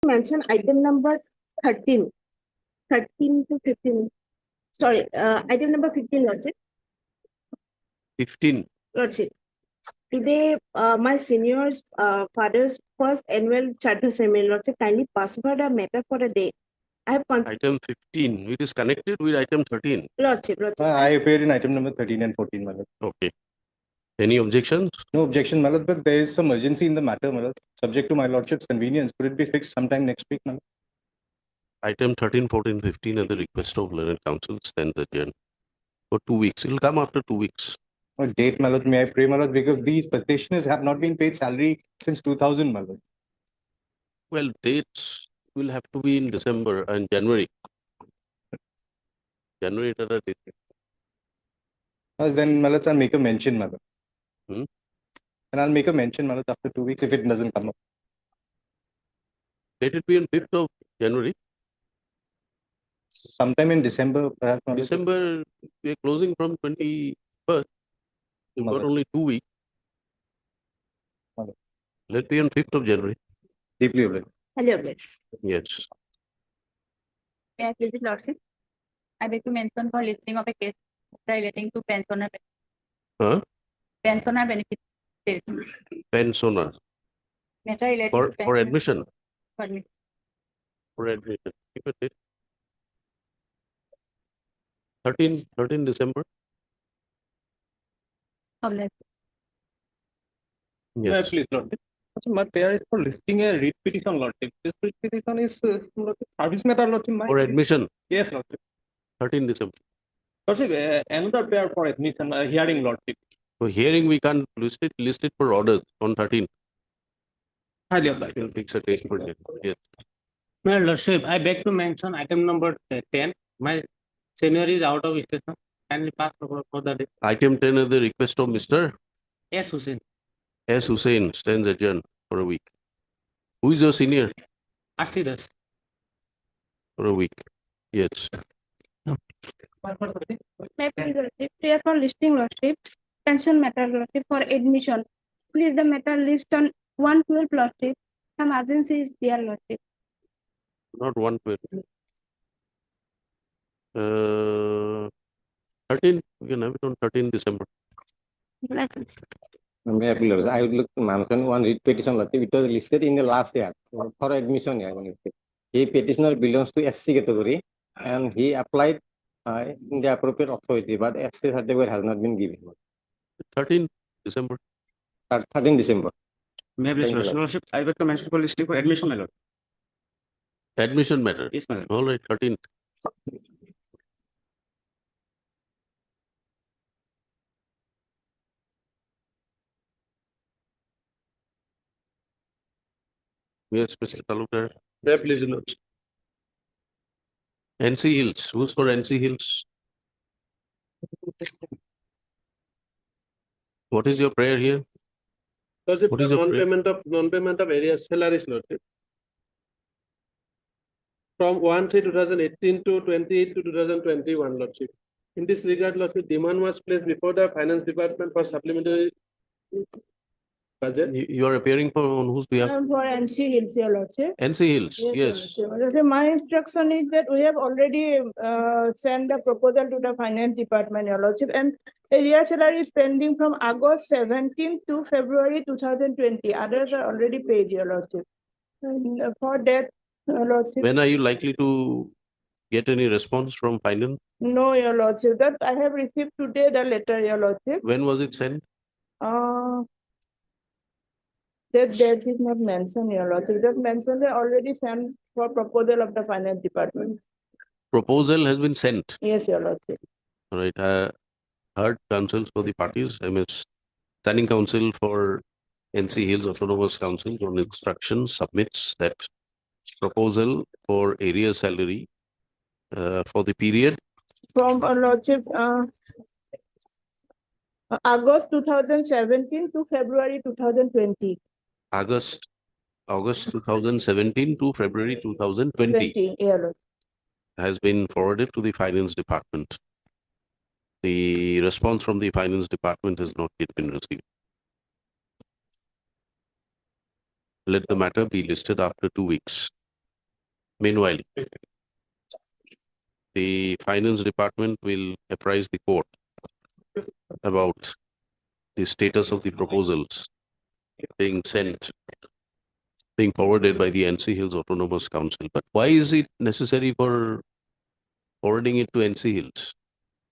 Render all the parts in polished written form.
mention item number 13. 13 to 15. Sorry, item number 15, Lordship. 15. Lordship. Today, my senior's father's first annual charter ceremony. Lordship, kindly pass over the matter for the day. I have Item 15, it is connected with item 13. Lordship. I appear in item number 13 and 14, my lord. Okay. Any objections? No objection, my lord, but there is some urgency in the matter, my lord. Subject to my lordship's convenience, could it be fixed sometime next week, my lord? Item 13, 14, 15 at the request of learned counsel stands adjourned for 2 weeks. It will come after 2 weeks. Or date, my lord, may I pray, my lord, because these petitioners have not been paid salary since 2000, my lord. Well, dates will have to be in December and January. January, Then, my lord, I'll make a mention, my lord. Hmm? And I'll make a mention, my lord, after 2 weeks if it doesn't come up. let it be on 5th of January. Sometime in December, perhaps, my lord. December, we are closing from 21st. We've got Mother. only 2 weeks. Mother. Let it be on 5th of January. Deeply obliged. Hello, please. Yes. May I please, Lordship? I beg to mention for listing of a case relating to pensioner benefit. Pensioner. Matter relating to For admission. For admission. For admission. Keep it. 13 December. Unless Yes. Please, Lordship. My prayer is for listing a writ petition, Lordship. This writ petition is service matter, Lordship. For admission. Yes, Lordship. 13 December. Lordship, another prayer for admission, hearing, Lordship. For hearing, we can't list it for orders on 13. Highly obliged. We'll fix a date for it. Yes. My lordship, I beg to mention item number 10. My senior is out of station. Kindly pass for the day. Item 10 at the request of Mr. Yes, Hussein. S. Hussein stands adjourned for a week. Who is your senior? Asidas. For a week. Yes. May I please, Lordship, prayer for listing, Lordship, pension matter, Lordship, for admission. Please the matter list on 112, Lordship. Some urgency is there, Lordship. Not 112. 13. We can have it on 13 December. May I please, I would look to mention one writ petition, Lordship. It was listed in the last year for admission. He petitioner belongs to SC category and he applied in the appropriate authority, but SC certificate has not been given. 13 December. 13 December. May I please, Thank you, Lordship, I beg to mention for listing for admission, my lord. Admission matter. Yes, my lord. All right, 13th. Yes, Mr. Talukdar. Yeah, please, Lordship. NC Hills. Who's for NC Hills? What is your prayer here? Lordship, What is your prayer? non-payment of arrears salaries, Lordship. From 1/3/2018 to 28/2/2021, Lordship. In this regard, Lordship, demand was placed before the Finance Department for supplementary budget. You are appearing on whose behalf? For NC Hills, Your Lordship. NC Hills. Yes. Your Lordship. My instruction is that we have already sent the proposal to the Finance Department, Your Lordship, and area salary is pending from August 17th to February 2020. Others are already paid, Your Lordship. And for that, Your Lordship. When are you likely to get any response from finance? No, Your Lordship. That I have received today the letter, Your Lordship. When was it sent? That is not mentioned, Your Lordship. That mentioned they already sent for proposal of the Finance Department. Proposal has been sent. Yes, Your Lordship. All right. I heard counsels for the parties. I mean, standing counsel for NC Hills Autonomous Council on instruction submits that proposal for area salary for the period From Lordship, August 2017 to February 2020. August 2017 to February 2020 Yeah, Lord. has been forwarded to the Finance Department. The response from the Finance Department has not yet been received. Let the matter be listed after 2 weeks. Meanwhile, the finance department will apprise the court about the status of the proposals being sent, being forwarded by the NC Hills Autonomous Council. But why is it necessary for forwarding it to NC Hills?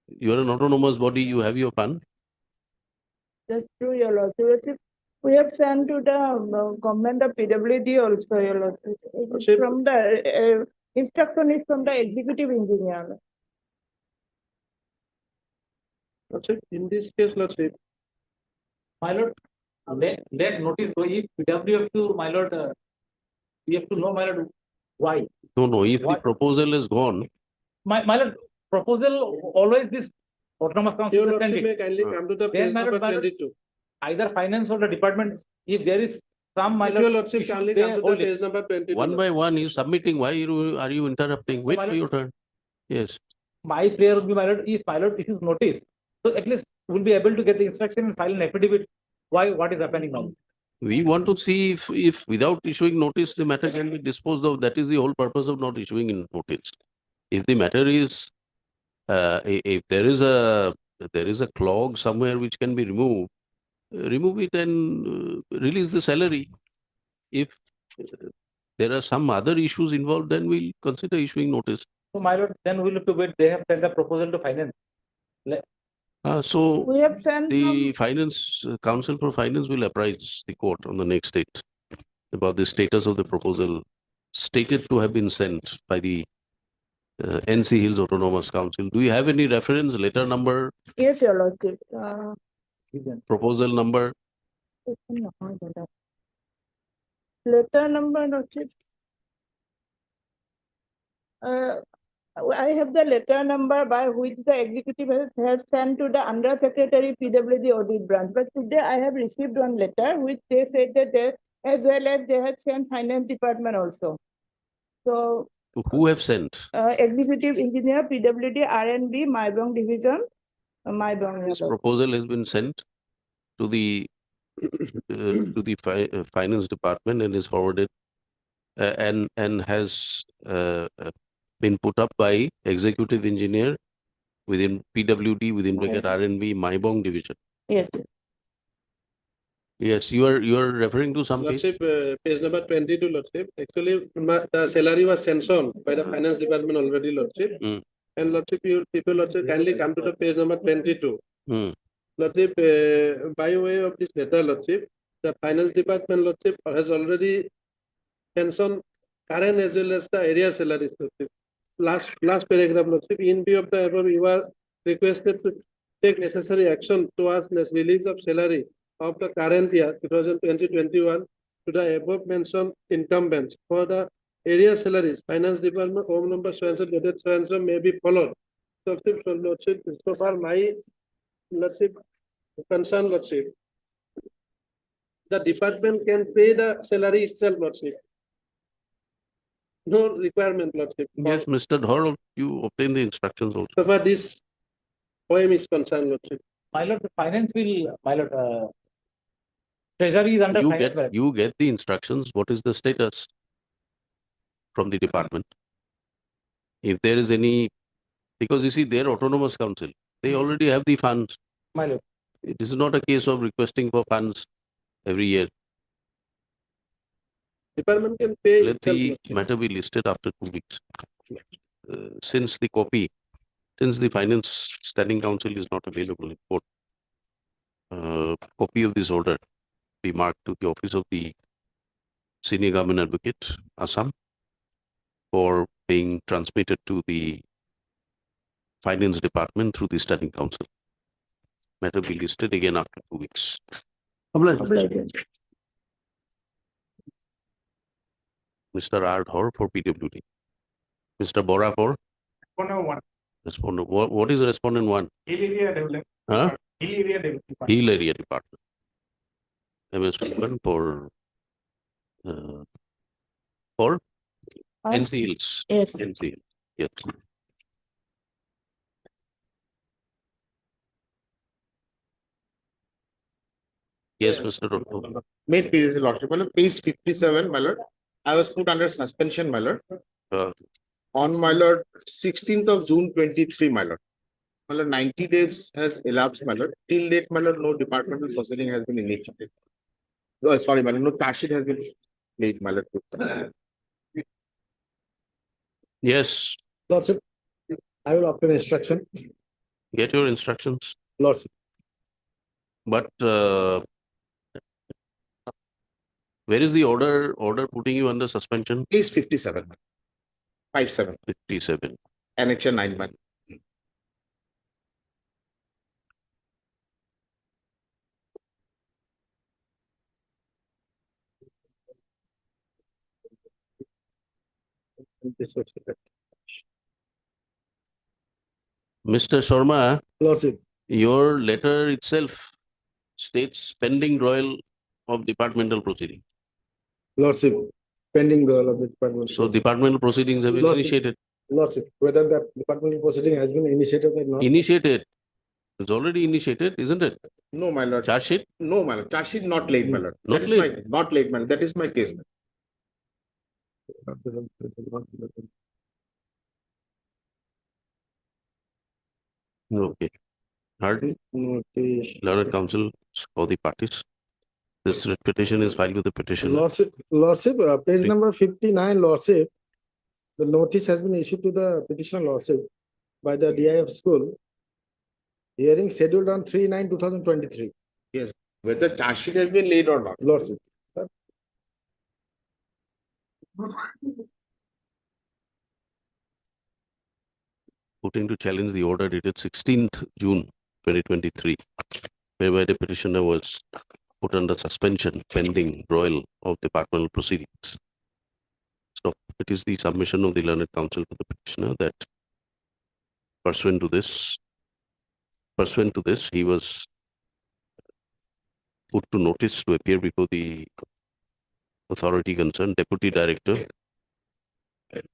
You are an autonomous body, you have your fund. That's true, Your Lordship. We have sent to the government of PWD also, Your Lordship. It is from the instruction is from the executive engineer. Lordship, in this case, Lordship, My lord, let notice go if PW have to, my lord, we have to know, my lord, why. No, if the What? proposal is gone, My lord, proposal, always this autonomous council. Your will send Lordship it. may kindly come to the Then, page my number lord, my lord, 22. Either finance or the department, if there is some, my If lord, Your Lordship issues, kindly they come to the hold it. page number 22. one by one, you submitting, why are you interrupting? Wait my for lord- your turn. Yes. My prayer would be, my lord, if my lord issues notice, so at least we'll be able to get the instruction and file an affidavit. Why, what is happening now? We want to see if without issuing notice, the matter can be disposed of. That is the whole purpose of not issuing in notice. If the matter is, if there is a clog somewhere which can be removed, remove it and release the salary. If there are some other issues involved, then we'll consider issuing notice. So, my lord, then we'll have to wait. They have sent a proposal to finance. So We have sent the finance council for finance will apprise the court on the next date about the status of the proposal stated to have been sent by the NC Hills Autonomous Council. Do you have any reference, letter number, yes, Your Lordship. proposal number? Letter number, Lordship. I have the letter number by which the executive has sent to the Under Secretary PWD Audit Branch. But today I have received one letter which they said that they, as well as they had sent Finance Department also. So Who have sent? Executive Engineer PWD R&B Maibong Division, Maibong. This proposal has been sent to the finance department and is forwarded and has been put up by executive engineer within PWD within bracket R&B Maibong division. Yes. Yes, you are referring to some page. Lordship, page number 22, Lordship. Actually, the salary was sanctioned by the finance department already, Lordship. And Lordship, people, Lordship, kindly come to the page number 22. Lordship, by way of this letter, Lordship, the finance department, Lordship, has already sanctioned current as well as the area salaries, Lordship. Last paragraph, Lordship, in view of the above, you are requested to take necessary action towards the release of salary of the current year, 2020-21, to the above mentioned incumbents for the area salaries, finance department, home number, so-and-so, dated so-and-so may be followed. Lordship, so far my, Lordship, concern, Lordship, the department can pay the salary itself, Lordship. No requirement, Lordship. Yes, Mr. Dhar, you obtain the instructions also. So far this poem is concerned, Lordship. My lord, the finance will, my lord, treasury is under finance. You get the instructions. What is the status from the department? If there is any, because you see, their autonomous council, they already have the funds. My lord. It is not a case of requesting for funds every year. Department can pay. Let the matter be listed after 2 weeks. Since the finance standing council is not available in court, copy of this order be marked to the office of the senior government advocate, Assam, for being transmitted to the finance department through the standing council. Matter be listed again after 2 weeks. Mr. R. Dhar for PWD. Mr. Bora for? Respondent. What is respondent 1? Hill area development. Huh? Hill area development. Hill area department. MS for NC Hills. Yes. NC Hills. Yes. Yes, Mr. Made page, Lordship. Page 57, my lord. I was put under suspension, my lord. On my lord, 16th of June 23, my lord. My lord, 90 days has elapsed, my lord. Till date, my lord, no departmental proceeding has been initiated. Oh, sorry, my lord, no charge sheet has been made, my lord. Yes, Lordship, I will obtain instruction. get your instructions, Lordship, but where is the order putting you under suspension? Case 57. 57. 57. Annexure 9, my lord. Mr. Sharma, Lordship, your letter itself states pending royal of departmental proceeding. Lordship, pending the of the department. So departmental proceedings have been Lordship. initiated. Lordship, whether the departmental proceeding has been initiated or not. Initiated. It's already initiated, isn't it? No, my lord. Charge sheet? No, my lord. Charge sheet not late, my lord. Not That is late? not late, my lord. That is my case. Okay. Heard? Learned counsel for the parties. This petition is filed with the petitioner. Lordship, page number 59, Lordship. The notice has been issued to the petitioner, Lordship, by the DIF school. Hearing scheduled on 3/9/2023. Yes. Whether charge sheet has been laid or not. Lordship. Putting to challenge the order dated 16th June 2023, whereby the petitioner was put under suspension pending royal of departmental proceedings. So it is the submission of the learned counsel to the petitioner that pursuant to this, he was put to notice to appear before the authority concerned, deputy director,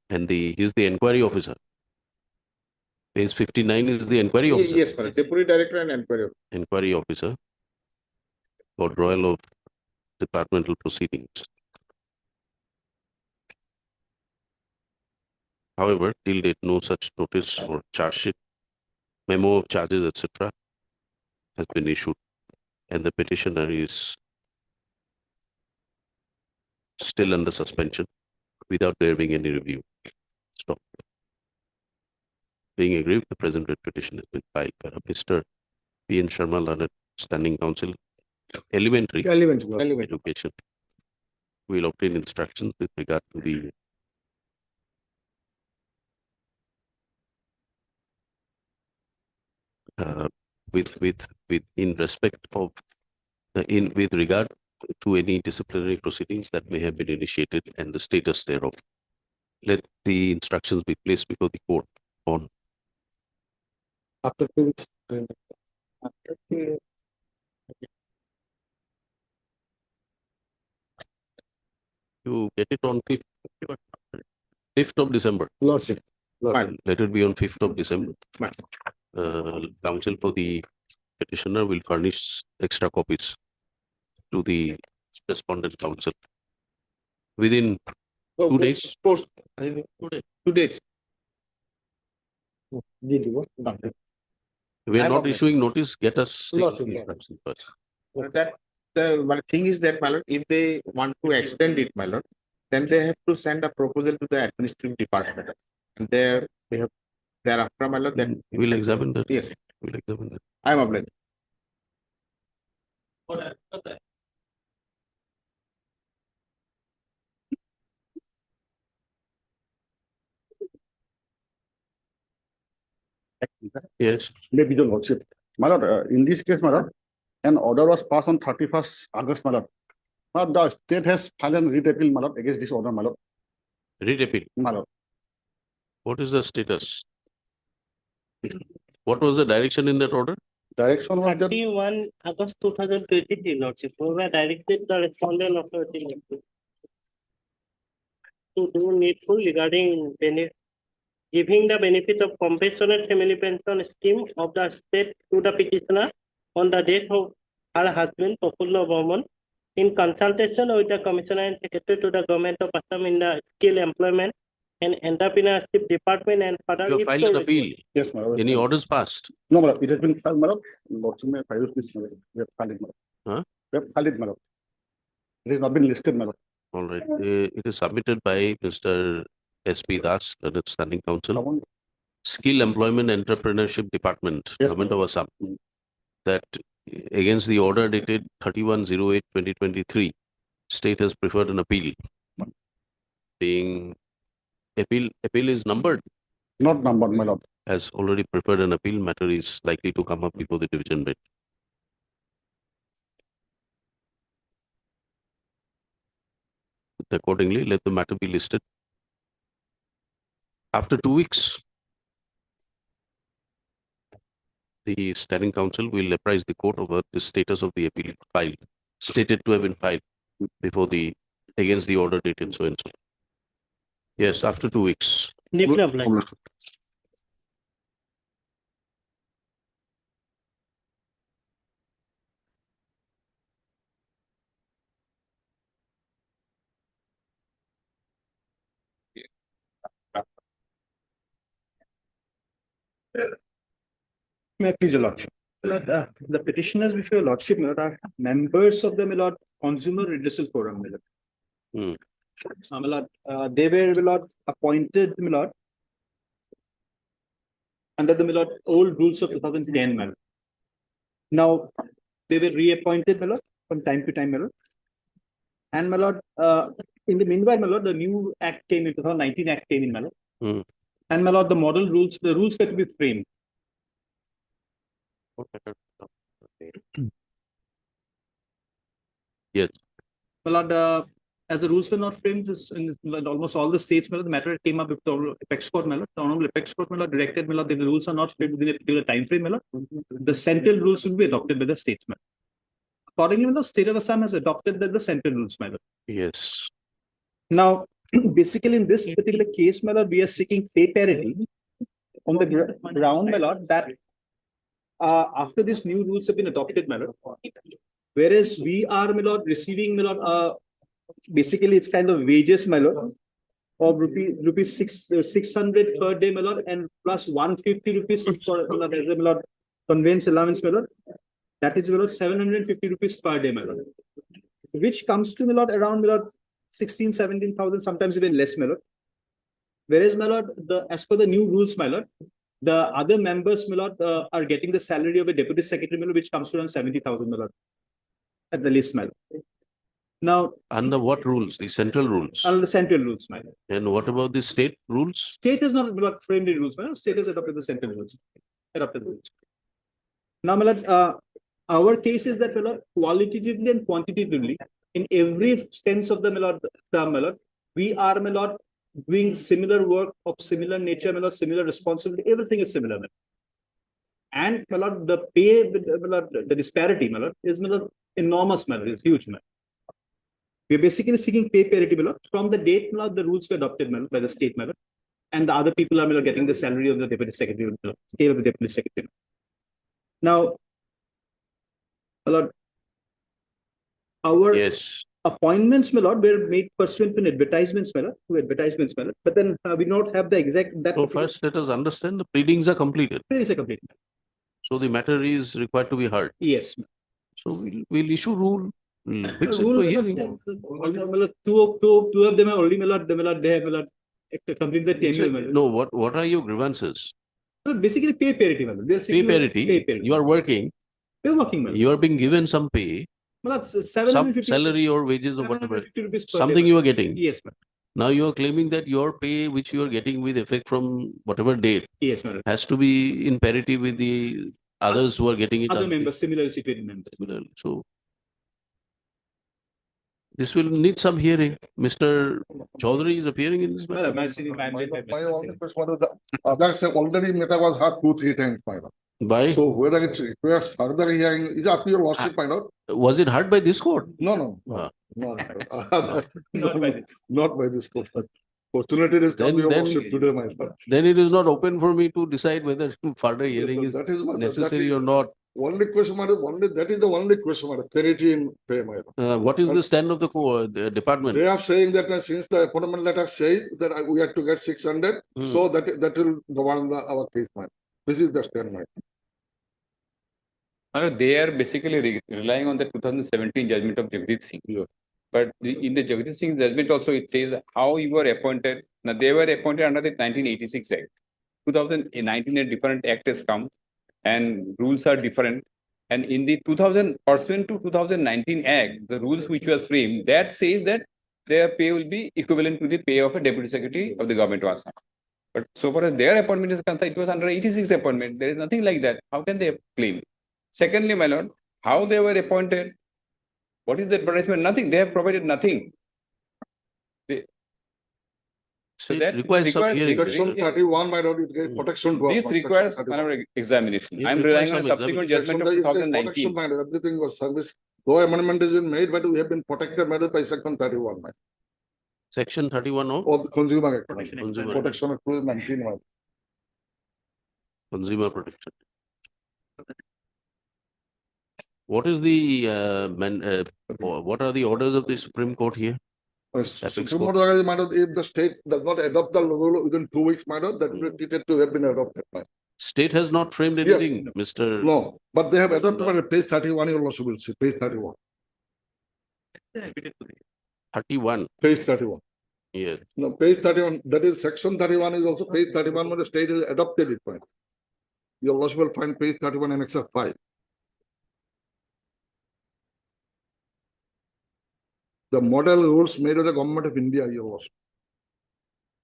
and he is the inquiry officer. Page 59 is the inquiry officer. Yes, my lord. Deputy director and Inquiry officer for royal of departmental proceedings. However, till date, no such notice or charge sheet, memo of charges, etc. has been issued, and the petitioner is still under suspension without there being any review. Stop. Being aggrieved, the present writ petition has been filed by Mr. P. N. Sharma, learned standing counsel, elementary education. We will obtain instructions with regard to the in respect of with regard to any disciplinary proceedings that may have been initiated and the status thereof. Let the instructions be placed before the court on. After 2 weeks. You get it on 5th of December. Lordship. Let it be on 5th of December. Counsel for the petitioner will furnish extra copies to the respondent counsel within 2 days. 2 days. We are not issuing notice. Get us instructions first. That the thing is that, my lord, if they want to extend it, my lord, then they have to send a proposal to the administrative department, and there we have thereafter, my lord. Then we'll examine that. Yes, we'll examine that. I am obliged. Yes. Maybe the lordship. My lord, in this case, my lord, an order was passed on 31st August, my lord. But the state has filed a writ appeal, my lord, against this order, my lord. Writ appeal? My lord. What is the status? What was the direction in that order? Direction was that 31 August 2023, Lordship, we were directed the respondent authority to do needful regarding giving the benefit of compassionate family pension scheme of the state to the petitioner on the death of her husband, Popular Burman, in consultation with the Commissioner and Secretary to the Government of Assam in the skill employment and entrepreneurship department and further. You have if filed so an request. appeal. Yes, madam. Any orders passed? No, madam, it has been filed, madam. Lordship may file this, madam. We have filed it, madam. Huh? We have filed it, madam. It has not been listed, madam. All right. It is submitted by Mr. S.P. Das, the Standing Counsel. Skill Employment Entrepreneurship Department, Yes. Government of Assam, that against the order dated 31/08/2023, state has preferred an appeal. Being appeal is numbered, Not numbered, my lord. has already preferred an appeal. Matter is likely to come up before the division bench. Accordingly, let the matter be listed. After 2 weeks, the Standing Counsel will apprise the court of the status of the appeal filed, stated to have been filed before against the order dated so and so. Yes, after 2 weeks. Leave to apply. May I please, your lordship? The petitioners before your lordship, my lord, are members of the, my lord, Consumer Redressal Forum, my lord. My lord, they were, my lord, appointed, my lord, under the, my lord, old rules of 2010, my lord. Now, they were reappointed, my lord, from time to time, my lord. And, my lord, in the meanwhile, my lord, the new act came in, 2019 act came in, my lord. And, my lord, the model rules, the rules were to be framed. Yes. Well, as the rules were not framed in almost all the states, the matter came up with the apex court. The honorable apex court directed that the rules are not framed within a particular time frame. The central rules will be adopted by the states. Accordingly, the state of Assam has adopted the central rules. Yes. Now, basically, in this particular case, we are seeking pay parity on the ground, that after these new rules have been adopted, whereas we are, receiving, basically it's kind of wages, of rupees 600 per day, and plus 150 rupees for as a conveyance allowance, that is 750 rupees per day, which comes to around 16,000-17,000, sometimes even less, whereas as per the new rules, the other members, are getting the salary of a deputy secretary, which comes to around 70,000 at the least, Now, under what rules? The central rules. Under the central rules, And what about the state rules? State has not framed the rules, State has adopted the central rules. Now, our case is that qualitatively and quantitatively, in every sense of the term, we are doing similar work of similar nature, similar responsibility. Everything is similar. And the pay, the disparity is enormous, is huge. We are basically seeking pay parity from the date the rules were adopted by the state, and the other people are getting the salary of the deputy secretary, scale of the deputy secretary. Now, our appointments, were made pursuant to advertisements, but then we don't have the exact. So first, let us understand the pleadings are completed. Pleadings are completed. So the matter is required to be heard. Yes. So we'll issue rule. Fix it for hearing. Two of them are already they have completed the tenure. No, what are your grievances? Basically, pay parity. Pay parity. You are working. We're working. You are being given some pay. Some salary or wages or whatever. Something you are getting. Yes, ma'am. Now you are claiming that your pay, which you are getting with effect from whatever date, yes, ma'am, has to be in parity with the others who are getting it. Other members, similarly situated members. Similarly. So this will need some hearing. Mr. Chaudhary is appearing in this matter. My only question was that's already matter was heard 2-3 times, my lord. By? So whether it requires further hearing is up to your lordship, my lord. Was it heard by this court? No. Not by this court. Fortunately, it is come to your lordship today, my lord. Then it is not open for me to decide whether further hearing is necessary or not. Only question, madam, only, that is the only question, madam, parity in pay, madam. What is the stand of the department? They are saying that since the appointment letter says that we have to get 600, so that will govern our case, madam. This is the stand, madam. They are basically relying on the 2017 judgment of Jagdish Singh. Yeah. But in the Jagdish Singh judgment also it says how you were appointed. Now they were appointed under the 1986 Act. 2019 a different act has come and rules are different. And in the pursuant to 2019 Act, the rules which was framed, that says that their pay will be equivalent to the pay of a Deputy Secretary of the Government of Assam. But so far as their appointment is concerned, it was under 86 appointment. There is nothing like that. How can they claim? Secondly, my lord, how they were appointed? What is the advertisement? Nothing. They have provided nothing. So that requires Section 31, my lord, it gave protection to us. This requires examination. I am relying on a subsequent judgment of 2019. Everything was service. Though amendment has been made, but we have been protected by Section 31. Section 31 of the Consumer Act. Consumer Protection of 19. Consumer Protection. What is the what are the orders of the Supreme Court here? Supreme Court, if the state does not adopt the law within 2 weeks, madam, that will be treated to have been adopted. State has not framed anything, Mr. No, but they have adopted page 31, you also will see, page 31. 31. Page 31. Yes. No, page 31, that is section 31 is also page 31 when the state has adopted it. You also will find page 31 in Excerpt 5. The model rules made by the government of India, your worship.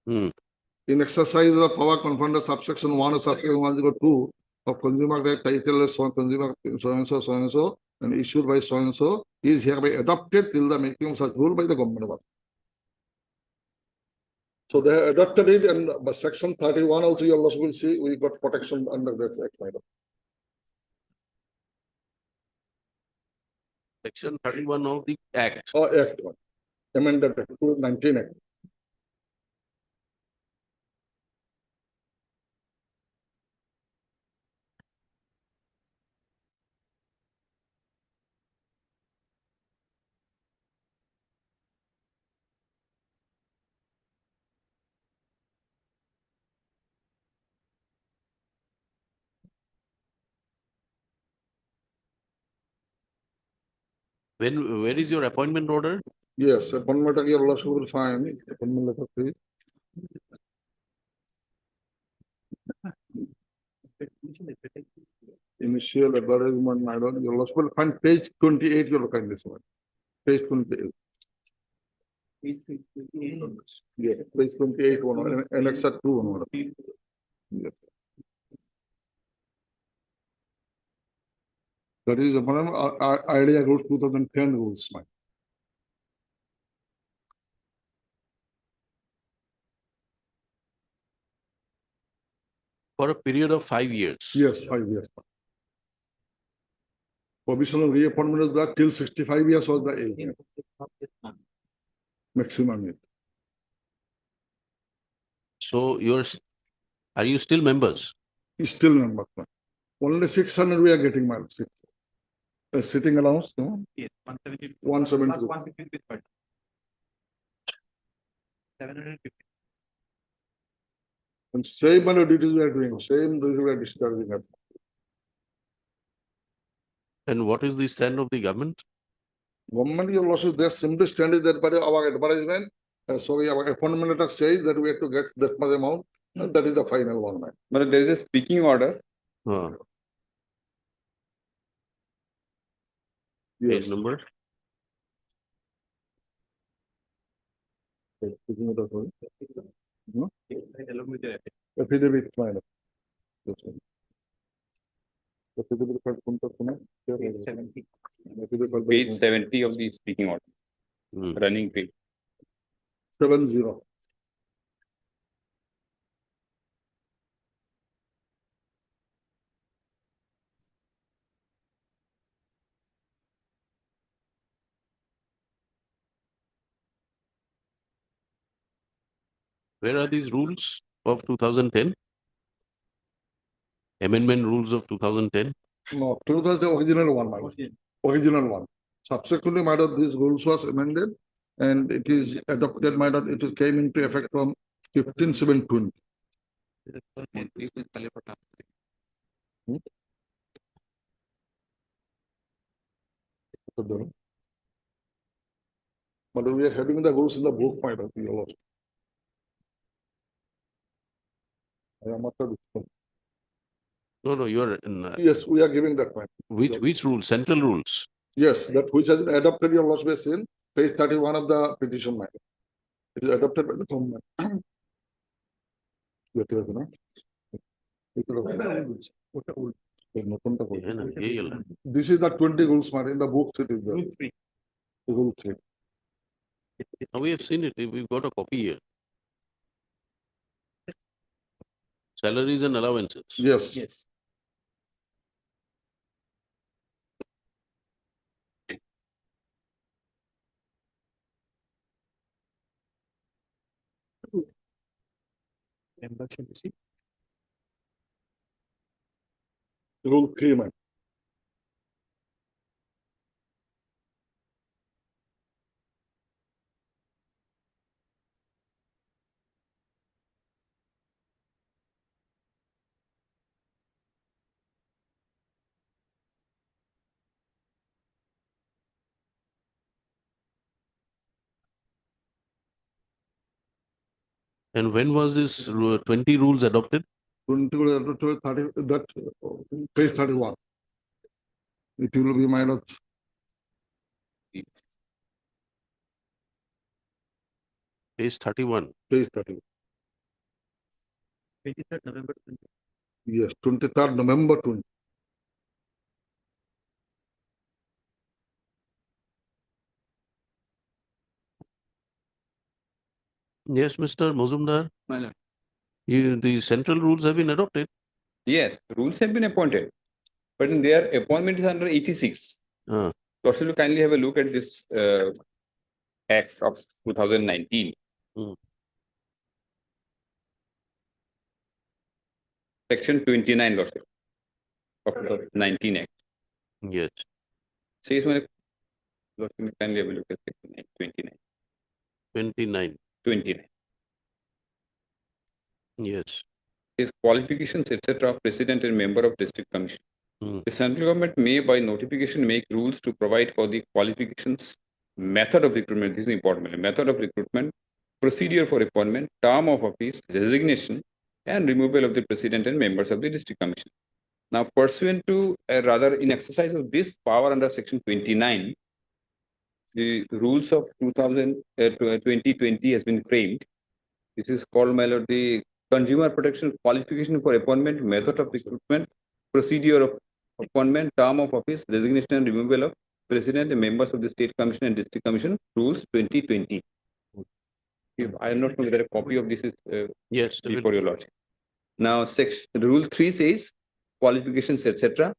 In exercise of the power conferred under subsection 1 or subsection 102 of Consumer Act title as Consumer so and so and issued by so and so is hereby adopted till the making of such rule by the government of India. So they have adopted it, and by section 31 also you also will see we got protection under that act, madam. Section 31 of the Act. Oh, Act 1. Amended Act 19 Act. Where is your appointment order? Yes, appointment letter you also will find. Appointment letter, please. Initial advertisement, madam, you also will find page 28, you will find this one. Page 28. Yeah, page 28 one, and Excerpt 2 one. Yeah. That is our idea rules 2010 rules, man. For a period of 5 years. Yes, 5 years. Provisional reappointment is that till 65 years was the age. Maximum age. So are you still members? Still members. Only 600 we are getting, man. Sitting allowance, no? Yes, 170. 150. 750. And same kind of duties we are doing, same duties we are discharging. And what is the stand of the government? Government, your lawsuit, their simple stand is that by our advertisement, our appointment letter says that we have to get that much amount, and that is the final one, man. But there is a speaking order. Yes. Page number? Affidavit, madam. Page 70 of the speaking order. Running page. 70. Where are these rules of 2010? Amendment rules of 2010? No, 2000 the original one, my lord. Original one. Subsequently, my lord, this rules was amended and it is adopted, my lord, it came into effect from 15/7/20. But we are having the rules in the book, my lord, your lordship. I am not sure. No, you're in, Yes, we are giving that one. which rules? Central rules? Yes, that which has been adopted, your lordship is in page 31 of the petition, my lord. It is adopted by the government. This is the 20 rules, man. In the books, it is there. Rule 3. We have seen it. We've got a copy here. Salaries and allowances. Yes. Yes. Membership receipt. Rule 3, man. And when was this 20 rules adopted? 20 to 30, that page 31. It will be my lord. Page 31. Page 31. 23rd November 20. Yes, 23rd November 20. Yes, Mr. Mozumdar. My lord. The central rules have been adopted. Yes, rules have been appointed, but in their appointment is under 86. Uh, So should you kindly have a look at this Act of 2019. Section 29, Lordship, of the 19 Act. Yes. Says when Lordship, kindly have a look at section 29. 29. 29. Yes. His qualifications, etc., of President and member of District Commission. The central government may, by notification, make rules to provide for the qualifications, method of recruitment. This is important. Method of recruitment, procedure for appointment, term of office, resignation, and removal of the president and members of the district commission. Now, pursuant to, rather, in exercise of this power under section 29, the rules of 2020 has been framed. This is called, my lord, the consumer protection qualification for appointment, method of recruitment, procedure of appointment, term of office, resignation and removal of president and members of the state commission and district commission, rules 2020. I am not know whether a copy of this is yes, before your lordship. Now, section rule 3 says qualifications, etc.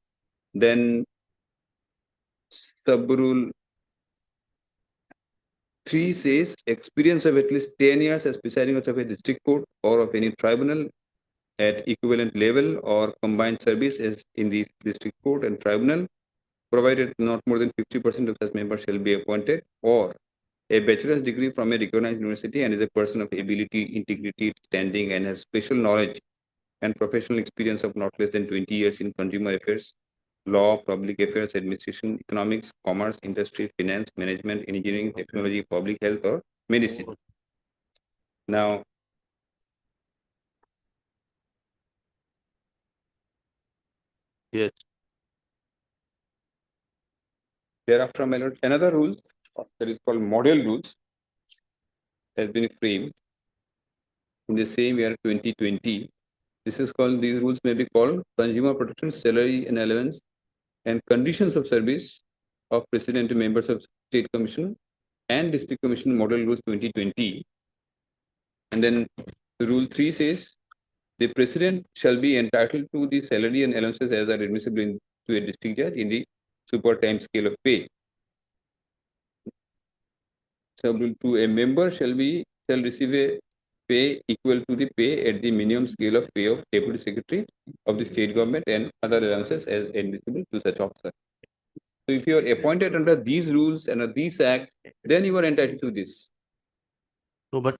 Then sub rule 3 says experience of at least 10 years as presiding of a district court or of any tribunal at equivalent level or combined service as in the district court and tribunal, provided not more than 50% of such members shall be appointed, or a bachelor's degree from a recognized university and is a person of ability, integrity, standing, and has special knowledge and professional experience of not less than 20 years in consumer affairs, law, public affairs, administration, economics, commerce, industry, finance, management, engineering, technology, public health, or medicine. Now, yes. Thereafter, my lord, another rule that is called model rules has been framed in the same year 2020. This is called, these rules may be called consumer protection, salary and allowance, and conditions of service of president and members of state commission and district commission model rules 2020. And then the rule 3 says the president shall be entitled to the salary and allowances as are admissible into a district judge in the super time scale of pay. Sub rule 2, a member shall receive a pay equal to the pay at the minimum scale of pay of deputy secretary of the state government and other allowances as admissible to such officer. So if you are appointed under these rules and under these act, then you are entitled to this. No, but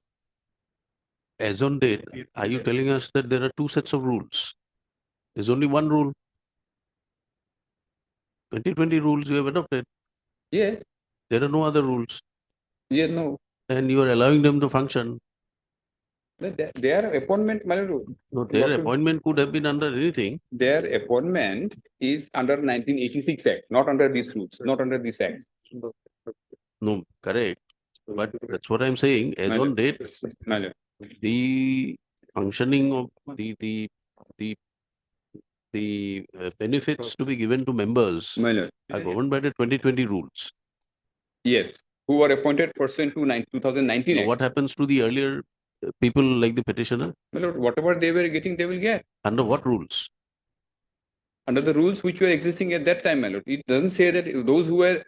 as on date, are you telling us that there are two sets of rules? There's only one rule. 2020 rules you have adopted. Yes. There are no other rules. Yes, no. And you are allowing them to function. Their appointment, my lord. No, their appointment could have been under anything. Their appointment is under 1986 Act, not under these rules, not under this Act. No, correct. But that's what I'm saying. As on date, the functioning of the benefits to be given to members are governed by the 2020 rules. Yes, who were appointed pursuant to 2019 So Act. what happens to the earlier people like the petitioner? My lord, whatever they were getting, they will get. Under what rules? Under the rules which were existing at that time, my lord. It doesn't say that those who were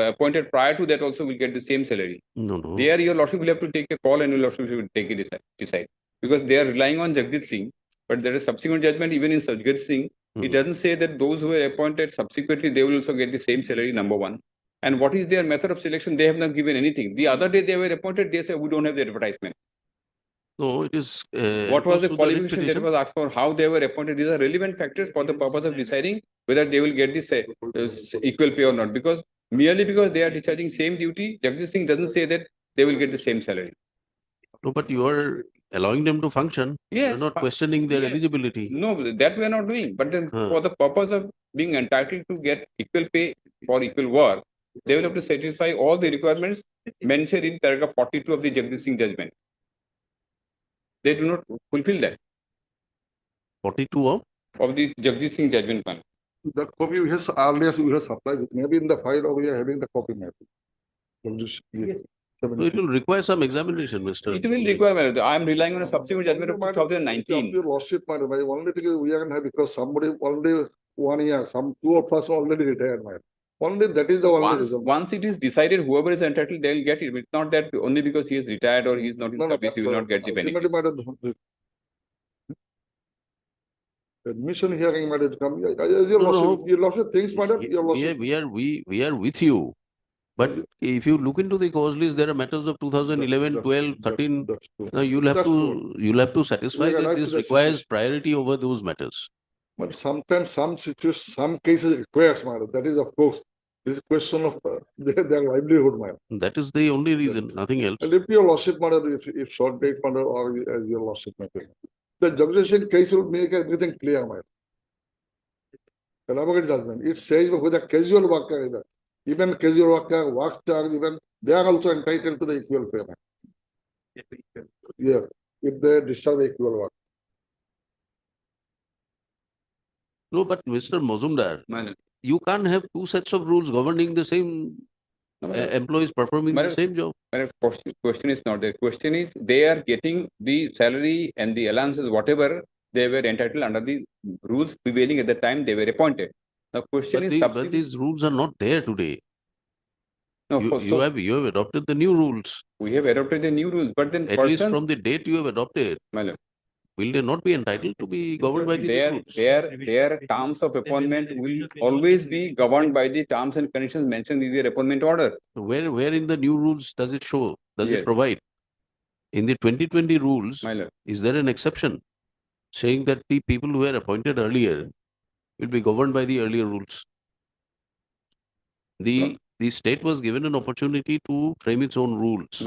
appointed prior to that also will get the same salary. No, no. There, your lordship will have to take a call and your lordship will take it decide. Because they are relying on Jagdish Singh, but there is subsequent judgment even in Jagdish Singh. It doesn't say that those who were appointed subsequently, they will also get the same salary, number one. And what is their method of selection? They have not given anything. The other day they were appointed, they say, we don't have the advertisement. No, it is. What was the qualification that was asked for? How they were appointed? These are relevant factors for the purpose of deciding whether they will get this equal pay or not. Because merely because they are discharging same duty, Jagdish Singh doesn't say that they will get the same salary. No, but you are allowing them to function. Yes. You are not questioning their eligibility. No, that we are not doing. But then for the purpose of being entitled to get equal pay for equal work, they will have to satisfy all the requirements mentioned in paragraph 42 of the Jagdish Singh judgment. They do not fulfill that. 42 of the Jagdish Singh judgment plan. That copy we have earlier we have supplied. Maybe in the file or we are having the copy maybe. Yes. So it will require some examination, Mr. It will require. I am relying on a subsequent judgment of 2019. Your lordship, my only thing we are going to have because somebody only 1 year, some 2 of us already retired, my. Only that is the only reason. Once it is decided, whoever is entitled, they will get it. It's not that only because he is retired or he is not in service, he will not get the benefit. Admission hearing might come. Your lordship thinks, madam. Your lordship. We are with you. But if you look into the cause list, there are matters of 2011, 12, 13. Now you'll have to satisfy that this requires priority over those matters. But sometimes some situations, some cases requires, madam. That is, of course, this question of their livelihood, madam. That is the only reason, nothing else. And if your lordship, madam, if short date, madam, or as your lordship, madam, the Jagdish case will make everything clear, madam. Elaborate judgment. It says with a casual worker, even casual worker, work charge, even they are also entitled to the equal payment. Yeah, if they discharge the equal work. No, but Mr. Mazumdar, you can't have two sets of rules governing the same employees performing the same job. Question is not there. Question is they are getting the salary and the allowances, whatever they were entitled under the rules prevailing at the time they were appointed. The question is, but these rules are not there today. No, you have adopted the new rules. We have adopted the new rules, but then at least from the date you have adopted, will they not be entitled to be governed by the rules? Their terms of appointment will always be governed by the terms and conditions mentioned in the appointment order. Where in the new rules does it show? Does it provide? In the 2020 rules, is there an exception saying that the people who were appointed earlier will be governed by the earlier rules? The state was given an opportunity to frame its own rules.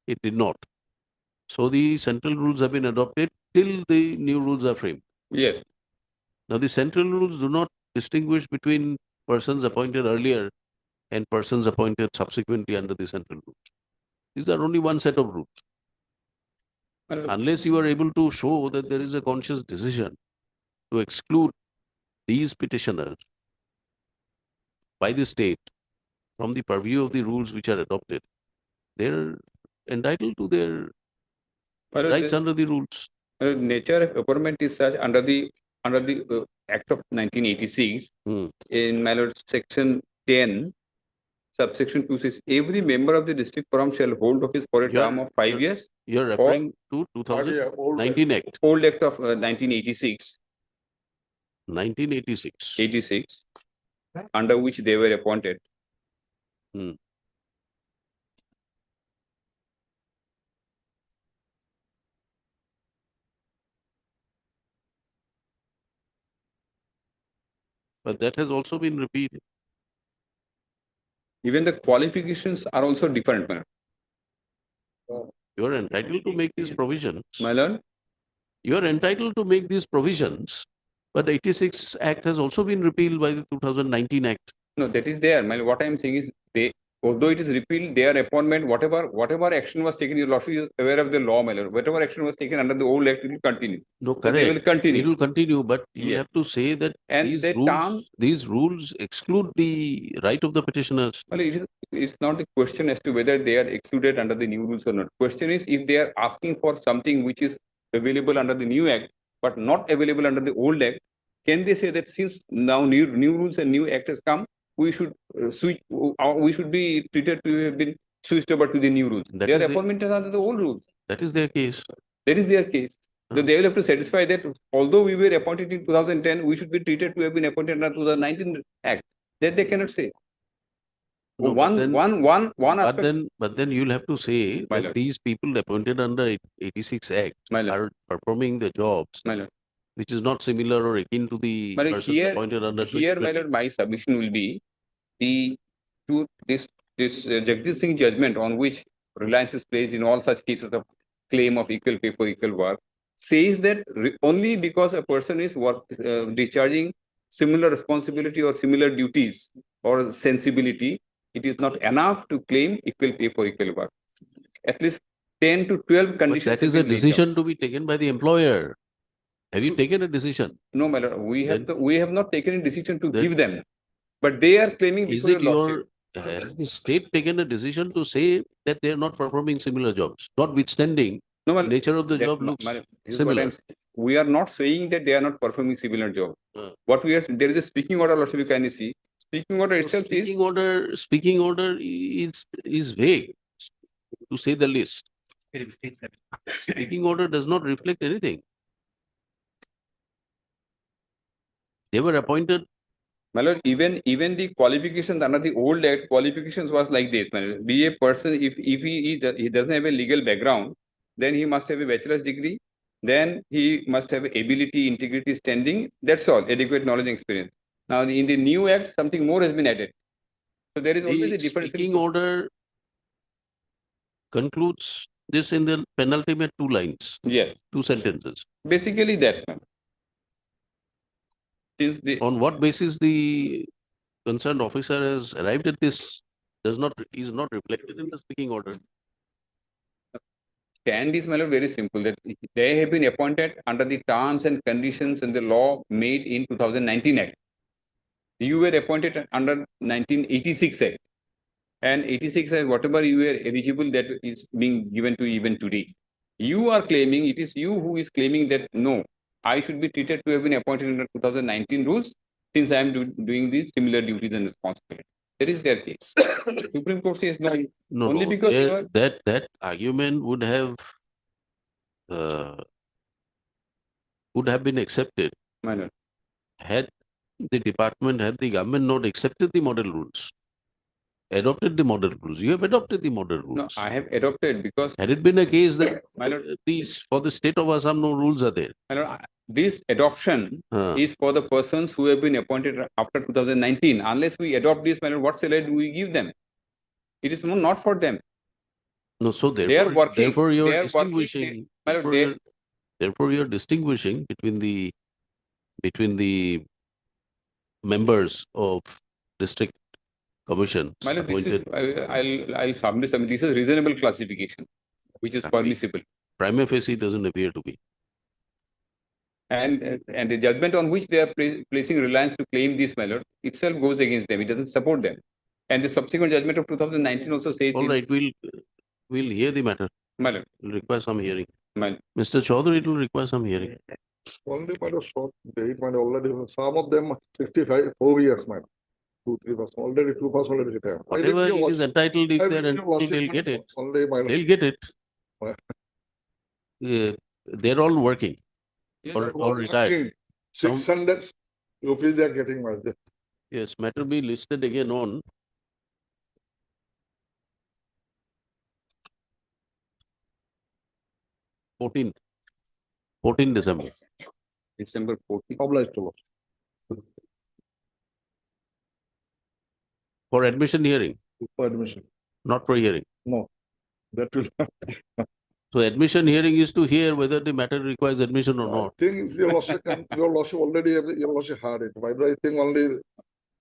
It did not. So the central rules have been adopted till the new rules are framed. Yes. Now the central rules do not distinguish between persons appointed earlier and persons appointed subsequently under the central rules. These are only one set of rules. Unless you are able to show that there is a conscious decision to exclude these petitioners by the state from the purview of the rules which are adopted, they are entitled to their rights under the rules. Nature of appointment is such under the Act of 1986 in my lord section 10 subsection 2 says every member of the district forum shall hold office for a term of 5 years. You're referring to 2019 Act. Old Act of 1986. 1986. 86, under which they were appointed. But that has also been repeated. Even the qualifications are also different. You are entitled to make these provisions. My lord? You are entitled to make these provisions, but the 86 Act has also been repealed by the 2019 Act. No, that is there. My, what I am saying is, they, although it is repealed, their appointment, whatever action was taken, your lordship is aware of the law, my lord. Whatever action was taken under the old Act, it will continue. No, So correct. they will continue. It will continue, but you have to say that And these rules exclude the right of the petitioners. Well, it's not a question as to whether they are excluded under the new rules or not. Question is, if they are asking for something which is available under the new Act, but not available under the old Act, can they say that since now new rules and new Act has come, we should switch, we should be treated to have been switched over to the new rules? Their appointment is under the old rules. That is their case. That is their case. So they will have to satisfy that although we were appointed in 2010, we should be treated to have been appointed under 2019 Act. That they cannot say. No, but then you'll have to say My that lord. these people appointed under 86 Act are performing the jobs, which is not similar or akin to the But person appointed under. Here, my lord, my submission will be this Jagdish Singh judgment on which reliance is placed in all such cases of claim of equal pay for equal work says that only because a person is discharging similar responsibility or similar duties or sensibility, it is not enough to claim equal pay for equal work. At least 10 to 12 conditions. But that is a decision to be taken by the employer. Have you taken a decision? No, my lord. We have not taken a decision to give them, but they are claiming. Is it has the state taken a decision to say that they are not performing similar jobs, notwithstanding the nature of the job looks similar? We are not saying that they are not performing similar job. What we are, there is a speaking order, Lordship, you can see. Speaking order itself speaking order is vague, to say the least. Speaking order does not reflect anything. They were appointed. My lord, even the qualifications under the old Act, qualifications was like this. My lord. Be a person, if he doesn't have a legal background, then he must have a bachelor's degree. Then he must have ability, integrity, standing. That's all. Adequate knowledge and experience. Now, in the new Act, something more has been added. So there is always a difference. Speaking order concludes this in the penultimate 2 lines. Yes. 2 sentences. Basically that. On what basis the concerned officer has arrived at this is not reflected in the speaking order. Stand is, my lord, very simple, that they have been appointed under the terms and conditions and the law made in 2019 Act. You were appointed under 1986 Act. And 86 Act, whatever you were eligible, that is being given to even today. You are claiming, it is you who is claiming that no, I should be treated to have been appointed under 2019 rules since I am doing these similar duties and responsibilities. That is their case. Supreme Court says no. Only because you are... that argument would have been accepted had the government not accepted the model rules, adopted the model rules. You have adopted the model rules. No, I have adopted because... Had it been a case that for the state of Assam, no rules are there. My lord, this adoption is for the persons who have been appointed after 2019. Unless we adopt this, my lord, what salary do we give them? It is not for them. No, so therefore, they are working. Therefore, you they are are distinguishing. Working, Therefore, you are distinguishing between the members of district commissions. My lord, this is, I'll submit. This is reasonable classification, which is permissible. Prima facie doesn't appear to be. And the judgment on which they are placing reliance to claim this, my lord, itself goes against them. It doesn't support them. And the subsequent judgment of 2019 also says... All right, we'll hear the matter. My lord. It will require some hearing. My lord. Mr. Chaudhary, it will require some hearing. Only short date, already some of them 65, 4 years, madam. 2-3%. Already 2% already retired. Whatever he is entitled, if they're entitled, they'll get it. They'll get it. They're all working or retired. 600 rupees they are getting. Yes, matter be listed again on 14th December. December 14th. Obliged to For admission hearing, for admission. not for hearing. No, that will not. So admission hearing is to hear whether the matter requires admission or not. I think if your lordship already, your lordship heard it. Why do I think only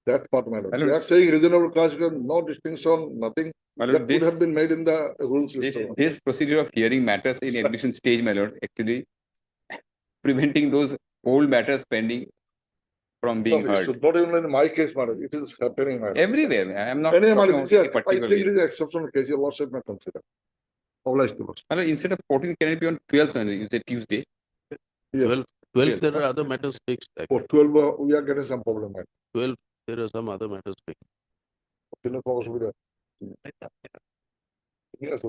that part, my lord? They are saying reasonable cause, no distinction, nothing. My lord, That could have been made in the rules. This procedure of hearing matters in admission stage, my lord, actually preventing those old matters pending from being heard. Not even in my case, madam. It is happening, madam. Everywhere. I am not Anyway, talking madam, about yes, any I particular think it case. is an exceptional case. Your lordship may consider. Obliged to lordship. My lord, instead of 14th, can it be on 12th? You say Tuesday. 12th, there are other matters fixed. For 12, we are getting some problem, madam. 12th, there are some other matters fixed. Yes,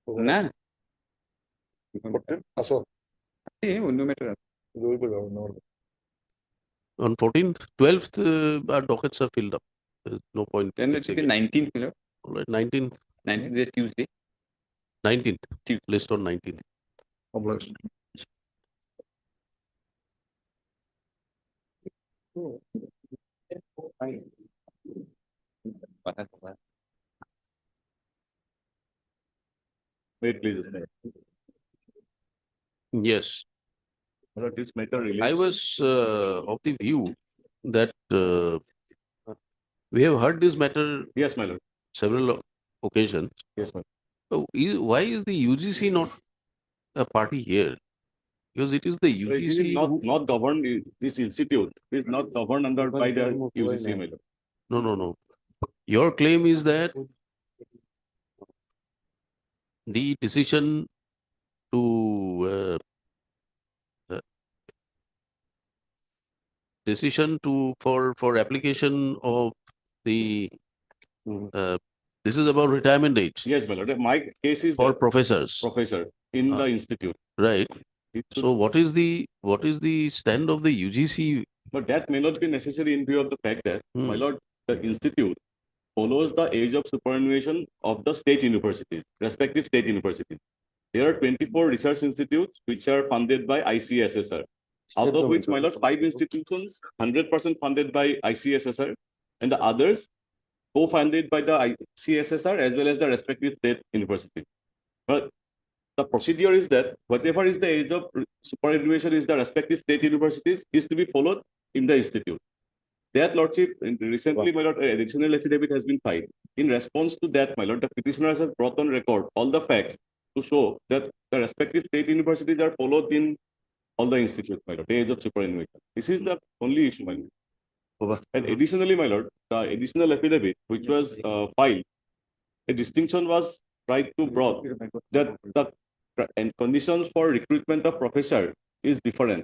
Nah. Aso. No matter. On 14th, 12th, our dockets are filled up. There's no point. Then it should be 19th, my lord. All right, 19th. 19th is Tuesday. 19th. List on 19th. Obliged. Wait, please. Yes. This matter relates. I was of the view that we have heard this matter. Yes, my lord. Several occasions. Yes, ma'am. So why is the UGC not a party here? Because it is the UGC It is not governed. This institute is not governed under by the UGC, my lord. No. Your claim is that the decision to for application of the this is about retirement age. Yes, my lord. My case is for professors. Professors in the institute. Right. So what is the stand of the UGC? But that may not be necessary in view of the fact that, my lord, the institute follows the age of superannuation of the state universities, respective state universities. There are 24 research institutes which are funded by ICSSR, out of which, my lord, 5 institutions 100% funded by ICSSR, and the others co-funded by the ICSSR as well as the respective state universities. But the procedure is that whatever is the age of superannuation is the respective state universities is to be followed in the institute. That lordship, recently, my lord, an additional affidavit has been filed. In response to that, my lord, the petitioners have brought on record all the facts to show that the respective state universities are followed in all the institutes, my lord, the age of superannuation. This is the only issue, my lord. And additionally, my lord, the additional affidavit which was filed, a distinction was tried to brought that the conditions for recruitment of professor is different.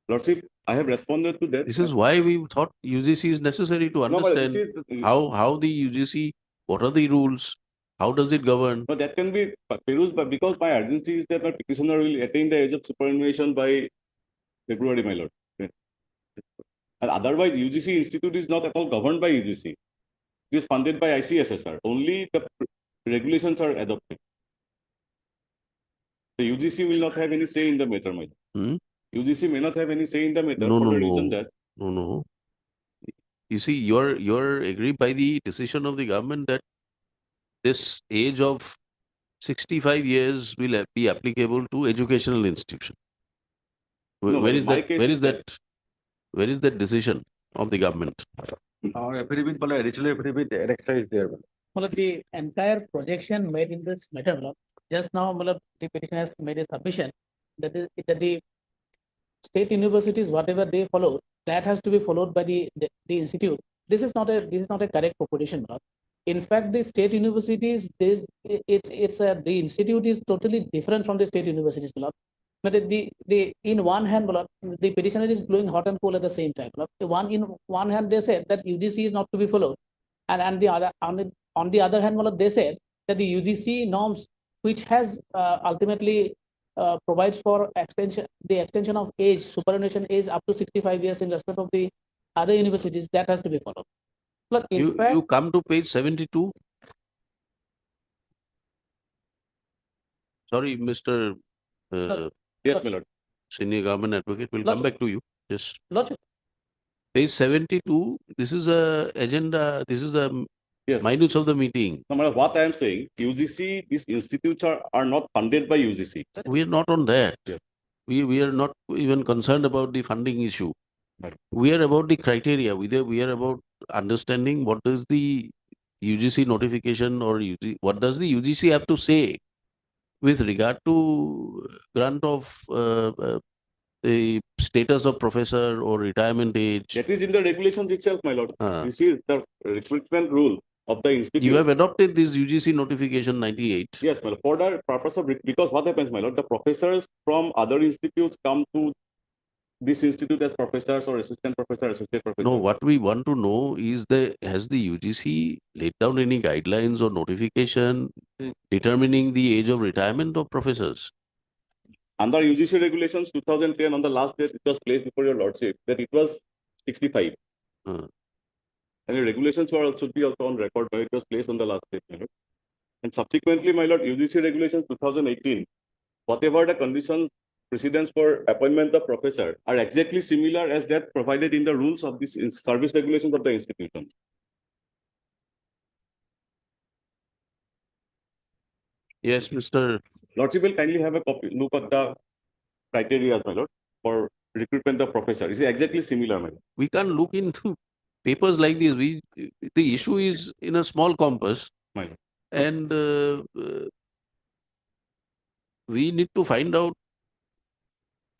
Lordship, I have responded to that. This is why we thought UGC is necessary to understand how the UGC, what are the rules, how does it govern? No, that can be perused, but because my urgency is that my petitioner will attain the age of superannuation by February, my lord. And otherwise, UGC institute is not at all governed by UGC. It is funded by ICSSR. Only the regulations are adopted. The UGC will not have any say in the matter, my lord. UGC may not have any say in the matter for the reason that. No. You see, you're agreed by the decision of the government that this age of 65 years will be applicable to educational institution. No, Where is that decision of the government? Affidavit, additional affidavit is there. The entire projection made in this matter, just now the petitioner has made a submission that the state universities, whatever they follow, that has to be followed by the institute. This is not a correct proposition. In fact, the state universities, the institute is totally different from the state universities. But the in one hand, the petitioner is blowing hot and cold at the same time. In one hand, they said that UGC is not to be followed, and the other on the other hand, they said that the UGC norms, which has ultimately provides for the extension of age, superannuation age up to 65 years in respect of the other universities, that has to be followed. But in fact, You come to page 72. Sorry, Mr. Yes, my lord. Senior Government Advocate, we'll come back to you. Just Logic. page 72. This is a agenda. This is the minutes of the meeting. No matter what I am saying, UGC, these institutes are not funded by UGC. We are not on that. Yes. We are not even concerned about the funding issue. Right. We are about the criteria. We are about understanding what is the UGC notification or what does the UGC have to say with regard to grant of the status of professor or retirement age. That is in the regulations itself, my lord. This is the recruitment rule of the institute. You have adopted this UGC notification 98. Yes, my lord. For the purpose of, because what happens, my lord, the professors from other institutes come to this institute as professors or assistant professor, associate professor. No, what we want to know is has the UGC laid down any guidelines or notification determining the age of retirement of professors? Under UGC regulations 2010, on the last date it was placed before your lordship, that it was 65. And the regulations should be also on record, but it was placed on the last date, my lord. And subsequently, my lord, UGC regulations 2018, whatever the conditions precedents for appointment of professor are exactly similar as that provided in the rules of this service regulations of the institution. Yes, Mr. Lordship will kindly have a copy, look at the criteria, my lord, for recruitment of professor. Is exactly similar, my lord. We can't look into papers like this. The issue is in a small compass, my lord. And we need to find out,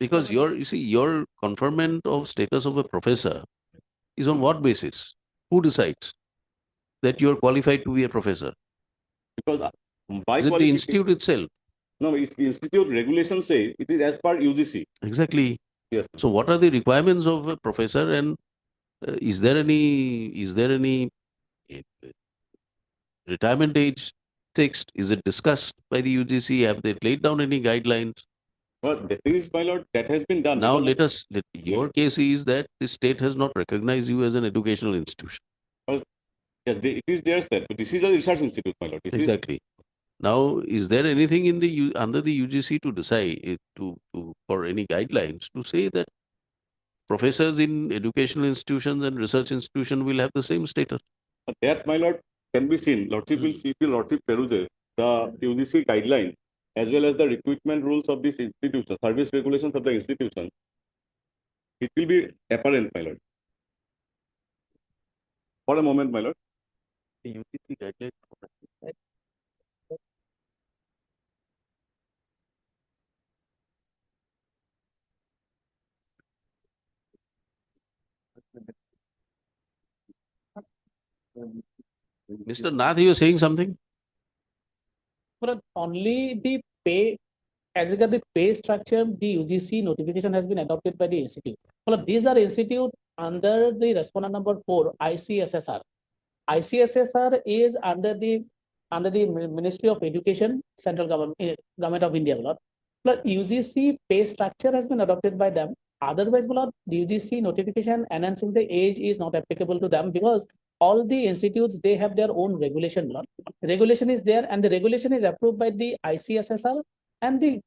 because your conferment of status of a professor is on what basis? Who decides that you are qualified to be a professor? Because by is it the institute itself? No, it's the institute regulations say it is as per UGC. Exactly. Yes. So what are the requirements of a professor, and is there any retirement age fixed? Is it discussed by the UGC? Have they laid down any guidelines? Well, that is, my lord, that has been done. Now your case is that the state has not recognized you as an educational institution. Well, yes, it is their state, but this is a research institute, my lord. Exactly. Now, is there anything in the under the UGC to decide for any guidelines to say that professors in educational institutions and research institutions will have the same status? That, my lord, can be seen. Lordship will see, Lordship peruse the UGC guideline as well as the recruitment rules of this institution, service regulations of the institution. It will be apparent, my lord. For a moment, my lord. The UGC guideline. Mr. Nath, you were saying something? But only the pay, as regard the pay structure, the UGC notification has been adopted by the institute. Well, these are institute under the respondent number 4, ICSSR. ICSSR is under the Ministry of Education, Central Government of India. But UGC pay structure has been adopted by them. Otherwise, the UGC notification enhancing the age is not applicable to them, because all the institutes, they have their own regulation. Regulation is there, and the regulation is approved by the ICSSR and the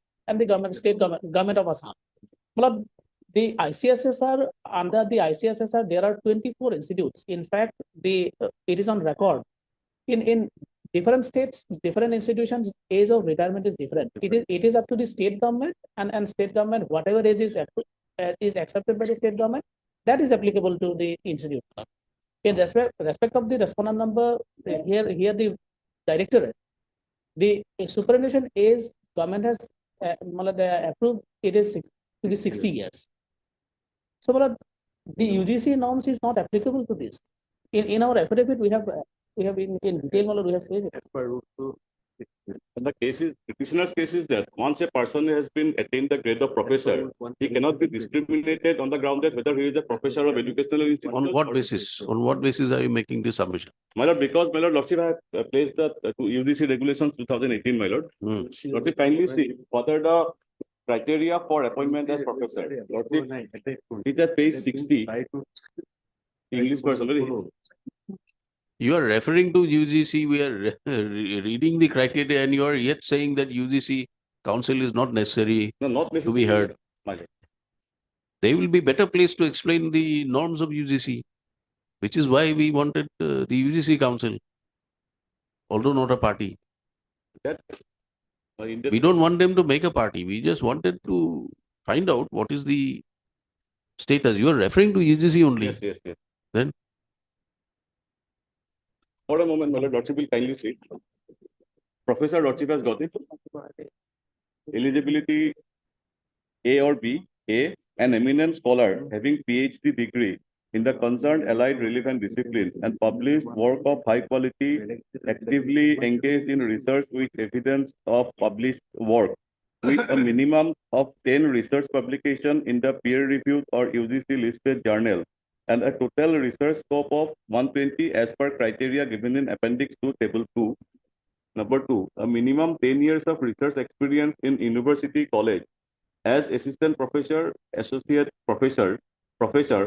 state government of Assam. The ICSSR, under the ICSSR, there are 24 institutes. In fact, it is on record. In different states, different institutions, age of retirement is different. It is up to the state government, and state government, whatever age is accepted by the state government, that is applicable to the institute. In respect of the respondent number, here the directorate, the superannuation age government has approved, it is to be 60 years. So the UGC norms is not applicable to this. In our affidavit, we have in detail, we have said it. As per route to And the case is, petitioner's case is that once a person has been attained the grade of professor, he cannot be discriminated on the ground that whether he is a professor of educational institution. On what basis? On what basis are you making this submission? My lord, because my lord, Lordship have placed the to UGC regulations 2018, my lord. Lordship, kindly see what are the criteria for appointment as professor. Lordship, it at page 60, English person. You are referring to UGC, we are reading the criteria and you are yet saying that UGC council is not necessary, No, not to necessarily. be heard. My lord. They will be better placed to explain the norms of UGC, which is why we wanted the UGC council, although not a party. That, We don't want them to make a party. We just wanted to find out what is the status. You are referring to UGC only. Yes, yes, yes. Then? For a moment, my lord, Lordship will kindly see. Professor Lordship has got it. Eligibility A or B. A, an eminent scholar having PhD degree in the concerned allied relevant discipline and published work of high quality, actively engaged in research with evidence of published work, with a minimum of 10 research publications in the peer-reviewed or UGC listed journal, and a total research scope of 120 as per criteria given in Appendix 2, Table 2. Number 2, a minimum 10 years of research experience in university college as assistant professor, associate professor,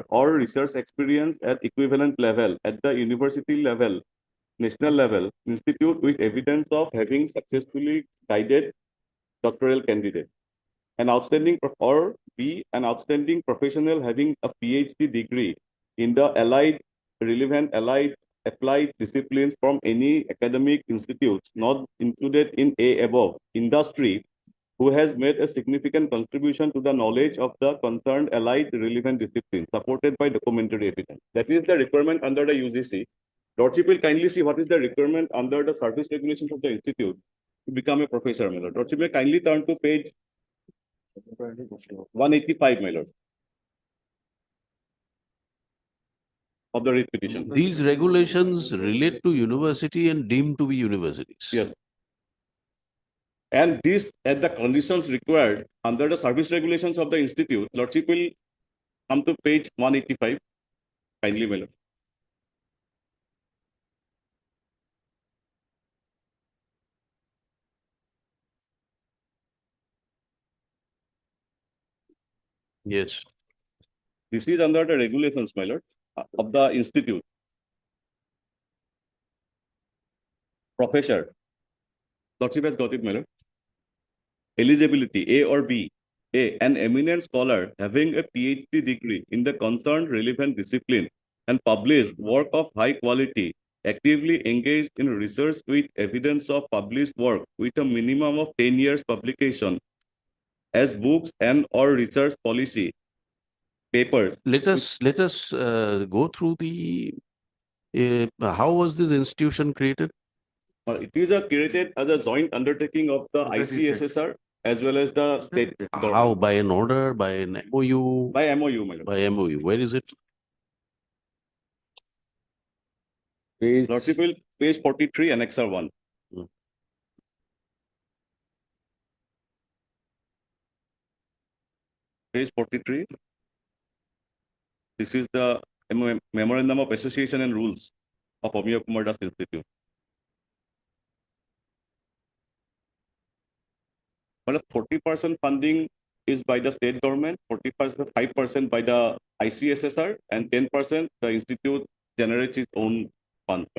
or research experience at equivalent level at the university level, national level, institute with evidence of having successfully guided doctoral candidate. An outstanding or B, an outstanding professional having a PhD degree in the relevant applied disciplines from any academic institutes not included in A above, industry, who has made a significant contribution to the knowledge of the concerned allied relevant discipline, supported by documentary evidence. That is the requirement under the UGC. Lordship will kindly see what is the requirement under the service regulations of the institute to become a professor, my lord. Lordship will kindly turn to page 185, my lord, of the writ petition. These regulations relate to university and deemed to be universities. Yes. And these, at the conditions required under the service regulations of the institute, Lordship will come to page 185. Kindly, my lord. Yes. This is under the regulations, my lord, of the institute. Professor. Lordship has got it, my lord. Eligibility, A or B. A, an eminent scholar having a PhD degree in the concerned relevant discipline and published work of high quality, actively engaged in research with evidence of published work with a minimum of 10 years publication as books and or research policy papers. Let us go through the how was this institution created? It is created as a joint undertaking of the ICSSR as well as the state government. How? By an order? By an MOU? By MOU, my lord. By MOU. Where is it? Lordship will page 43, Annexure 1. Page 43. This is the Memorandum of Association and Rules of Amiya Kumar Das Institute. Well, 40% funding is by the state government, 5% by the ICSSR, and 10% the institute generates its own funds.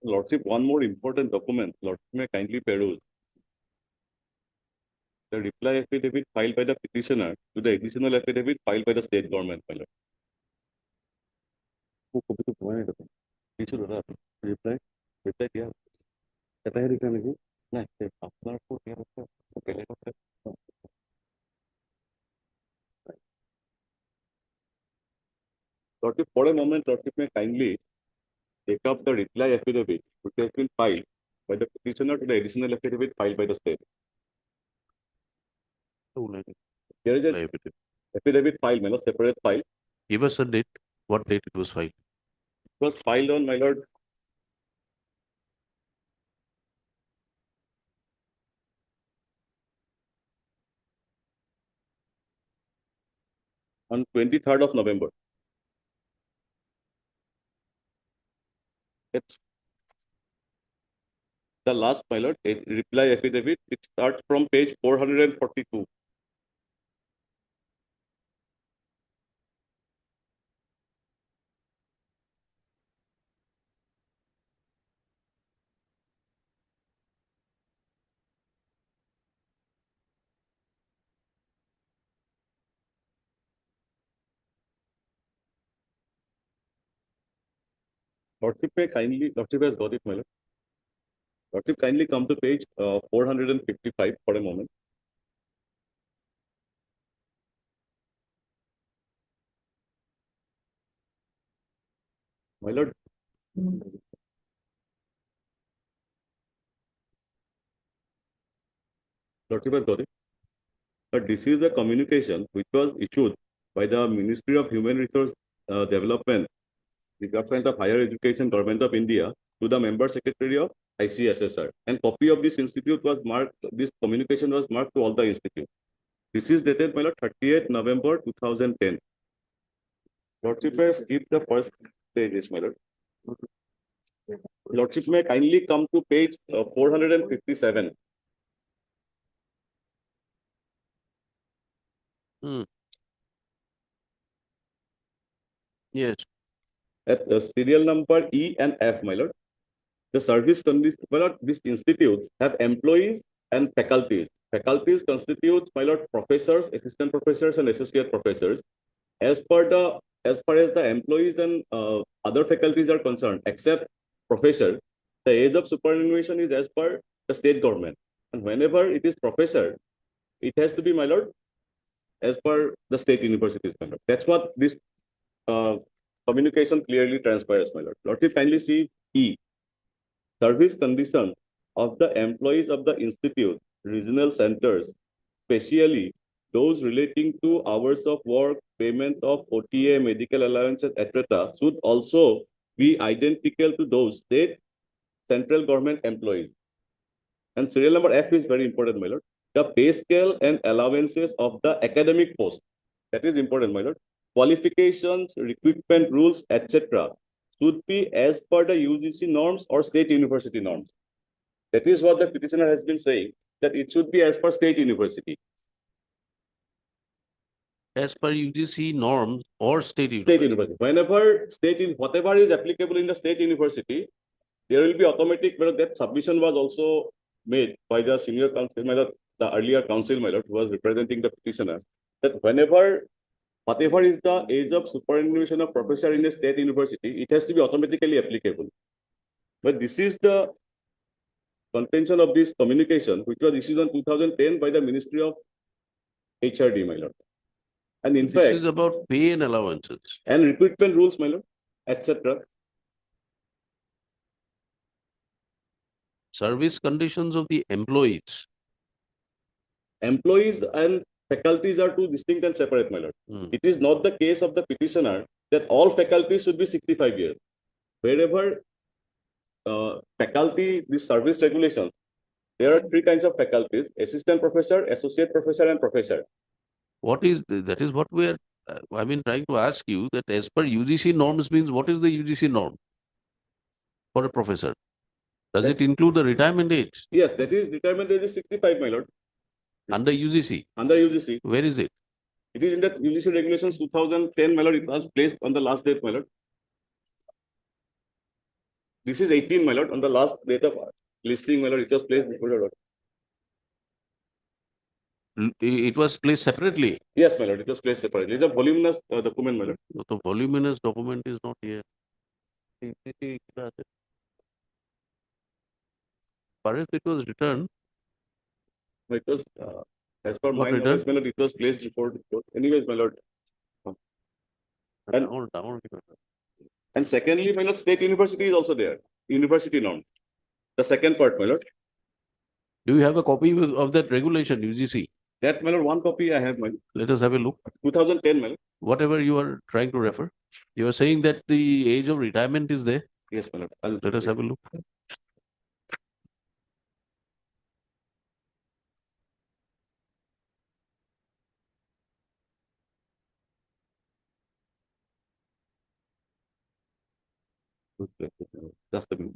Lordship, one more important document, Lordship may kindly peruse. The reply affidavit filed by the petitioner to the additional affidavit filed by the state government, my lord. Who copy to provide it? Issue the reply. Reply here. Kata hai reply mein? Nahi, apnar ko here hoता है, pehle hoता है. Lordship, for a moment, Lordship may kindly take up the reply affidavit which has been filed by the petitioner to the additional affidavit filed by the state. There is an affidavit file, my lord, separate file. Give us a date. What date it was filed? It was filed on, my lord, on 23rd of November. It's the last, my lord, a reply affidavit. It starts from page 442. Lordship may kindly, Lordship has got it, my lord. Lordship, kindly come to page 455 for a moment. My lord, Lordship has got it. But this is a communication which was issued by the Ministry of Human Resource Development, Department of Higher Education, Government of India, to the Member Secretary of ICSSR. And copy of this institute was marked, this communication was marked to all the institute. This is dated, my lord, 30th November 2010. Lordship may skip the first page, my lord. Lordship may kindly come to page 457. Yes. At serial number E and F, my lord. The service condition, my lord, these institutes have employees and faculties. Faculties constitute, my lord, professors, assistant professors, and associate professors. As far as the employees and other faculties are concerned, except professor, the age of superannuation is as per the state government. And whenever it is professor, it has to be, my lord, as per the state universities, my lord. That's what this communication clearly transpires, my lord. Lordship, kindly see E. Service conditions of the employees of the institute, regional centers, especially those relating to hours of work, payment of OTA, medical allowances, etc., should also be identical to those state central government employees. And serial number F is very important, my lord. The pay scale and allowances of the academic post. That is important, my lord. Qualifications, recruitment rules, etc., should be as per the UGC norms or state university norms. That is what the petitioner has been saying, that it should be as per state university. As per UGC norms or state university. State university. Whenever whatever is applicable in the state university, there will be automatic, but that submission was also made by the senior counsel, the earlier counsel, my lord, who was representing the petitioners, that whenever whatever is the age of superannuation of professor in a state university, it has to be automatically applicable. But this is the contention of this communication, which was issued on 2010 by the Ministry of HRD, my lord. And in fact, this is about pay and allowances and recruitment rules, my lord, etc. Service conditions of the employees. Employees and faculties are two distinct and separate, my lord. It is not the case of the petitioner that all faculties should be 65 years. Wherever faculty, this service regulations, there are three kinds of faculties: assistant professor, associate professor, and professor. What is, that is what we are, I've been trying to ask you, that as per UGC norms means what is the UGC norm for a professor? Does it include the retirement age? Yes, that is retirement age is 65, my lord. Under UGC? Under UGC. Where is it? It is in the UGC regulations 2010, my lord. It was placed on the last date, my lord. This is 18, my lord, on the last date of listing, my lord, it was placed before your lord. It was placed separately. Yes, my lord, it was placed separately. It's a voluminous document, my lord. The voluminous document is not here. Perhaps it was returned. It was, as per my returned? knowledge, my lord, it was placed before the court. Anyways, my lord. And secondly, my lord, state university is also there. University norm. The second part, my lord. Do you have a copy of that regulation, UGC? That, my lord, one copy I have, my lord. Let us have a look. 2010, my lord. Whatever you are trying to refer. You are saying that the age of retirement is there? Yes, my lord. Let us have a look. Just a minute.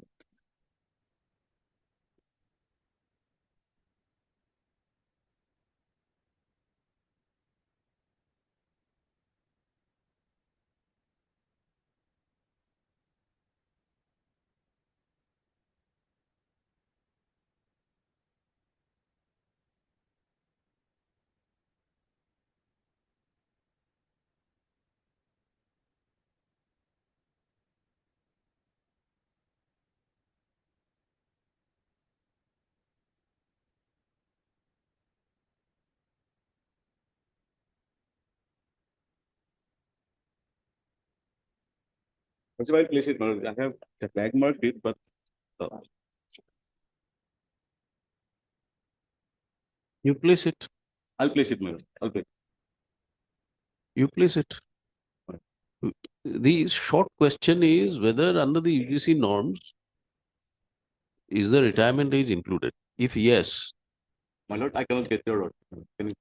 That's why I place it, my lord. I have tag marked it, but You place it. I'll place it, my lord. I'll place it. You place it. The short question is whether under the UGC norms, is the retirement age included? If yes, My lord, I cannot get your order.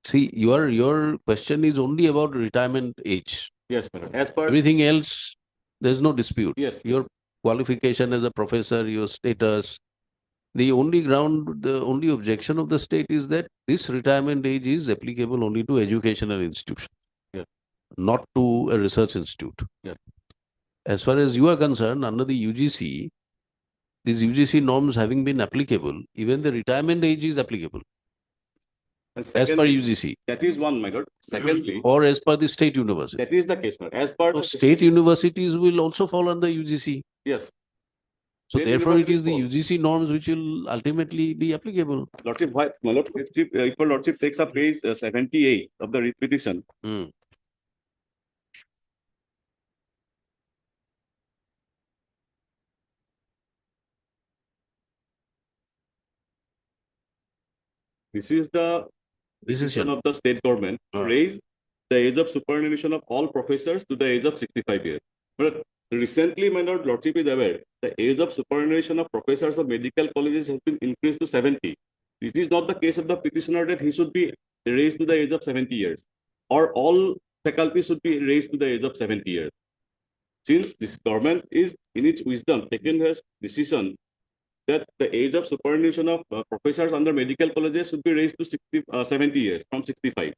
see, your question is only about retirement age. Yes, my lord. As per Everything else, there's no dispute. Yes. Your qualification as a professor, your status. The only objection of the state is that this retirement age is applicable only to educational institution, not to a research institute. As far as you are concerned, under the UGC, these UGC norms having been applicable, even the retirement age is applicable. And As per secondly, UGC. That is one, my lord. Secondly, Or as per the state university. that is the case, my lord. As per So the state universities will also fall under UGC. Yes. So State therefore, it is the universities UGC norms which will ultimately be applicable. Lordship, why, my lord, if your lordship takes up page 78 of the writ petition, this is the decision of the state government to raise the age of superannuation of all professors to the age of 65 years. But recently, my lord, lordship is aware, the age of superannuation of professors of medical colleges has been increased to 70. This is not the case of the petitioner that he should be raised to the age of 70 years, or all faculties should be raised to the age of 70 years. Since this government is, in its wisdom, taken this decision that the age of superannuation of professors under medical colleges should be raised to 70 years from 65.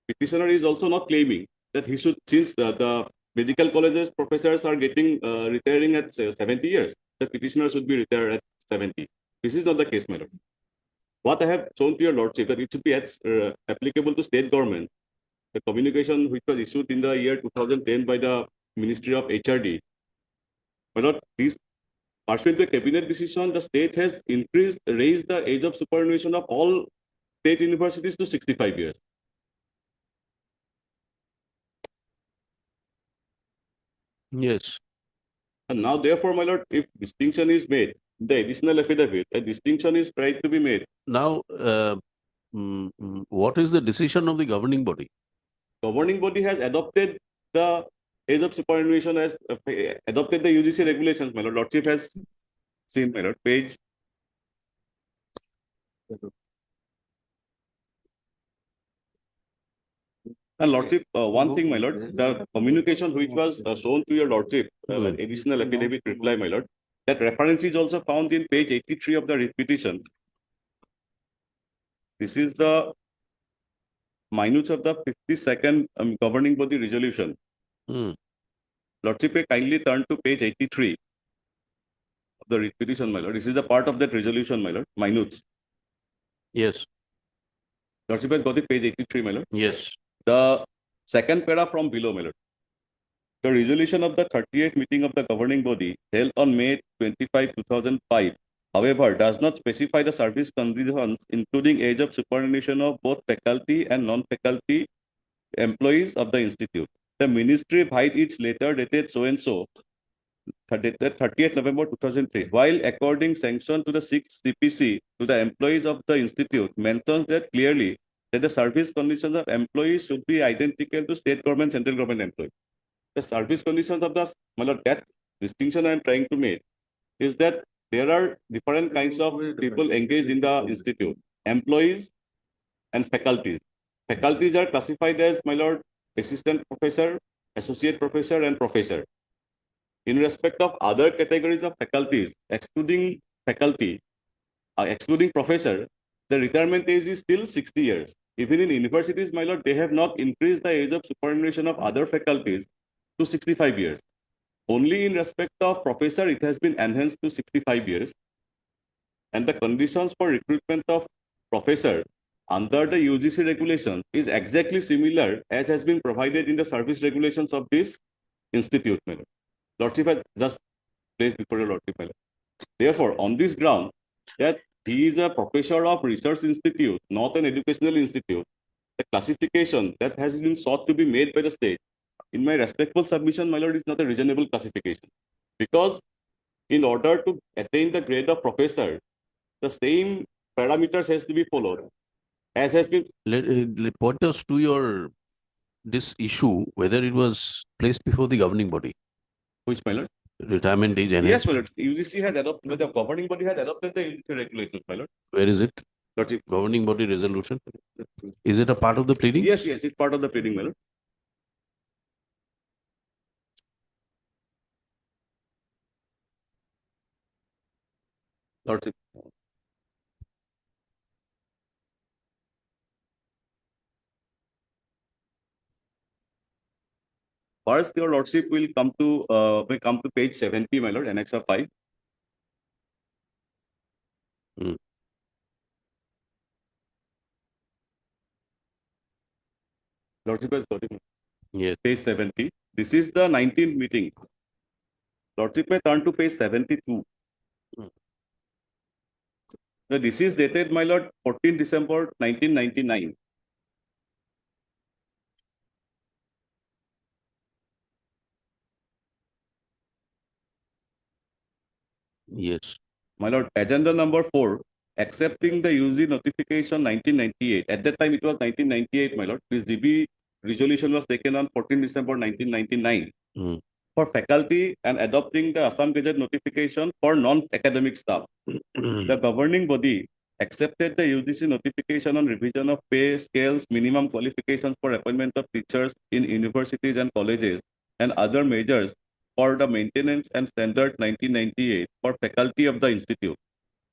Petitioner is also not claiming that he should, since the medical colleges professors are getting retiring at 70 years, the petitioner should be retired at 70. This is not the case, my lord. What I have shown to your lordship that it should be applicable to state government. The communication which was issued in the year 2010 by the Ministry of HRD. My lord, this pursuant to a cabinet decision, the state has raised the age of superannuation of all state universities to 65 years. Yes. And now, therefore, my lord, if distinction is made, the additional affidavit, a distinction is tried to be made. Now, what is the decision of the governing body? Governing body has adopted the age of superannuation as adopted the UGC regulations, my lord. Lordship has seen, my lord, page. And lordship, one thing, my lord, the communication which was shown to your lordship, additional affidavit reply, my lord, that reference is also found in page 83 of the petition. This is the minutes of the 52nd governing body resolution. Lordship, kindly turn to page 83. the writ petition, my lord. This is the part of that resolution, my lord. Minutes. Yes. Lordship has got the page 83, my lord. Yes. The second para from below, my lord. The resolution of the 38th meeting of the governing body held on May 25, 2005, however, does not specify the service conditions, including age of superannuation of both faculty and non-faculty employees of the institute. The ministry by its letter dated so-and-so, 30th November 2003, while according sanction to the 6th CPC to the employees of the institute, mentions that clearly that the service conditions of employees should be identical to state government, central government employees. The service conditions of the, that distinction I am trying to make is that there are different kinds of people engaged in the institute, employees and faculties. Faculties are classified as, my lord, assistant professor, associate professor, and professor. In respect of other categories of faculties, excluding faculty, excluding professor, the retirement age is still 60 years. Even in universities, my lord, they have not increased the age of superannuation of other faculties to 65 years. Only in respect of professor, it has been enhanced to 65 years. And the conditions for recruitment of professor under the UGC regulation is exactly similar as has been provided in the service regulations of this institute. Lordship has just placed before your lordship. Therefore, on this ground, that he is a professor of research institute, not an educational institute, the classification that has been sought to be made by the state, in my respectful submission, my lord, is not a reasonable classification. Because in order to attain the grade of professor, the same parameters has to be followed. As has been Point us to your this issue, whether it was placed before the governing body. Which, my lord? Retirement age Yes, my enhancement. lord. UGC has adopted, the governing body has adopted the UGC regulations, my lord. Where is it? Lordship. Governing body resolution. Is it a part of the pleading? Yes, yes, it's part of the pleading, my lord. Lordship. First, your lordship will come to page 70, my lord, Annex 5. Lordship has got it. Yes. Page 70. This is the 19th meeting. Lordship may turn to page 72. Now, this is dated, my lord, 14 December 1999. Yes. My lord, agenda number 4, accepting the UG notification 1998. At that time, it was 1998, my lord. This GB resolution was taken on 14 December 1999 for faculty and adopting the Assam Gazette notification for non-academic staff. The governing body accepted the UGC notification on revision of pay scales, minimum qualifications for appointment of teachers in universities and colleges, and other measures for the maintenance and standard 1998 for faculty of the institute.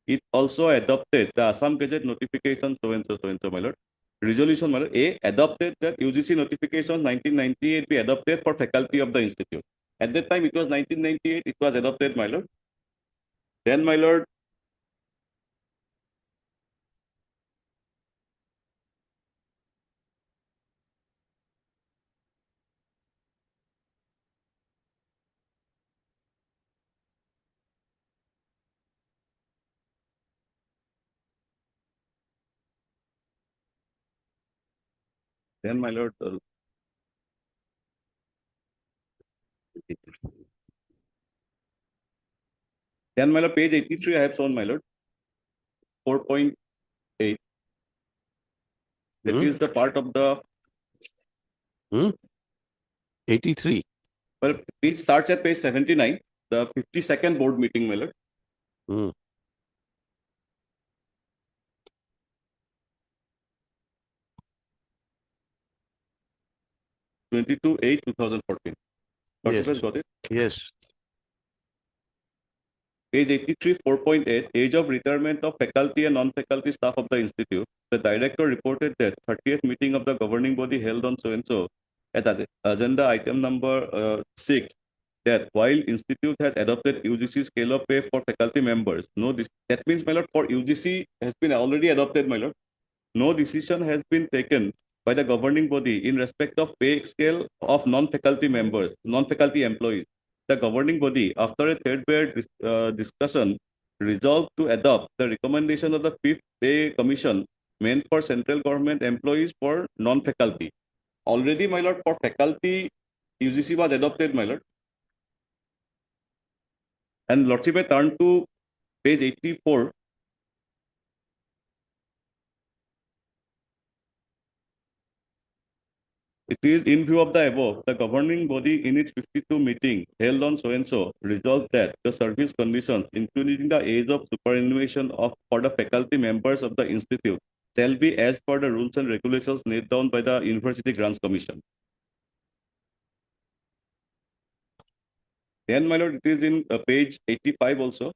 It also adopted the Assam Gazette notification so and so, my lord. Resolution, my lord, A, adopted that UGC notification 1998 be adopted for faculty of the institute. At that time, it was 1998, it was adopted, my lord. Then, my lord, then, my lord, then, my lord, page 83, I have shown, my lord, 4.8. That is the part of the 83. Well, it starts at page 79, the 52nd board meeting, my lord. 22/8/2014. Yes. Has got it? Yes. Page 83, 4.8, age of retirement of faculty and non-faculty staff of the institute. The director reported that 30th meeting of the governing body held on so-and-so as agenda item number 6 that while institute has adopted UGC scale of pay for faculty members, that means, my lord, for UGC has been already adopted, my lord. No decision has been taken by the governing body in respect of pay scale of non-faculty members, non-faculty employees. The governing body, after a third-pair discussion, resolved to adopt the recommendation of the Fifth Pay Commission meant for central government employees for non-faculty. Already, my lord, for faculty, UGC was adopted, my lord. And Lordship, I turn to page 84. It is in view of the above, the governing body in its 52 meeting held on so-and-so resolved that the service conditions, including the age of superannuation for the faculty members of the institute, shall be as per the rules and regulations laid down by the University Grants Commission. Then, my lord, it is in page 85 also.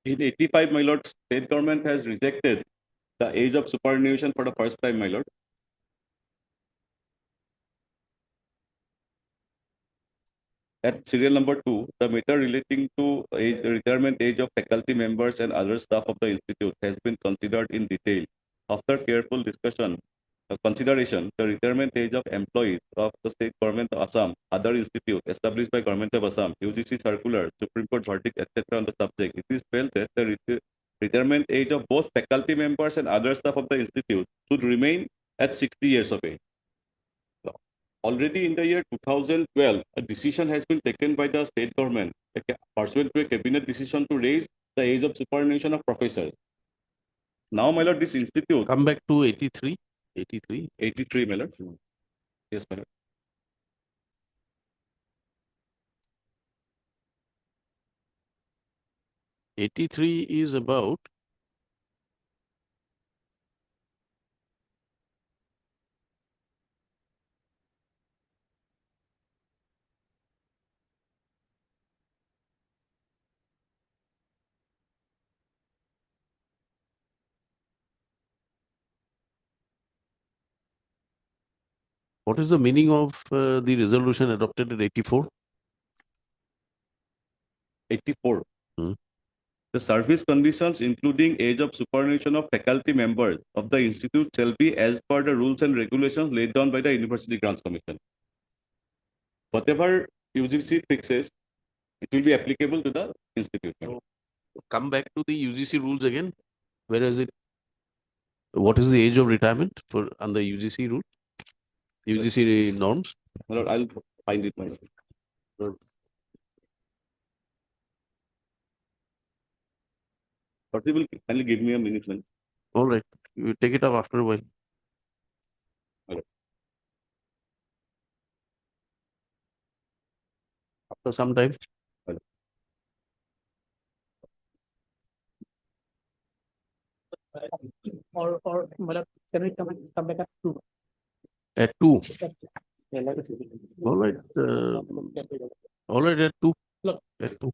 In 85, my lord, state government has rejected the age of superannuation for the first time, my lord. At serial number 2, the matter relating to the retirement age of faculty members and other staff of the institute has been considered in detail. After careful consideration, the retirement age of employees of the state government of Assam, other institute established by government of Assam, UGC circular, Supreme Court verdict, etc. on the subject, it is felt that the retirement age of both faculty members and other staff of the institute should remain at 60 years of age. Already in the year 2012, a decision has been taken by the state government pursuant to a cabinet decision to raise the age of superannuation of professors. Now, my lord, this institute... Come back to 83. 83. 83, my lord. Yes, my lord. '83 is about what is the meaning of the resolution adopted at 84? 84. The service conditions, including age of superannuation of faculty members of the institute, shall be as per the rules and regulations laid down by the University Grants Commission. Whatever UGC fixes, it will be applicable to the institute. So, come back to the UGC rules again. Where is it? What is the age of retirement for under UGC rule? UGC norms? Well, I'll find it myself. Possible, kindly give me a minute. All right. You take it up after a while. Okay. After some time. Okay. Or can we come back at 2? At 2. All right. All right, at 2. Look. At 2.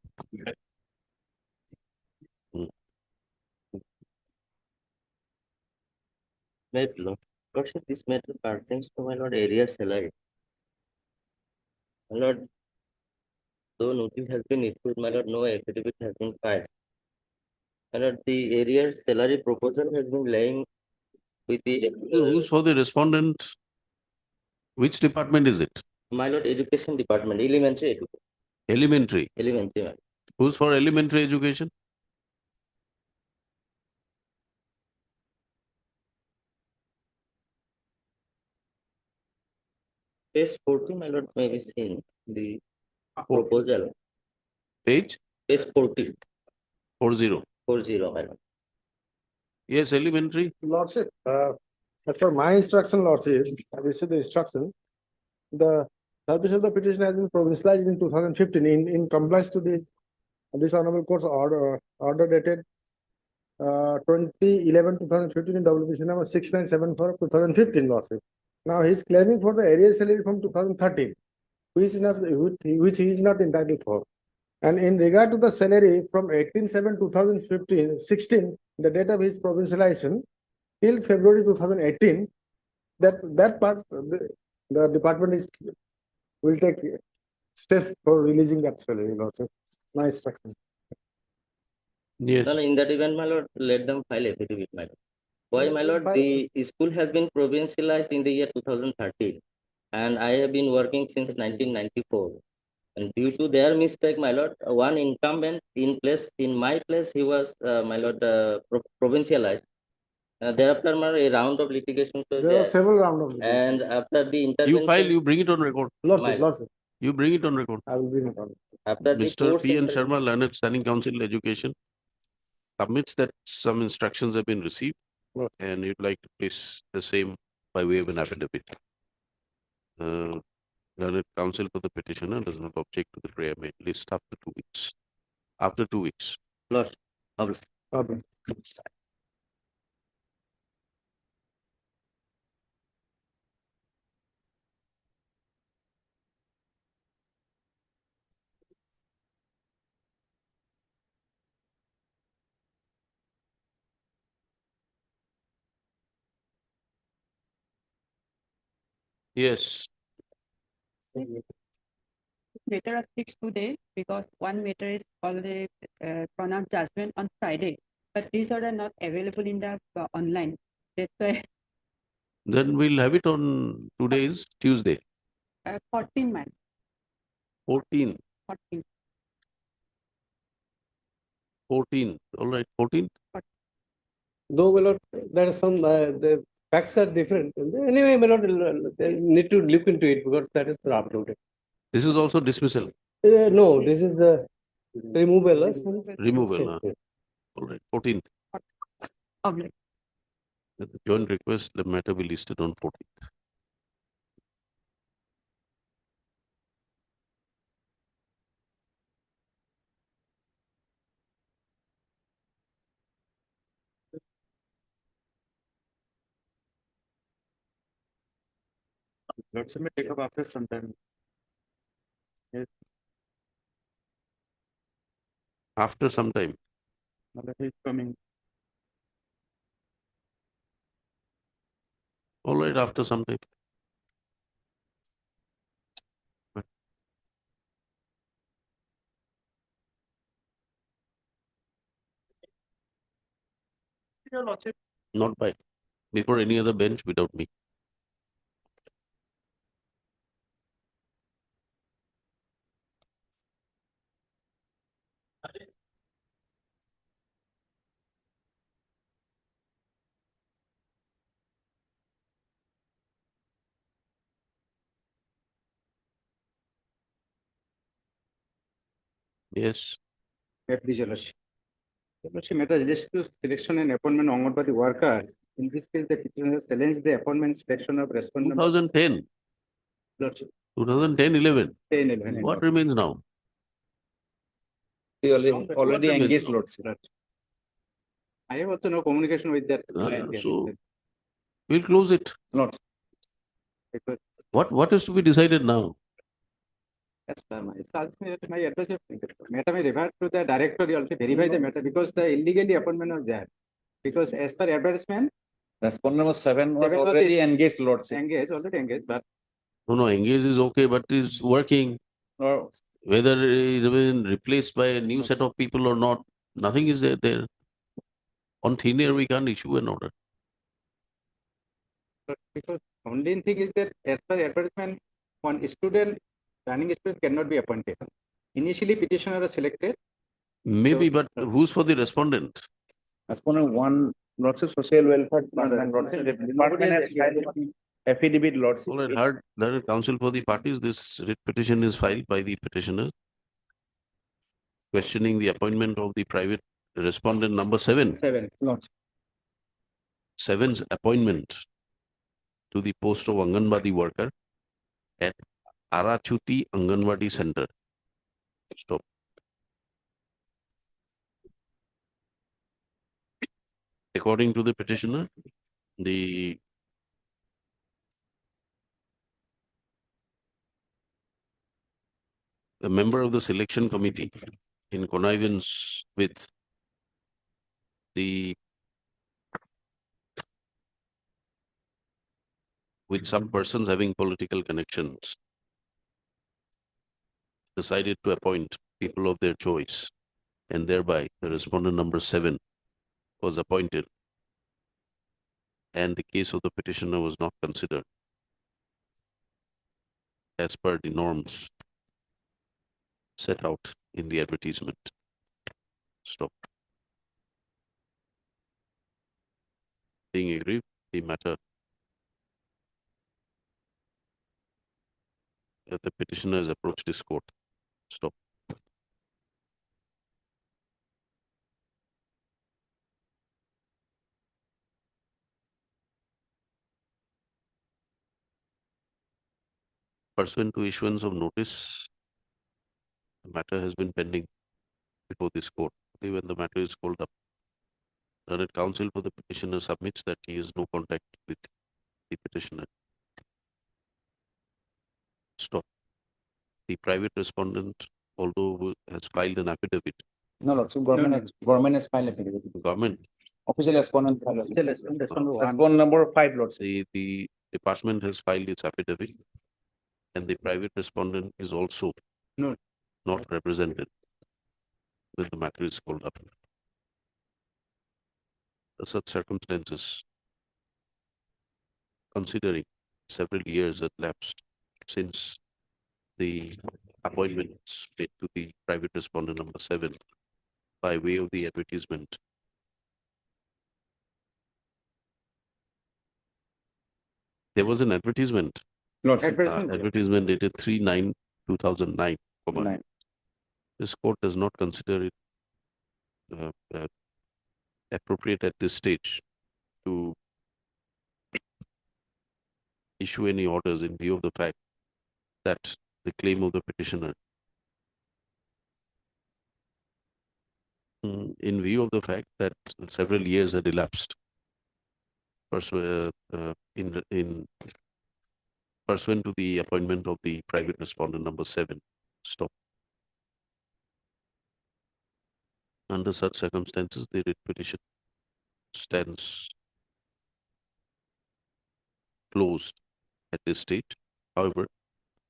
My lordship, this matter pertains to my lord arrears salary. My lord, though notice has been issued, my lord, no affidavit has been filed. My lord, the arrears salary proposal has been lying with the rules for the respondent. Which department is it? My lord, education department, elementary education. Elementary. Elementary, my lord. Who's for elementary education? Page 40, my lord, may be seen the proposal. Page? Page 40. 40. 40, my lord. Yes, elementary. Lordship, as per my instruction, Lordship, this is the instruction. The service of the petition has been provincialized in 2015 in compliance to this honorable court's order dated 2011-2015 in WPC number 6974/2015, Lordship. Now he is claiming for the arrears salary from 2013, which he is not entitled for. And in regard to the salary from 18/7/2016, the date of his provincialization, till February 2018, that part, the department will take steps for releasing that salary also. My instruction. Yes. No, in that event, my lord, let them file affidavit, my lord. Why, my lord? The school has been provincialized in the year 2013, and I have been working since 1994. And due to their mistake, my lord, one incumbent in my place, he was, my lord, provincialized. Thereafter, my lord, a round of litigation was There are several rounds of litigation. and after the intervention, You file, you bring it on record. Lots. You bring it on record. I will bring it on. after the Mr. court's P. N. inter- Sharma, Learned Standing Council Education, submits that some instructions have been received and you'd like to place the same by way of an affidavit. Learned Counsel for the petitioner does not object to the prayer made list after 2 weeks. After 2 weeks. Lord, Okay. Yes. Matter of fixed today because one matter is already pronounced judgment on Friday, but these are not available in the online. That's why Then we'll have it on today's Tuesday. 14 man. 14. 14. 14. All right, 14. Though, my lord, there are some, the facts are different. Anyway, my lord, they need to look into it because that is uploaded. This is also dismissal. No, this is the removal. Removal. All right, 14th. Oblique. The joint request, the matter will be listed on 14th. Let's say take up after some time. Yes. After some time. He's coming. All right, after some time. Not by, before any other bench without me. Yes. Matter related to selection and appointment of Anganwadi worker. In this case, the petitioner challenged the appointment selection of respondent. 2010. 2010, 11. 10, 11. What remains now? He already engaged lordship. I have also no communication with that. So we'll close it. Not. What is to be decided now? Yes, it's also my advice. Matter may revert to the director. You also verify the matter because the illegally appointment was there. Because as per advertisement, Respondent was 7 was already engaged lordship. Already engaged, but No, engage is okay, but is working. No. Whether it is been replaced by a new set of people or not, nothing is there. On thin air, we can't issue an order. because only thing is that as per advertisement, one student, running student cannot be appointed. Initially, petitioner was selected. Maybe, but who's for the respondent? Respondent 1 lordship social welfare department lordship. Department has filed affidavit lordship. All right, heard the counsel for the parties. This writ petition is filed by the petitioner, questioning the appointment of the private respondent number 7. 7. Lordship. 7's appointment to the post of Anganwadi worker at Arachuti Anganwadi Center. Stop. According to the petitioner, the member of the selection committee, in connivance with the with some persons having political connections, decided to appoint people of their choice, and thereby the respondent number 7 was appointed, and the case of the petitioner was not considered as per the norms set out in the advertisement. Stop. Being aggrieved, the matter that the petitioner has approached this court. Stop. Pursuant to issuance of notice, the matter has been pending before this court. When the matter is called up, learned counsel for the petitioner submits that he has no contact with the petitioner. Stop. The private respondent, although has filed an affidavit. No, Lord, so government has filed affidavit. Government. Official respondent. Respondent number 5, Lord. The department has filed its affidavit, and the private respondent is also not represented when the matter is called up. Under such circumstances, considering several years had lapsed since the appointments made to the private respondent number 7 by way of the advertisement, there was an advertisement. Advertisement dated 3/9/2009. This court does not consider it appropriate at this stage to issue any orders in view of the fact that the claim of the petitioner, in view of the fact that several years had elapsed in pursuant to the appointment of the private respondent number 7. Stop. Under such circumstances, the writ petition stands closed at this stage. However,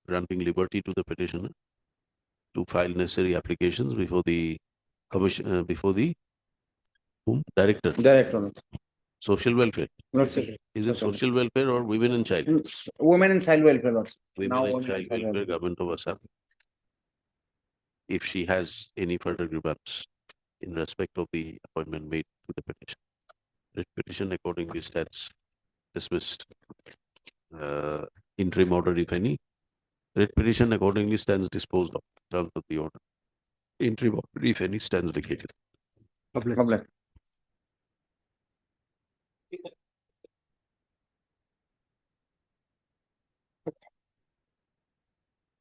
granting liberty to the petitioner to file necessary applications before the commission, before the director. Social welfare. Is it social welfare or women and child? Women and child welfare, Lord. Women and child welfare, Government of Assam. If she has any further grievance in respect of the appointment made to the petition, writ petition accordingly stands dismissed. Interim order, if any, writ petition accordingly stands disposed of in terms of the order. Interim order, if any, stands vacated.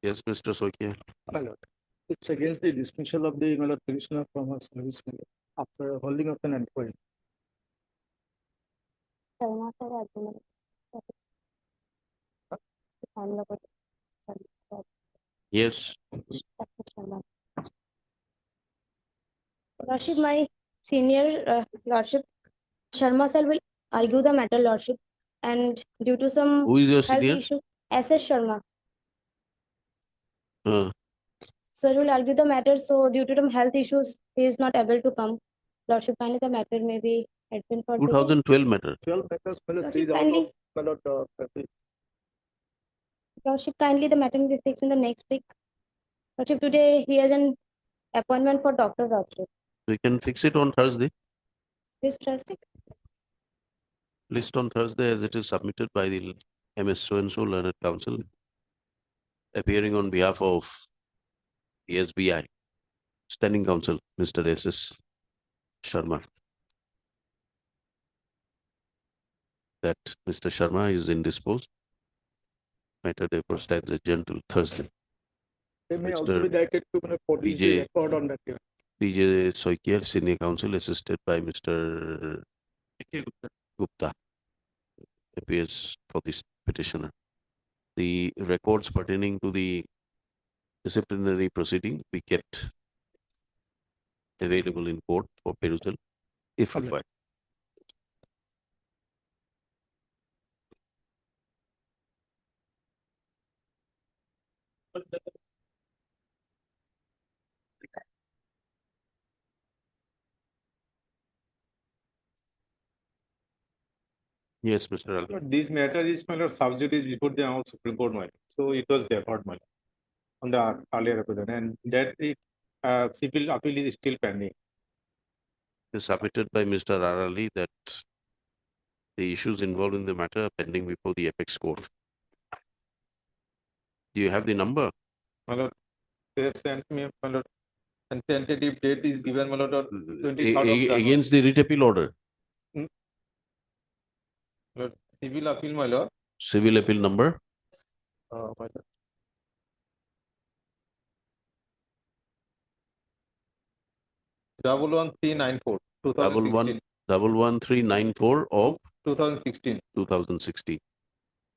Yes, Mr. Sokia. My lord, it's against the dismissal of the petitioner from her service after holding up an inquiry. Yes. Lordship, my senior Lordship Sharma sir will argue the matter, Lordship, and due to some Who is your health senior? issue, S.S. Sharma. Sir will argue the matter, so due to some health issues, he is not able to come. Lordship, kindly the matter may be adjourned for 2012 matter. 12 matters, Lordship, kindly. Lordship, kindly the matter may be fixed in the next week. Lordship, today he has an appointment for Dr. Lordship. We can fix it on Thursday. This Thursday. List on Thursday as it is submitted by the MS so-and-so learned counsel appearing on behalf of the SBI standing counsel, Mr. S.S. Sharma. That Mr. Sharma is indisposed. Matter therefore stands adjourned till Thursday. They may also be directed to police PJ record on that. PJ Soikier, senior counsel, assisted by Mr. Gupta, appears for this petitioner. The records pertaining to the disciplinary proceeding be kept available in court for perusal if required. Yes, Mr. Al. But this matter is, my lord, sub judice before the house Supreme Court, my lord. So it was deferred, my lord, on the earlier occasion, and that civil appeal is still pending. Is submitted by Mr. Arali that the issues involved in the matter are pending before the apex court. Do you have the number? My lord, they have sent me, my lord, and tentative date is given, my lord, on 23rd of January. Against the writ appeal order? Lord, civil appeal, my lord. Civil appeal number? My lord. Double 1394, 2016. 11394 of 2016. 2016.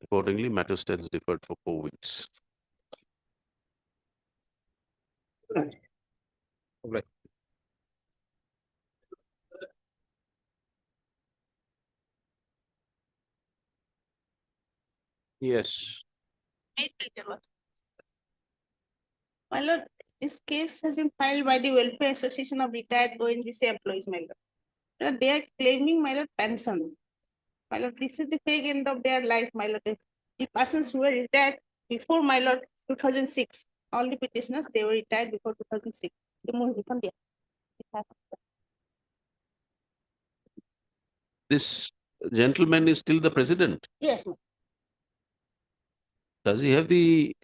Accordingly, matter stands deferred for 4 weeks. Right. Yes. My lord, this case has been filed by the Welfare Association of Retired ONGC employees, my lord. Lord, they are claiming, my lord, pension. My lord, this is the fake end of their life, my lord. The persons who were retired before, my lord, 2006, all the petitioners, they were retired before 2006. The more refund there. This gentleman is still the president. Yes, ma'am. Does he have the,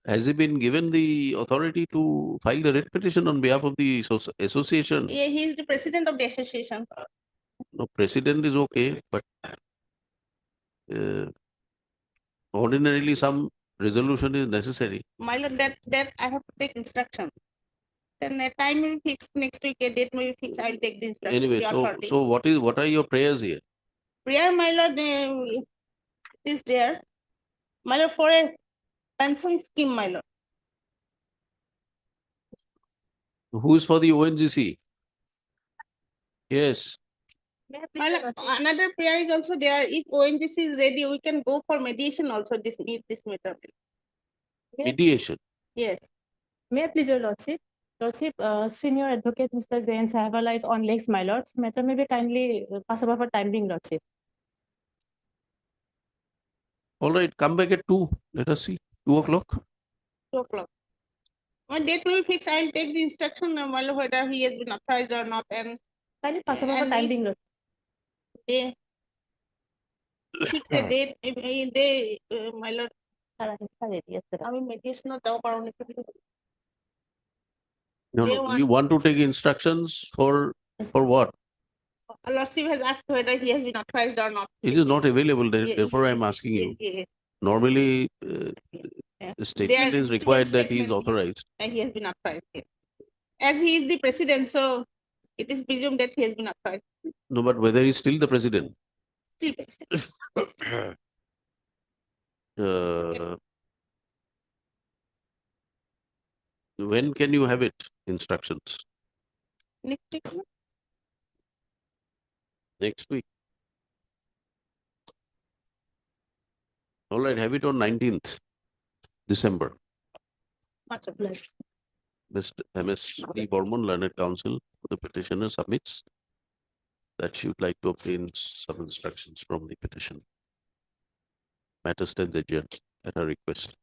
has he been given the authority to file the writ petition on behalf of the association? Yeah, he is the president of the association. No, president is okay, but ordinarily some resolution is necessary. My lord, that I have to take instruction. Then a time will be fixed next week, a date may be fixed, I'll take the instruction. Anyway, the authority. so what are your prayers here? Prayer, my lord, is there. My lord, for a pension scheme, my lord. Who is for the ONGC? Yes. My lord, another prayer is also there. If ONGC is ready, we can go for mediation also this matter. Mediation. Yes. May I please your lordship? Lordship, senior advocate Mr. Zain Sahavala is on legs, my lords. Matter may be kindly pass over for time being, lordship. All right, come back at 2. Let us see. 2 o'clock. 2 o'clock. When date will be fixed, I'll take the instruction whether he has been authorized or not. And kindly pass over for time being, lordship. They fix the date. They, my lord. Yes, sir. I mean, mediation not our No, you want to take instructions for what? Lordship has asked whether he has been authorized or not. It is not available, therefore I am asking you. Normally, the statement is required that he is authorized. And he has been authorized. Yes. As he is the president, so it is presumed that he has been authorized. No, but whether he is still the president? Still president. When can you have it, instructions? Next week. Next week. All right, have it on 19th December. Much obliged. Mr. M.S.D. Borman, Learned Counsel, the petitioner submits that she would like to obtain some instructions from the petition. Matter stands adjourned at her request.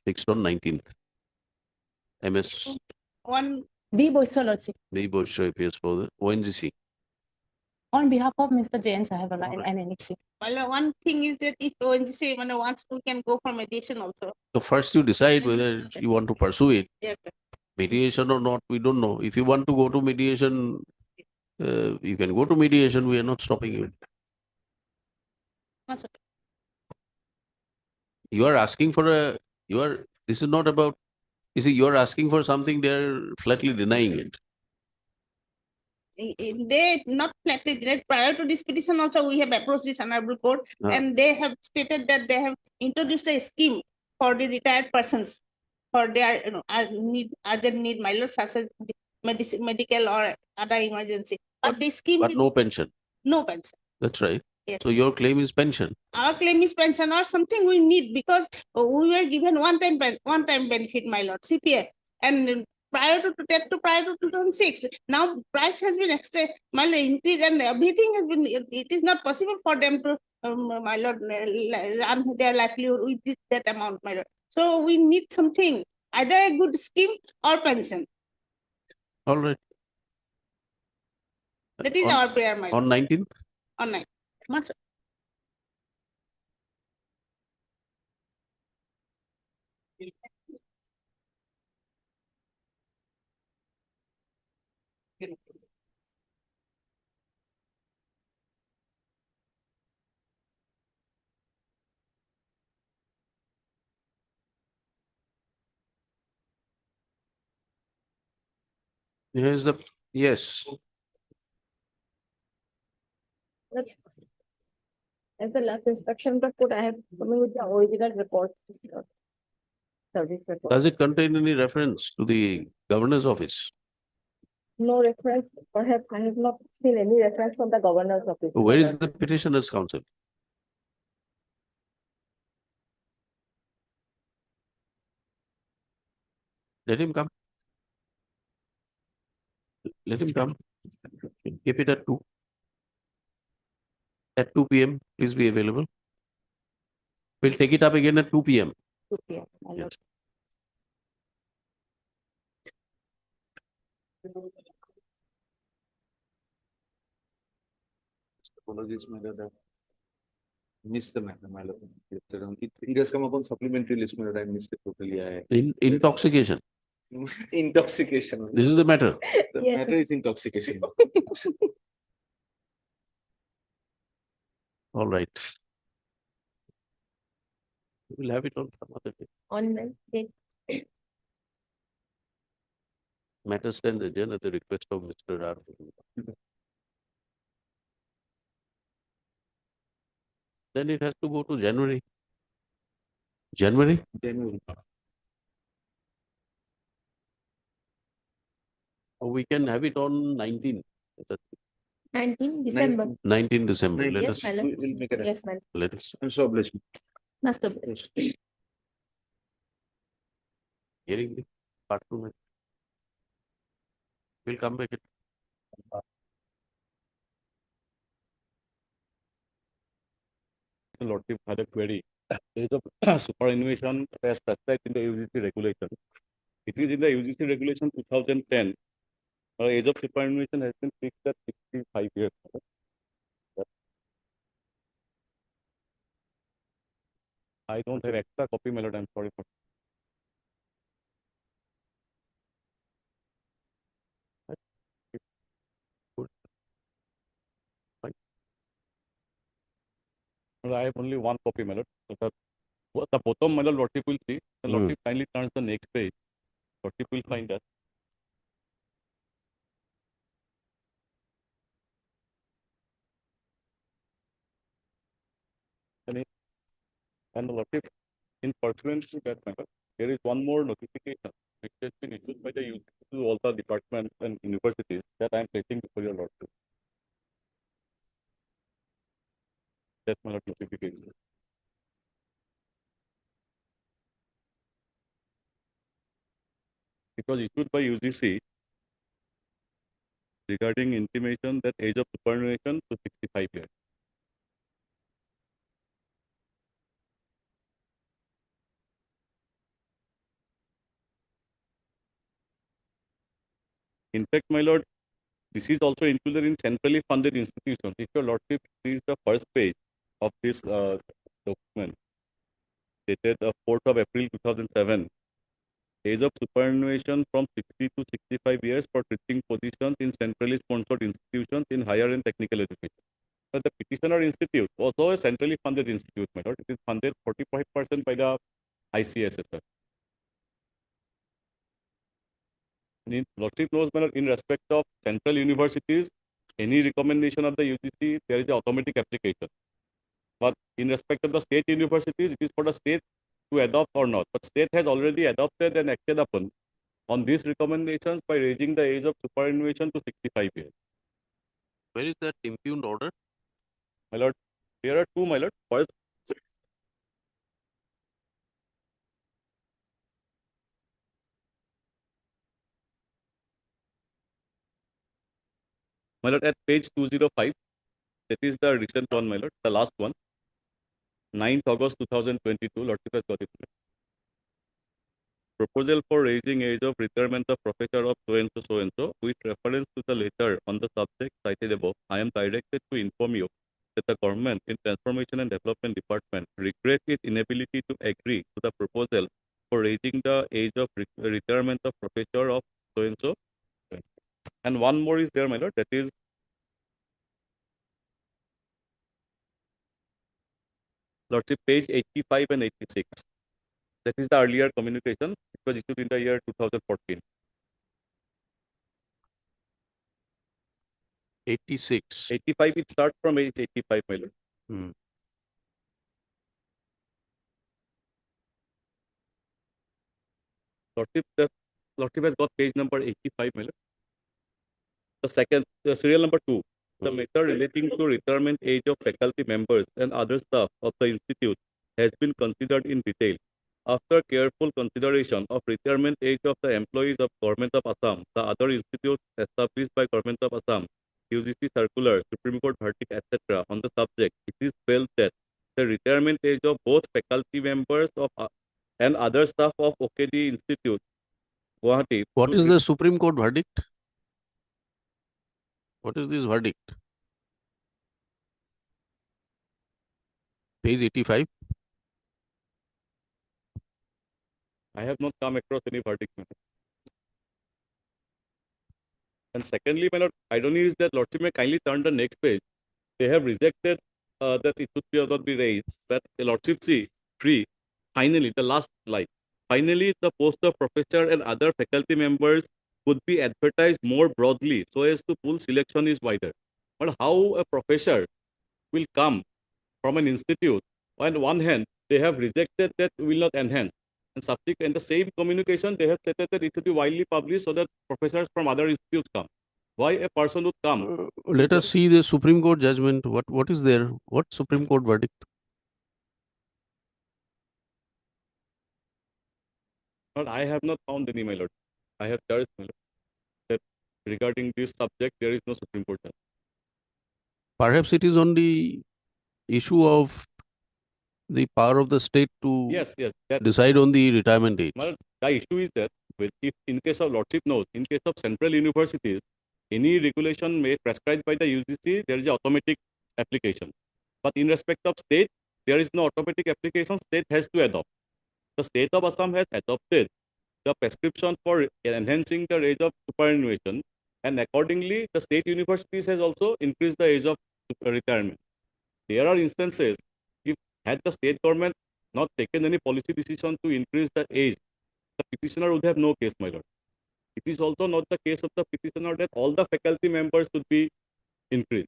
Fixed on 19th. M.S. One. B. Boysa, lordship. B. Boysa appears for the ONGC. On behalf of Mr. Jain Sahavala and NNC. Well, one thing is that if ONGC wants, we can go for mediation also. So first you decide whether you want to pursue it. Yeah. Mediation or not, we don't know. If you want to go to mediation, you can go to mediation. We are not stopping you. That's okay. You are asking for this is not about, you see, you are asking for something, they are flatly denying it. They not flatly denied. Prior to this petition also, we have approached this honorable court and they have stated that they have introduced a scheme for the retired persons for their urgent need, mild such as medical or other emergency. But the scheme But no pension. No pension. That's right. Yes. So your claim is pension. Our claim is pension or something we need because we were given one time benefit, my lord, CPF, and prior to 2006. Now price has been my lord, increased and everything has been, it is not possible for them to, my lord, run their livelihood with that amount, my lord. So we need something, either a good scheme or pension. All right. That is our prayer, my lord. On 19th? On 9th. Much. Here's the, yes. As the last inspection report, I have coming with the original report. Service report. Does it contain any reference to the governor's office? No reference, perhaps I have not seen any reference from the governor's office. Where is the petitioner's counsel? Let him come. Let him come. Keep it at 2. At 2 p.m. Please be available. We'll take it up again at 2 p.m. 2 p.m. Yes. Apologies, my lord. I missed the matter, my lord. It has come upon supplementary list, my lord. I missed it totally. Intoxication. Intoxication. This is the matter. The Yes. matter is intoxication. All right. We'll have it on some other day. On Wednesday. Matter stands adjourned at the request of Mr. R. Then it has to go to January. January? January. Or we can have it on 19. 19 December. 19 December. Let Yes, us. my lord. We'll make it. Yes, my lord. Let us. I'm so obliged. Must have been. Hearing the part 2. We'll come back. Lordship had a query. There is a superannuation as prescribed in the UGC regulation. It is in the UGC regulation 2010. Age of superannuation has been fixed at 65 years. I don't have extra copy, my lord. I'm sorry for. Good. Fine. Well, I have only one copy, my lord. So the bottom, my lord, lordship will see. The lordship kindly turns the next page. Lordship will find that. And the lordship, in pursuant to that matter, there is one more notification which has been issued by the UGC to all the departments and universities that I am placing before your lordship. That's my lord notification. It was issued by UGC regarding intimation that age of superannuation to 65 years. In fact, my lord, this is also included in centrally funded institutions. If your lordship sees the first page of this document, dated the 4th of April 2007, age of superannuation from 60 to 65 years for teaching positions in centrally sponsored institutions in higher and technical education. But the petitioner institute, also a centrally funded institute, my lord, it is funded 45% by the ICSSR. Lordship knows, my lord, in respect of central universities, any recommendation of the UGC, there is an automatic application. But in respect of the state universities, it is for the state to adopt or not. But state has already adopted and acted upon on these recommendations by raising the age of superannuation to 65 years. Where is that impugned order? My lord, here are two, my lord. First, My lord, at page 205, that is the recent one, my lord, the last one. 9th August 2022, Lordship has got it. Proposal for raising age of retirement of professor of so and so, with reference to the letter on the subject cited above, I am directed to inform you that the government in Transformation and Development Department regrets its inability to agree to the proposal for raising the age of retirement of professor of so and so. And one more is there, my lord, that is Lordship, page 85 and 86. That is the earlier communication. It was issued in the year 2014. 86. 85, it starts from age 85, my lord. Lordship has got page number 85, my lord. The serial number 2. The matter relating to retirement age of faculty members and other staff of the institute has been considered in detail. After careful consideration of retirement age of the employees of Government of Assam, the other institutes established by Government of Assam, UGC circular, Supreme Court verdict, etc. on the subject, it is felt that the retirement age of both faculty members of and other staff of OKD Institute, Guwahati. What is the Supreme Court verdict? What is this verdict? Page 85. I have not come across any verdict. And secondly, my lord, irony is that Lordship may kindly turn the next page. They have rejected that it should be or not be raised. But the Lordship see, 3, finally, the last line. Finally, the post of professor and other faculty members could be advertised more broadly so as to pool selection is wider. But how a professor will come from an institute? On one hand, they have rejected that will not enhance. And subsequent, in the same communication, they have stated that it should be widely published so that professors from other institutes come. Why a person would come? Let us see the Supreme Court judgment. What is there? What Supreme Court verdict? But I have not found any, my lord. I have charged, my lord, that regarding this subject, there is no Supreme Court judgment. Perhaps it is on the issue of the power of the state to decide on the retirement age. Well, the issue is that if in case of Lordship knows, in case of central universities, any regulation made prescribed by the UGC, there is an automatic application. But in respect of state, there is no automatic application. State has to adopt. The state of Assam has adopted the prescription for enhancing the age of superannuation, and accordingly, the state universities has also increased the age of retirement. There are instances, if had the state government not taken any policy decision to increase the age, the petitioner would have no case, my lord. It is also not the case of the petitioner that all the faculty members should be increased.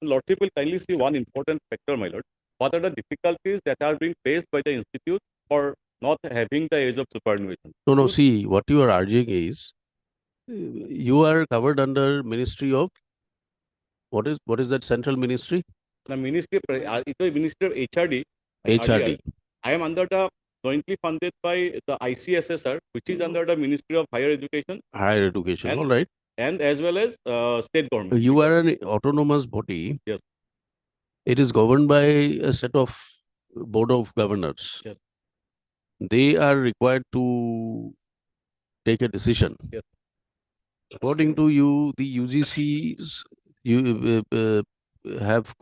Lordship will kindly see one important factor, my lord. What are the difficulties that are being faced by the institute for not having the age of superannuation? No, see, what you are urging is, you are covered under Ministry of, what is that central ministry? The Ministry of HRD. HRD. I am under the jointly funded by the ICSSR, which is under the Ministry of Higher Education. Higher Education, all right. And as well as state government. You are an autonomous body. Yes. It is governed by a set of board of governors. Yes. They are required to take a decision. Yes. According to you, the UGCs have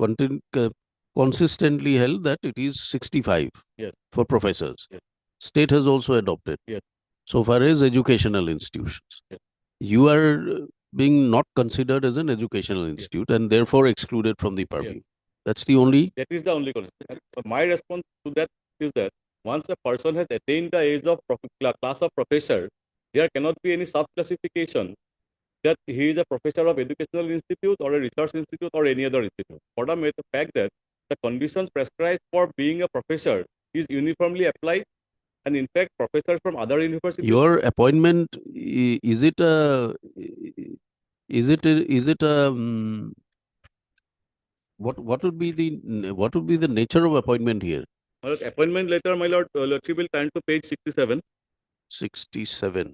consistently held that it is 65 for professors. Yes. State has also adopted. Yes. So far as educational institutions. Yes. You are being not considered as an educational institute and therefore excluded from the purview. That's the only... That is the only condition. My response to that is that once a person has attained the age of class of professor, there cannot be any sub-classification that he is a professor of educational institute or a research institute or any other institute. For the fact that the conditions prescribed for being a professor is uniformly applied, and in fact, professors from other universities. Your appointment, what would be the nature of appointment here? Appointment letter, my lord, Lordship will turn to page 67. 67.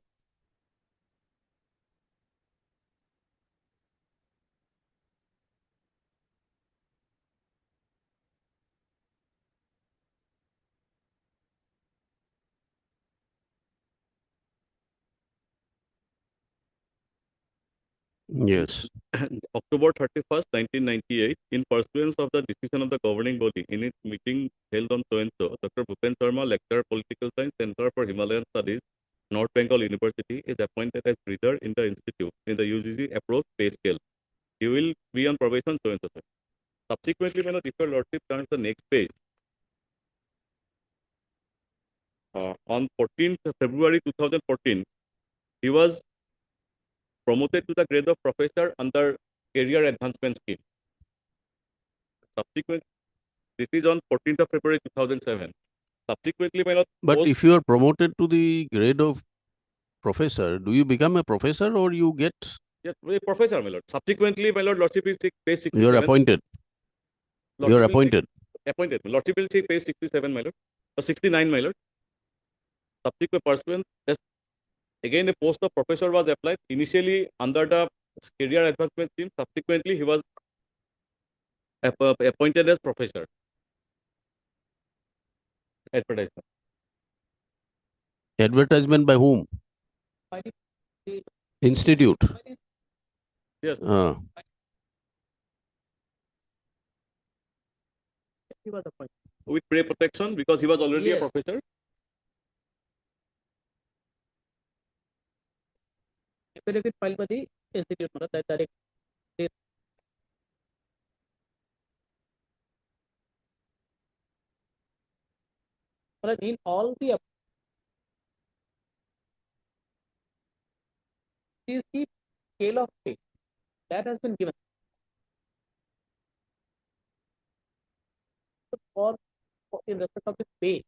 Yes. And October 31st, 1998, in pursuance of the decision of the governing body in its meeting held on so and so, Dr. Bhupen Sharma, lecturer, Political Science, Center for Himalayan Studies, North Bengal University, is appointed as breather in the institute in the UGC approach pay scale. He will be on probation so and so. Subsequently, when if your lordship turns the next page, on 14th February 2014, he was promoted to the grade of professor under career advancement scheme. Subsequent, this is on 14th of February 2007. Subsequently, my lord, But post, if you are promoted to the grade of professor, do you become a professor or you get, yes, professor, my lord. Subsequently, my lord, lordship will take page 67. you are appointed? You are Lordship will appointed. appointed. Lordship will take page 67, my lord, or 69, my lord. Subsequent pursuant, again a post of professor was applied initially under the career advancement scheme. Subsequently, he was appointed as professor. Advertisement. Advertisement by whom? Institute. Yes. He was appointed. With pay protection because he was already a Yes. professor. Affidavit filed by the institute, that direct. But in all the is the scale of pay that has been given for in respect of the pay.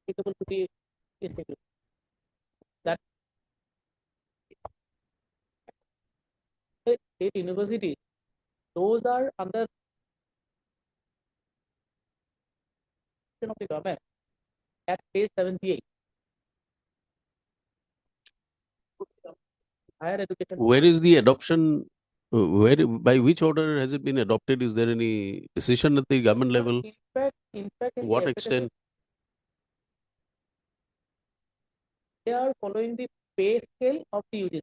Applicable to the institute. That state universities, those are under of the government at page 78. Higher education. Where is the adoption? Where, by which order has it been adopted? Is there any decision at the government level? In fact, To in what the extent? they are following the pay scale of the UGC.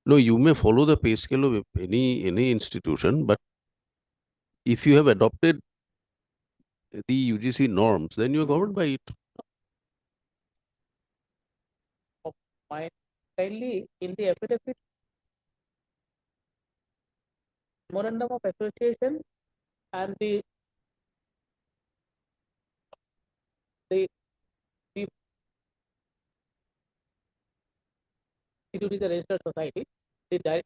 No, you may follow the pay scale of any institution, but if you have adopted the UGC norms, then you are governed by it. Kindly in the affidavit memorandum of association and the the institute is a registered society. The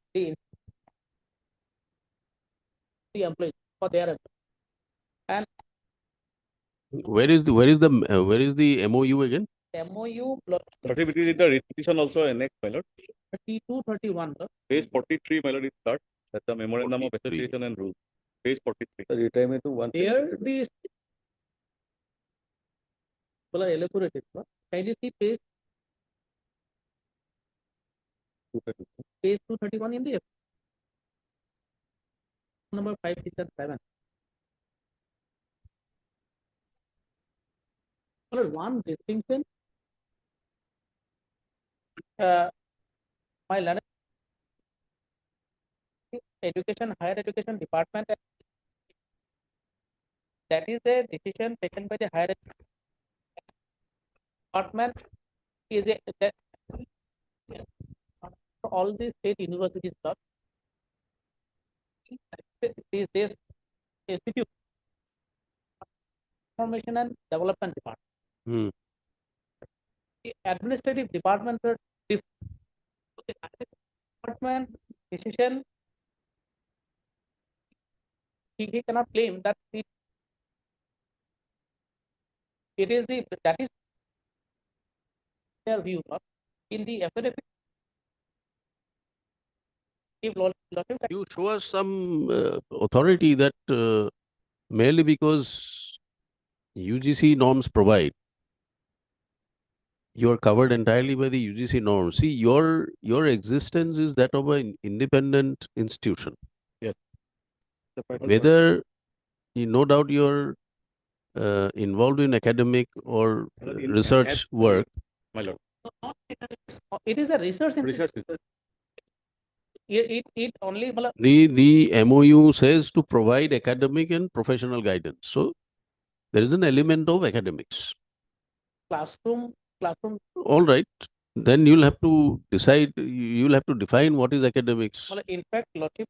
employees for their employees. And Where is the MOU again? MOU Certificate in the repetition also next, my lord. 32, 31. Page 43, my lord, is start. That's the memorandum of association and rules. Page 43. The retirement to one. Here the elaborated. Kindly see page 231 in the number 5, 6, and 7. Well, one distinction. My learning education, higher education department. That is a decision taken by the higher education department. Is a that all the state universities are these days institute information and development department. The administrative department are different. The department decision he cannot claim that it is the that is their view. In the affidavit, you show us some authority that merely because UGC norms provide, you are covered entirely by the UGC norms. See, your existence is that of an independent institution. Yes. Whether, no doubt, your involved in academic or In- research at- work. My lord. It is a research Research. institute. It only, The MOU says to provide academic and professional guidance. So there is an element of academics. classroom. All right. Then you'll have to decide, you'll have to define what is academics. Well, in fact, Lordship,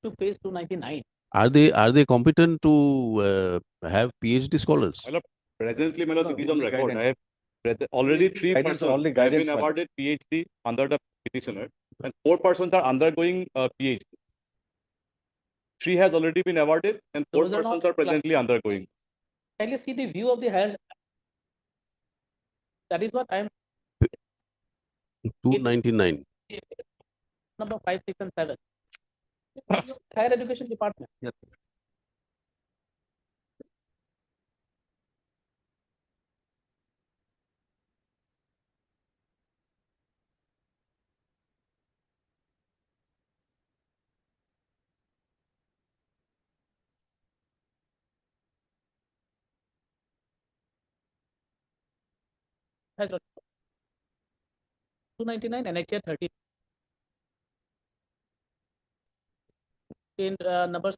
to page 299. Are they competent to have PhD scholars? My lord, presently, my lord, No, it is on only record. guidance. I have already three Guidance, persons only have guidance, been my lord. awarded PhD under the petitioner, and 4 persons are undergoing PhD. 3 has already been awarded, and 4 Those are persons not are presently undergoing. Kindly see the view of the higher. That is what I am. 299. Number 5, 6, and 7. Higher Education Department. Yes. Has got 299 and HA 30. In numbers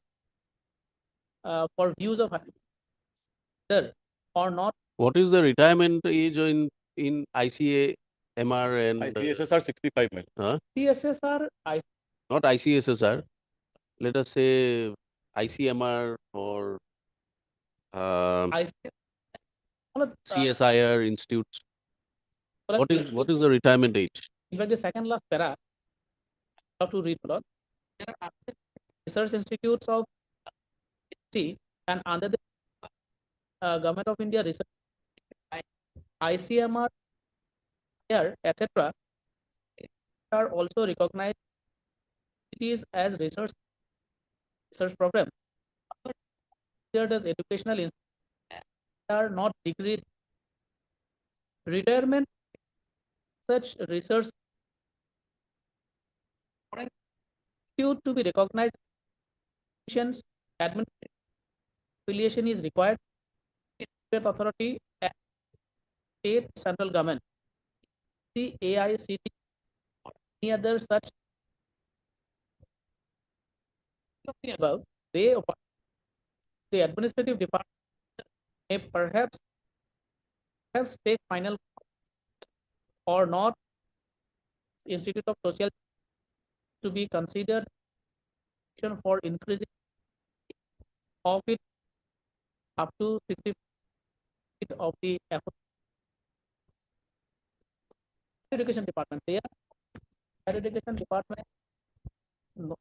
for views of either or not. What is the retirement age in ICA, MR and ICSSR 65 mil. CSSR, not ICSSR. Let us say ICMR or CSIR institutes. What is the retirement age? In fact, the second last para, how to read below. There are research institutes of T and under the Government of India research, ICMR, etc. are also recognized as research program. There as educational institutions are not degree retirement. Such research to be recognized. Admin affiliation is required. State authority, state central government, the AICT, any other such above, the administrative department may perhaps take final or not Institute of Social to be considered for increasing of it up to 60% of the effort. Education department there. Education department. No.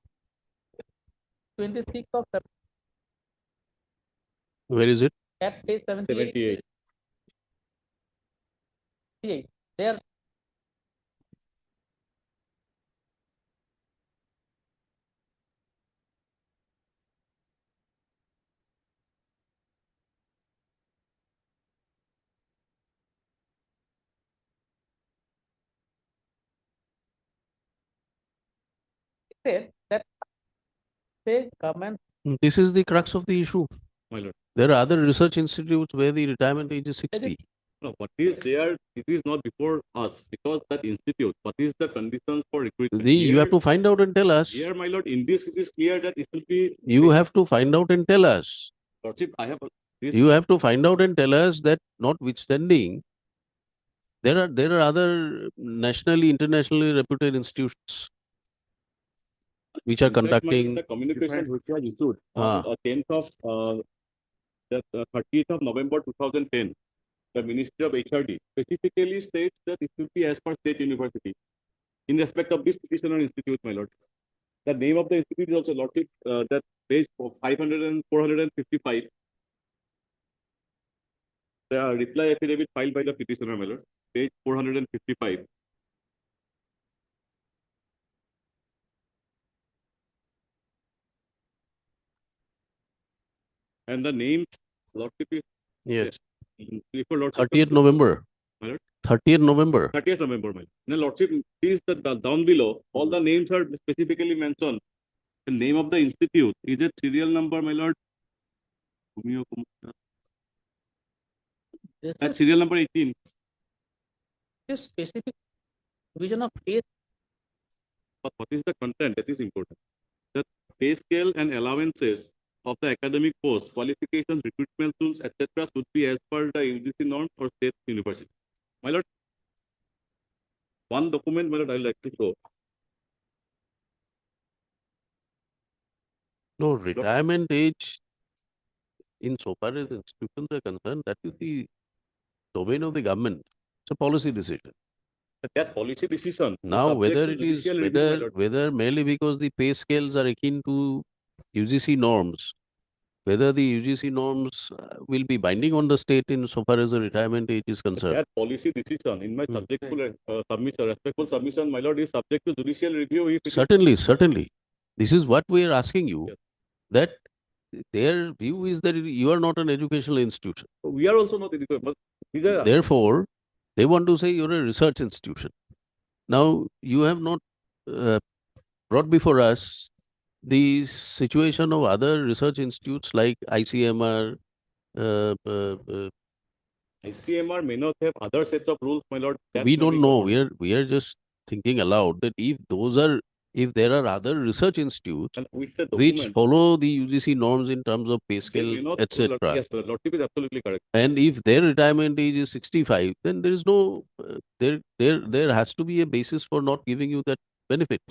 26th of September. Where is it? At page 78. 78. There. Said that the government. This is the crux of the issue. My lord. There are other research institutes where the retirement age is 60. No, what is there? It is not before us because that institute. What is the conditions for recruitment? You have to find out and tell us. Here, my lord, in this it is clear that it will be. You have to find out and tell us. Lordship, I have. You have to find out and tell us that notwithstanding, there are other nationally, internationally reputed institutions which are conducting. The communication which was issued on 10th of the 30th of November 2010, the Ministry of HRD specifically states that it should be as per state university in respect of this petitioner institute, my lord. The name of the institute is also lordship, that page 500 and 455. The reply affidavit filed by the petitioner, my lord, page 455. And the names, lordship is. Yes. 30th November. 30th November. 30th November, my lord. Now, lordship, please, the down below, all the names are specifically mentioned. The name of the institute is a serial number, my lord. This At is serial number 18. this specific provision of pay. But what is the content? That is important. The pay scale and allowances of the academic post, qualifications, recruitment tools, etc., should be as per the UGC norms for state university. My lord, one document, my lord, I would like to show. No, retirement age, in so far as institutions are concerned, that is the domain of the government. It's a policy decision. That policy decision. Now, subject whether to it is judicial review, my lord. whether merely because the pay scales are akin to UGC norms, whether the UGC norms will be binding on the state in so far as the retirement age is concerned. That policy decision, in my submission, respectful submission, my lord, is subject to judicial review. If it is Certainly, certainly. This is what we are asking you, that their view is that you are not an educational institution. we are also not educated, but these are Therefore, they want to say you're a research institution. Now, you have not brought before us the situation of other research institutes like ICMR. ICMR may not have other sets of rules, my lord. that We may be don't know. covered. We are just thinking aloud that if there are other research institutes And with the which document, follow the UGC norms in terms of pay they scale, may not, etc. yes, sir, lordship is absolutely correct. And if their retirement age is 65, then there is no there has to be a basis for not giving you that benefit.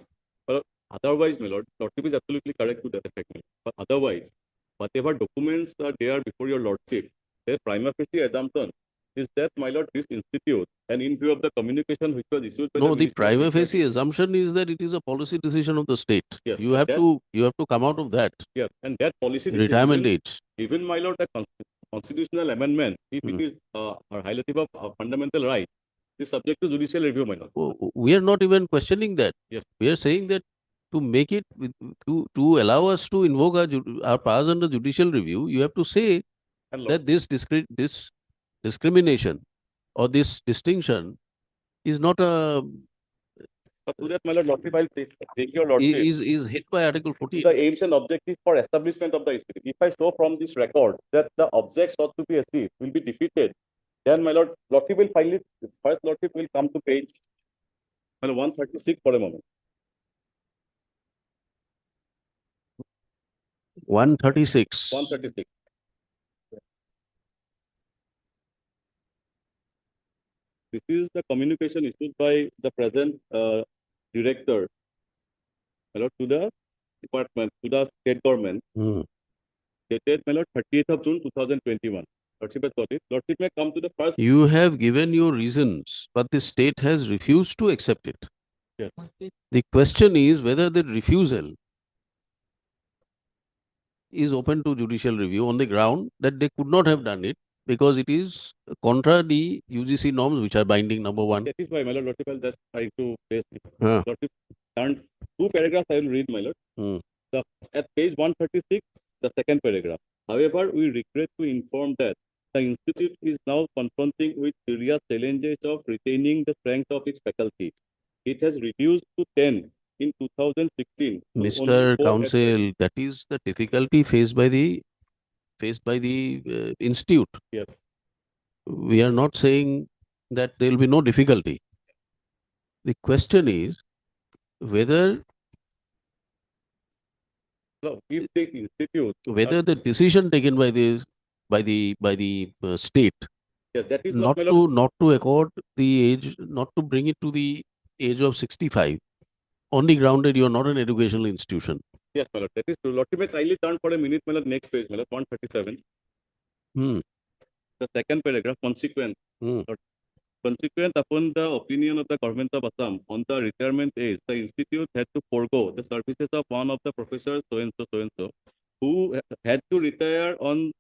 But otherwise, my lord, lordship is absolutely correct to that effect. My lord. But otherwise, whatever documents are there before your lordship, their prima facie assumption is that, my lord, this institute, and in view of the communication which was issued by No, the the Ministry of prima facie Education- assumption is that it is a policy decision of the state. Yes, You have to come out of that. Yeah, and that policy Retirement decision, age. even, my lord, the constitutional amendment, if it is a highlighting of a fundamental right, is subject to judicial review, my lord. We are not even questioning that. Yes. We are saying that to make it to allow us to invoke our powers under judicial review, you have to say And that this discrimination or this distinction is not a But to that, my lord, lordship, I'll take your lordship. is hit by Article 14. The aims and objectives for establishment of the institute. If I show from this record that the objects sought to be achieved will be defeated, then, my lord, lordship will finally, first lordship will come to page 136 for a moment. 136. 136. This is the communication issued by the present director, my lord, to the department, to the state government, dated, my lord, 30th of June 2021. Lordship has got it. Lordship may come to the first. You have given your reasons, but the state has refused to accept it. Yes. The question is whether the refusal is open to judicial review on the ground that they could not have done it because it is contra the UGC norms which are binding, number one. That is why, my lord, lordship, I'll just try to base it. Huh. Lordship, and two paragraphs I will read, my lord. At page 136, the second paragraph. However, we regret to inform that the institute is now confronting with serious challenges of retaining the strength of its faculty. It has reduced to 10 in 2016. to only Mr. 4 at Counsel, that is the difficulty faced by the institute. Yes. We are not saying that there will be no difficulty. The question is whether No, if the institute, the decision taken by the state yes, that is not what, my lord, to accord the age, not to bring it to the age of 65, on the ground that you are not an educational institution. yes, my lord, that is true. Lordship, may kindly turn for a minute, my lord, next page, my lord, 137. The second paragraph, consequent. Consequent upon the opinion of the government of Assam on the retirement age, the institute had to forego the services of one of the professors, so and so, who had to retire on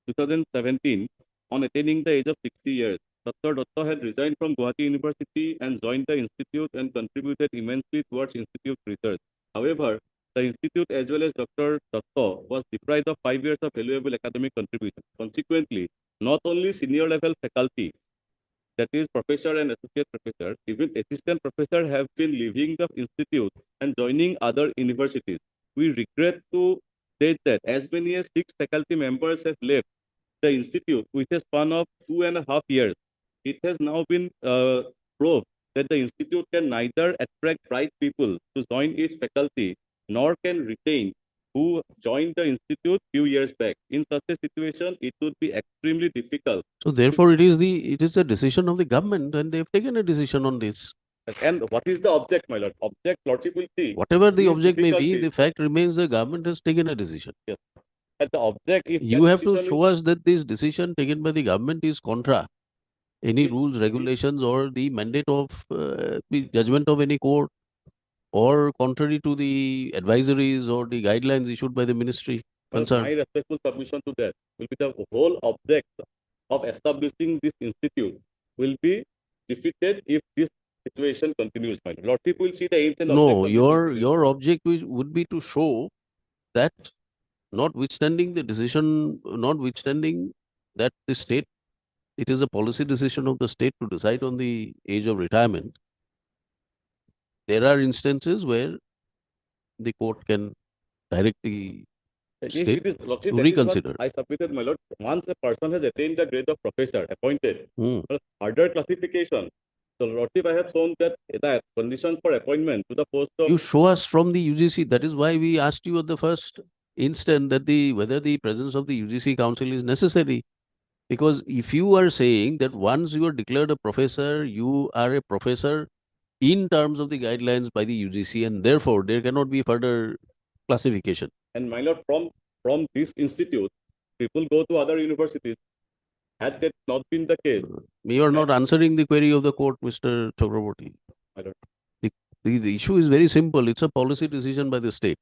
2017 on attaining the age of 60 years. Dr. Datta had resigned from Guwahati University and joined the institute and contributed immensely towards institute research. However, the institute as well as Dr. Datta was deprived of 5 years of valuable academic contribution. Consequently, not only senior level faculty, that is professor and associate professor, even assistant professor have been leaving the institute and joining other universities. We regret to state that as many as 6 faculty members have left the institute with a span of 2.5 years. It has now been proved that the institute can neither attract bright people to join its faculty nor can retain who joined the institute few years back. In such a situation, it would be extremely difficult. So therefore, it is the decision of the government, and they've taken a decision on this. And what is the object, my lord? Object, lordship will see. Whatever the these object may be, difficulties. the fact remains the government has taken a decision. Yes. And the object, if You that have to decision show is- us that this decision taken by the government is contra any rules, regulations, or the mandate of the judgment of any court, or contrary to the advisories or the guidelines issued by the ministry Well, concerned. my respectful submission to that will be the whole object of establishing this institute will be defeated if this situation continues. My lord. Lordship will see the aims and No, objects of your object would be to show that notwithstanding the decision, notwithstanding that the state, it is a policy decision of the state to decide on the age of retirement. There are instances where the court can direct the If state it is, Lordship, to that is what reconsider. I submitted, my lord. Once a person has attained the grade of professor, appointed, Hmm. further classification. So, Lordship, I have shown that the condition for appointment to the post of You show us from the UGC. That is why we asked you at the first instant that whether the presence of the UGC council is necessary. Because if you are saying that once you are declared a professor, you are a professor in terms of the guidelines by the UGC, and therefore there cannot be further classification. And my lord, from this institute, people go to other universities. Had that not been the case, You are not answering the query of the court, Mr. Chakraborty. my lord. The issue is very simple. It's a policy decision by the state.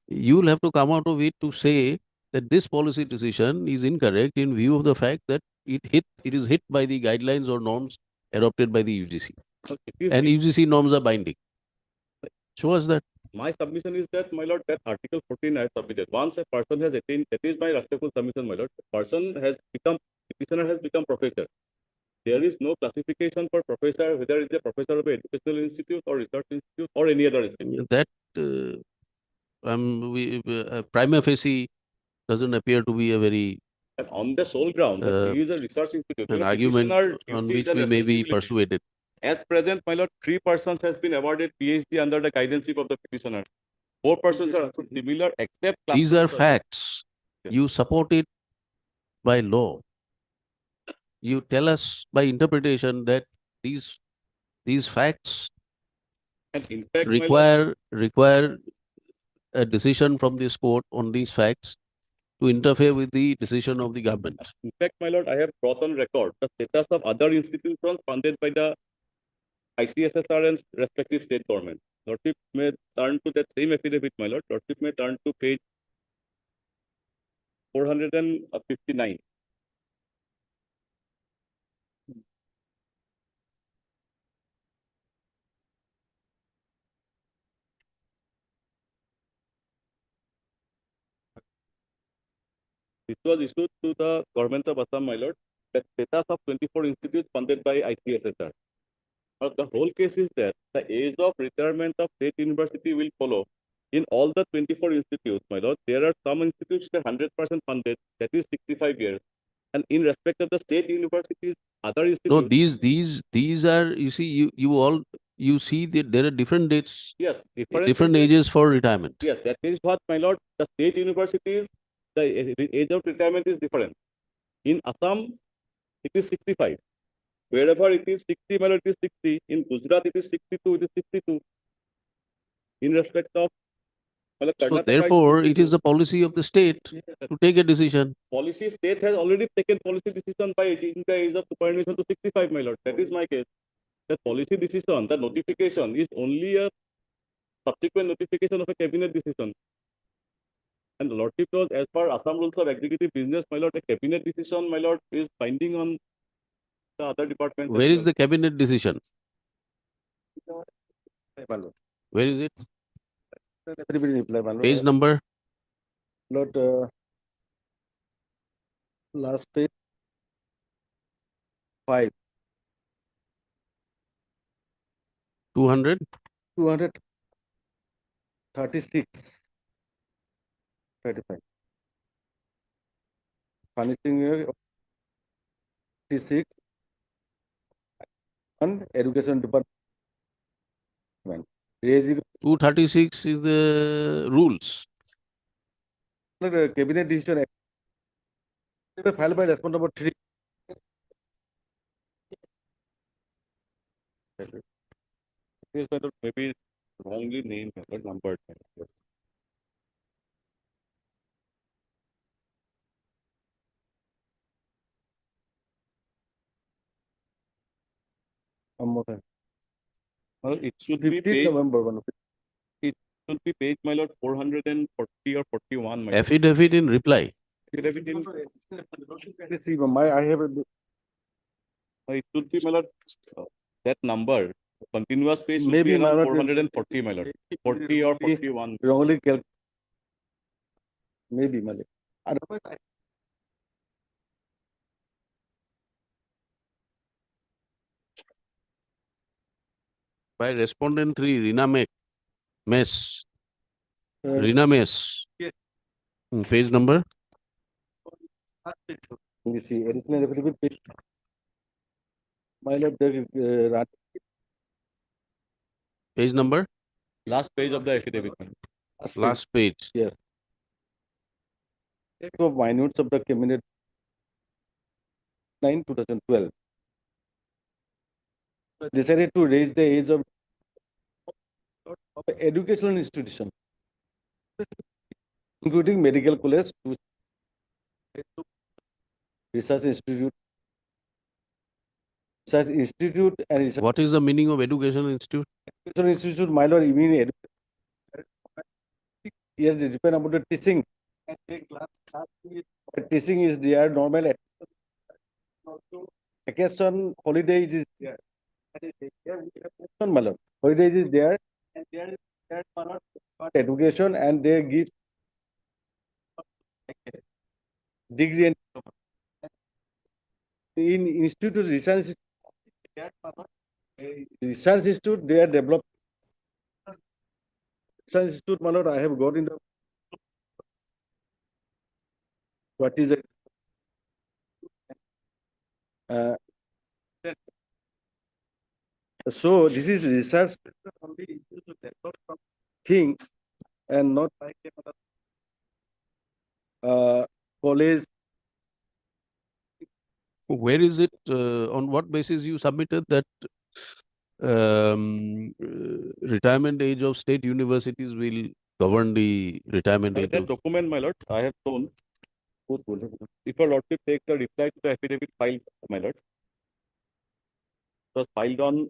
You will have to come out of it to say that this policy decision is incorrect in view of the fact that it is hit by the guidelines or norms adopted by the UGC. And UGC norms are binding. Show us that. My submission is that, my lord, that Article 14 I have submitted. Once a person has attained, that is my respectful submission, my lord. Petitioner has become professor. There is no classification for professor, whether it's a professor of an educational institute or research institute or any other institute. That prima facie doesn't appear to be a very And on the sole ground that he is a research institute, an you know, argument petitioner on duties which and we may be responsibilities. persuaded. At present, my lord, 3 persons has been awarded PhD under the guidance of the petitioner. 4 persons are also similar, except These are classmates. facts. You support it by law. You tell us by interpretation that these facts And in fact, my lord, require a decision from this court on these facts to interfere with the decision of the government. in fact, my lord, I have brought on record the status of other institutions funded by the ICSSR and respective state government. Lordship may turn to that same affidavit, my lord. Lordship may turn to page 459. This was issued to the government of Assam, my lord, the status of 24 institutes funded by ICSSR. Now, the whole case is that the age of retirement of state university will follow. In all the 24 institutes, my lord, there are some institutes that are 100% funded, that is 65 years. And in respect of the state universities, other No, institutes. these are, you see, you see that there are different dates, Yes, different ages for retirement. Yes, that is what, my lord, the state universities, the age of retirement is different. In Assam, it is 65. Wherever it is 60, my lord, it is 60. In Gujarat, it is 62, it is 62. In respect of So therefore, it is the policy of the state to take a decision. policy, state has already taken policy decision by changing the age of superannuation to 65, my lord. That is my case. The policy decision, the notification is only a subsequent notification of a cabinet decision. And lordship knows, as per Assam rules of executive business, my lord, a cabinet decision, my lord, is binding on the other department. Where is the cabinet decision? Where is it? Page number? Lord, last page. 5. 200? 236. 35. Finishing year 36 and education department. Raising 236 is the rules. cabinet decision filed by respondent number 3. Maybe wrongly named but numbered. One more time. Well, it should be 15th page, November. One. it should be page, my lord, 440 or 41. My lord. Affidavit in reply. Affidavit in, Let's see, I have a it should be, my lord, that number. Continuous page should maybe be around my lord, 440, my lord. 40 or 41. wrongly calculated. Maybe, my lord. Otherwise, By respondent 3, Mess. Yes. Rina Mess. Page number? Let me see. Additional affidavit page. My lord, the Page number? Last page of the affidavit. Last page. Yes. Of minutes of the cabinet 9 2012 decided to raise the age of educational institution, including medical college, to research institute, and research What is the meaning of educational institute? institute. My lord, you mean here it depend about the teaching. Teaching is there, normal vacation, holidays is there. My lord, holidays is there, and there is education, and they give degree and in institute research institute they are developed research institute. My lord, I have got in the what is it? So this is research thing and not like college. Where is it? On what basis you submitted that retirement age of state universities will govern the retirement age That of... document, my lord, I have shown. If your lordship take the reply to the affidavit filed, my lord, it was filed on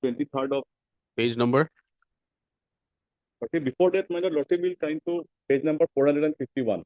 23rd of Page number? okay, before that, my lord, lordship will time to page number 451.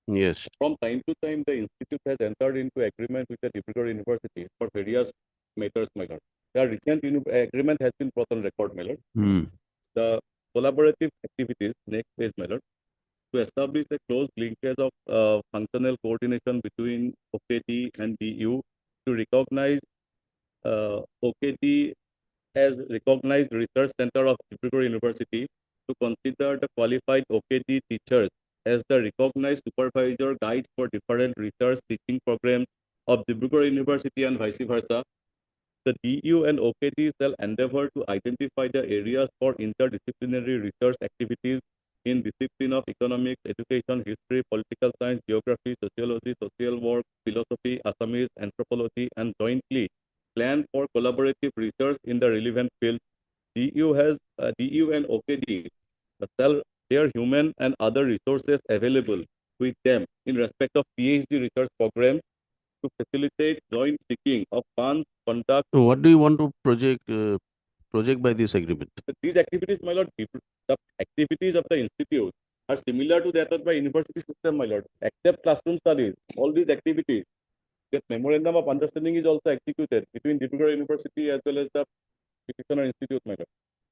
Yes. From time to time, the institute has entered into agreement with the Dismissal University for various matters, my lord. The recent agreement has been brought on record, my lord. The collaborative activities, next page, my lord, to establish a close linkage of functional coordination between OKT and DU to recognize OKT as recognized research center of Procedural University, to consider the qualified OKT teachers as the recognized supervisor guide for different research teaching programs of Procedural University and vice versa. The DU and OKT shall endeavor to identify the areas for interdisciplinary research activities in discipline of economics, education, history, political science, geography, sociology, social work, philosophy, Assamese, anthropology, and jointly plan for collaborative research in the relevant field. DU and OKD shall share human and other resources available with them in respect of PhD research programs to facilitate joint seeking of funds, conduct. So what do you want to project by this agreement? These activities, my lord, the activities of the institute are similar to that of the university system, my lord, except classroom studies. All these activities, that memorandum of understanding is also executed between Dismissal University as well as the petitioner institute, my lord.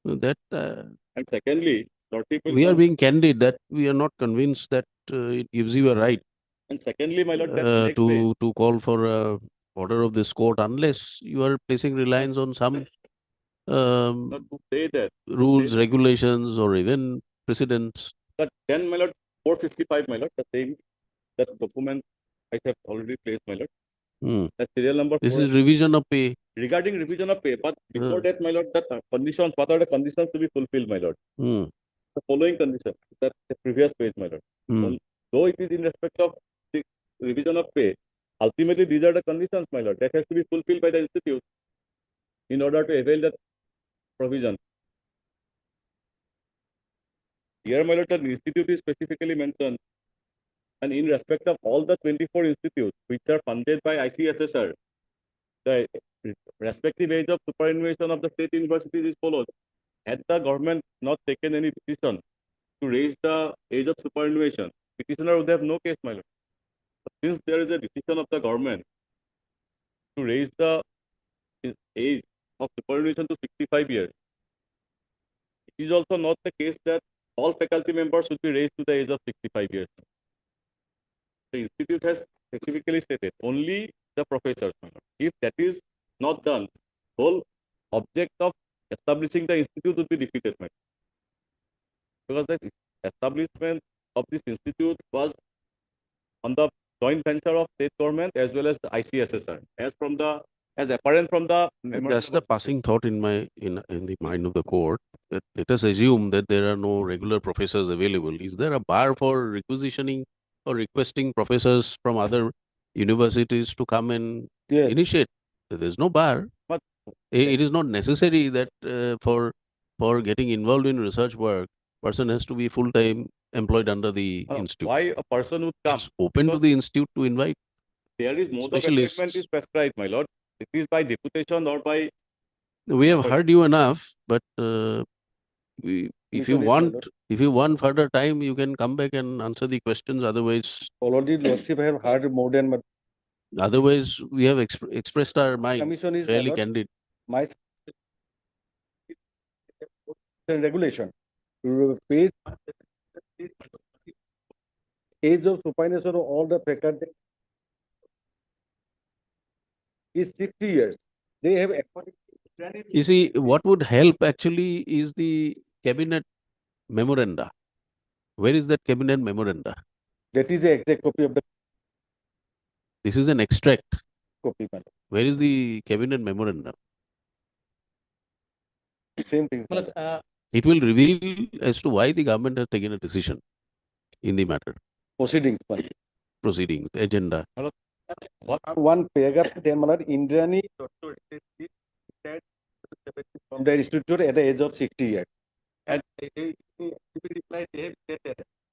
That And secondly, Lordship will we are come- being candid that we are not convinced that it gives you a right And secondly, my lord, that next day, to call for a order of this court unless you are placing reliance on some not to say that, rules, regulations, or even precedents. that 10, my lord, 455, my lord, the same, that document I have already placed, my lord. Hmm. That serial number This 4. is revision of pay. Regarding revision of pay, but before that, my lord, that conditions, what are the conditions to be fulfilled, my lord? Hmm. The following condition, that the previous page, my lord. Hmm. Though it is in respect of the revision of pay, ultimately these are the conditions, my lord, that has to be fulfilled by the institute in order to avail that provision. Here, my lord, the institute is specifically mentioned, and in respect of all the 24 institutes which are funded by ICSSR, the respective age of superannuation of the state universities is followed. Had the government not taken any decision to raise the age of superannuation, petitioner would have no case, my lord. But since there is a decision of the government to raise the age of superannuation to 65 years, it is also not the case that all faculty members should be raised to the age of 65 years. The institute has specifically stated only the professors, my lord. If that is not done, whole object of establishing the institute would be defeated, my lord. Because the establishment of this institute was on the joint venture of state government as well as the ICSSR, as apparent from the That's the passing thought in the mind of the court. That let us assume that there are no regular professors available. Is there a bar for requisitioning or requesting professors from other universities to come and initiate? There's no bar. But It is not necessary that for getting involved in research work, person has to be full-time employed under the institute. why a person would come? It's open to the institute to invite There is mode of specialists. appointment is prescribed, my lord. It is by deputation or by. We have heard you enough, but if you Commission is want, if you want further time, you can come back and answer the questions. Already lordship have heard more than Otherwise, we have expressed our mind commission is fairly not- candid. my regulation. Page age of superannuation of all the faculty is 60 years. They have You see, what would help actually is the cabinet memoranda. Where is that cabinet memoranda? that is the exact copy of the This is an extract. copy. madam. Where is the cabinet memoranda? Same thing. It will reveal as to why the government has taken a decision in the matter. Proceedings. Proceedings, agenda. One paragraph, then Indrani from the institute at the age of 60 years. And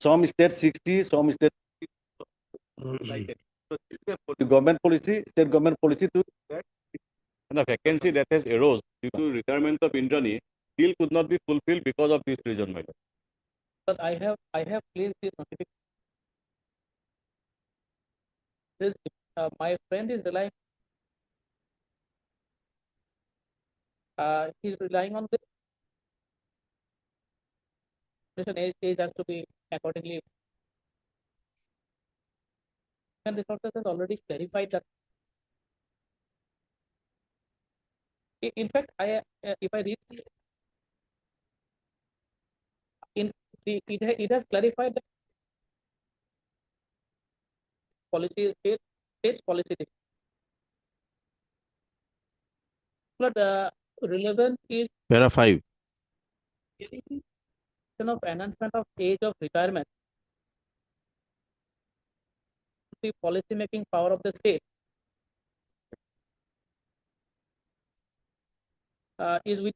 some state 60, some state the government policy, state government policy to And the vacancy that has arose due to retirement of Indrani still could not be fulfilled because of this reason, my lord. But I have placed this notification. This my friend is relying. He's relying on this. Age has to be accordingly. And resources has already clarified that. In fact, if I read it has clarified that policy states policy. But relevant is Para 5. of enhancement of age of retirement. The policy making power of the state is with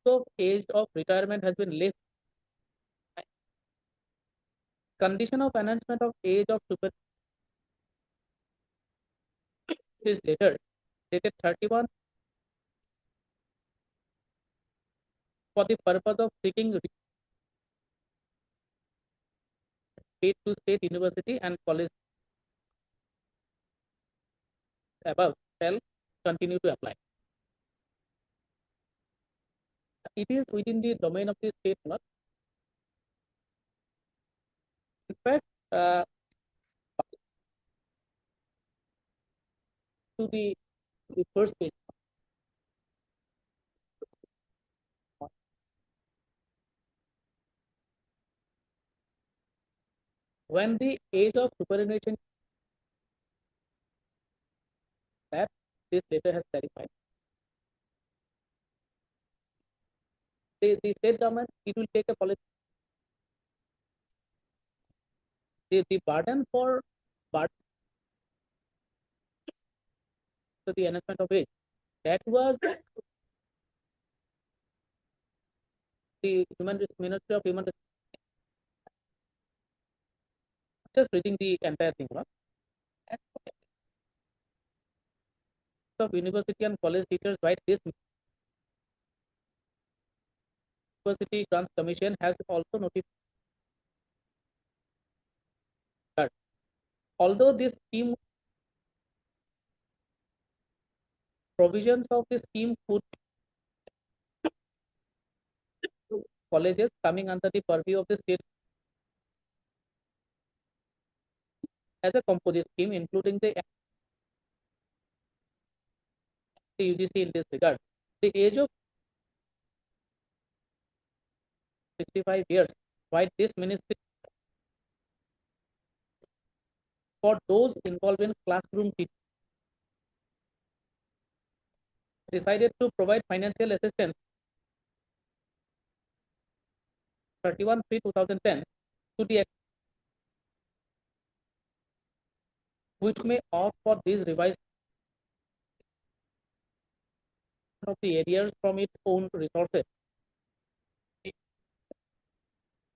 so age of retirement has been left. Condition of enhancement of age of super is later dated 31 for the purpose of seeking paid to state university and college above shall continue to apply. It is within the domain of the state law. In fact, to the first page. When the age of superannuation, that this letter has clarified. The state government, it will take a policy. The burden for so the enhancement of age, that was the Ministry of Human Resources. Just reading the entire thing. Of university and college teachers write this. University Grants Commission has also notified that although this scheme provisions of the scheme could colleges coming under the purview of the state as a composite scheme, including the UGC in this regard. The age of 65 years, why this ministry for those involved in classroom teaching decided to provide financial assistance 31/3/2010 to the which may opt for these revised of the arrears from its own resources.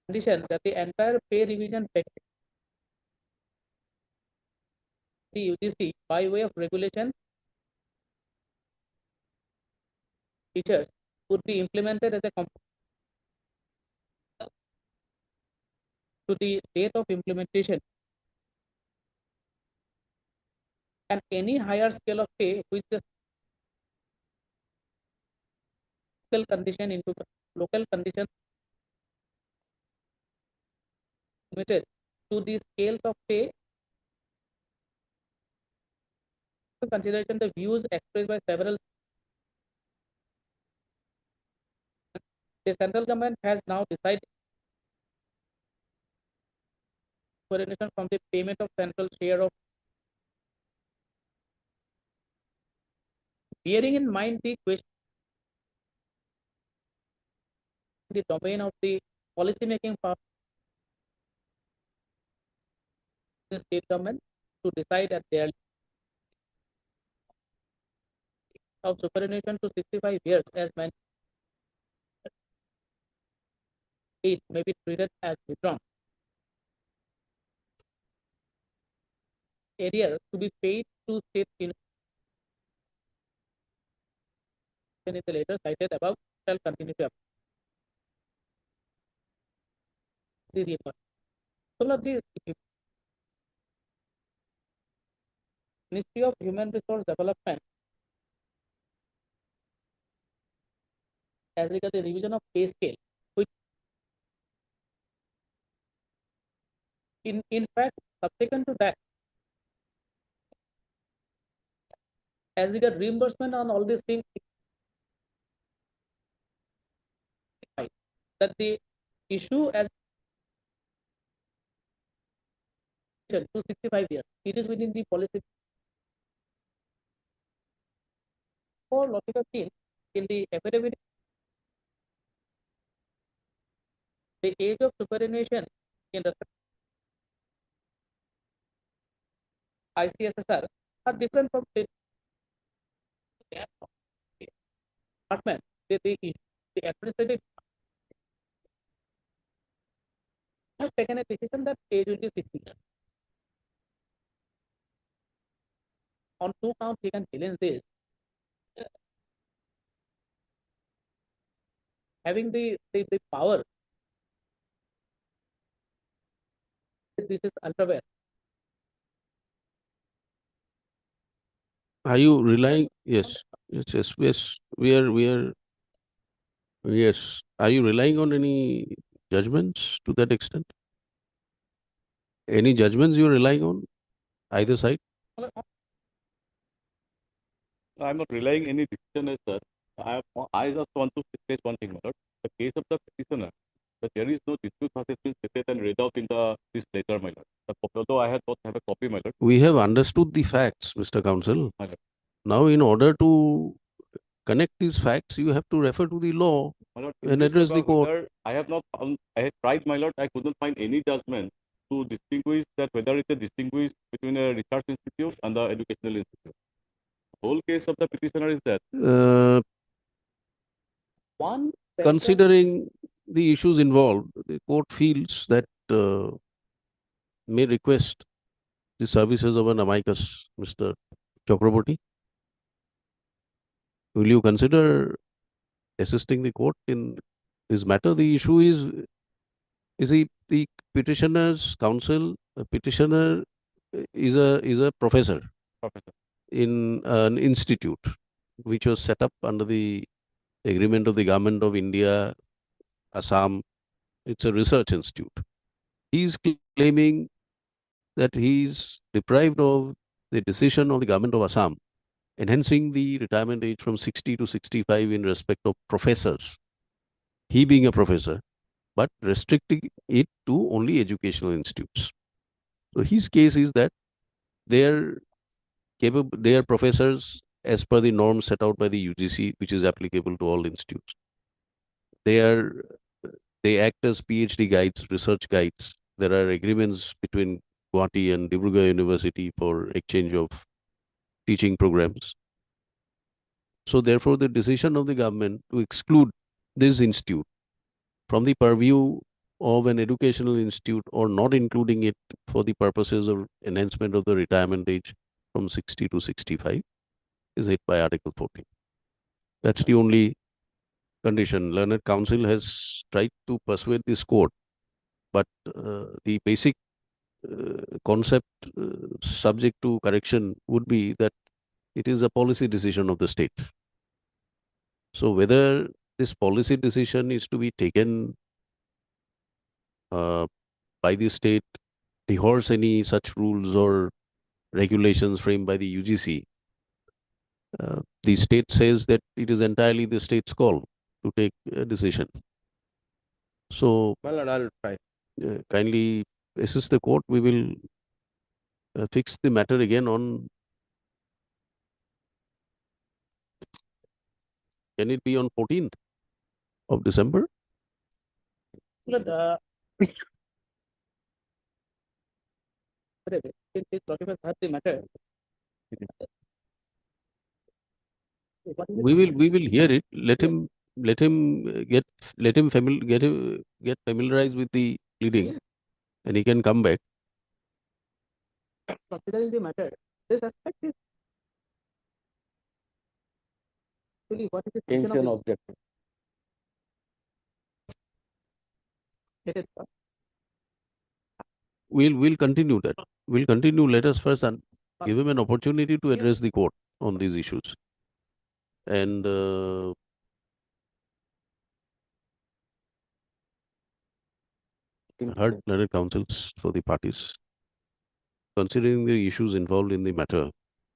Condition that the entire pay revision package the UGC by way of regulation features would be implemented as a to the date of implementation, and any higher scale of pay which the local condition into the local conditions limited to the scales of pay. Consideration the views expressed by several. The central government has now decided from the payment of central share of. Bearing in mind the question, the domain of the policy making power, the state government to decide at their of superannuation to 65 years as mentioned. It may be treated as withdrawn. Arrear to be paid to state in the later cited above shall continue to apply. The report. So the Ministry of Human Resource Development as regards the revision of pay scale, which in fact subsequent to that, as regards reimbursement on all these things, that the issue as to 65 years, it is within the policy. For logical thing in the affidavit, the age of superannuation in the ICSSR are different from state department. The administrative has taken a decision that age will be 60 years. On two counts, he can challenge this. Having the power, this is ultra. Are you relying? Yes, yes, yes, yes. We are Yes. Are you relying on any judgments to that extent? Any judgments you're relying on either side? I'm not relying any decision as such. I just want to state one thing, my lord. The case of the petitioner, that there is no dispute that has been stated and read out in this letter, my lord. Although I don't have a copy, my lord. We have understood the facts, Mr. Counsel. My lord. Now, in order to connect these facts, you have to refer to the law My lord, and address the court. whether I have not found, I have tried, my lord, I could not find any judgment to distinguish that whether it is distinguished between a research institute and the educational institute. The whole case of the petitioner is that One. Considering the issues involved, the court feels that may request the services of an amicus, Mr. Chakraborty. Will you consider assisting the court in this matter? The issue is the petitioner's counsel, the petitioner is a professor in an institute which was set up under the agreement of the government of India, Assam. It's a research institute. He's claiming that he's deprived of the decision of the government of Assam, enhancing the retirement age from 60 to 65 in respect of professors. He being a professor, but restricting it to only educational institutes. So his case is that they are professors as per the norms set out by the UGC, which is applicable to all institutes. They act as PhD guides, research guides. There are agreements between Guwahati and Dibrugarh University for exchange of teaching programs. So therefore, the decision of the government to exclude this institute from the purview of an educational institute or not including it for the purposes of enhancement of the retirement age from 60 to 65 is hit by Article 14. That's the only condition. Learned Counsel has tried to persuade this court, but the basic concept subject to correction would be that it is a policy decision of the state. So whether this policy decision is to be taken by the state, rehearse any such rules or regulations framed by the UGC, the state says that it is entirely the state's call to take a decision. So, Well, I'll try. Kindly assist the court. We will fix the matter again on. Can it be on 14th of December? But, since this document has the matter. We will hear it. Let him get familiarized with the pleading, and he can come back. Considering the matter, this aspect is actually what is the function of objective. it is, We'll continue that. We'll continue. Let us first give him an opportunity to address the court on these issues. And heard learned counsels for the parties. Considering the issues involved in the matter,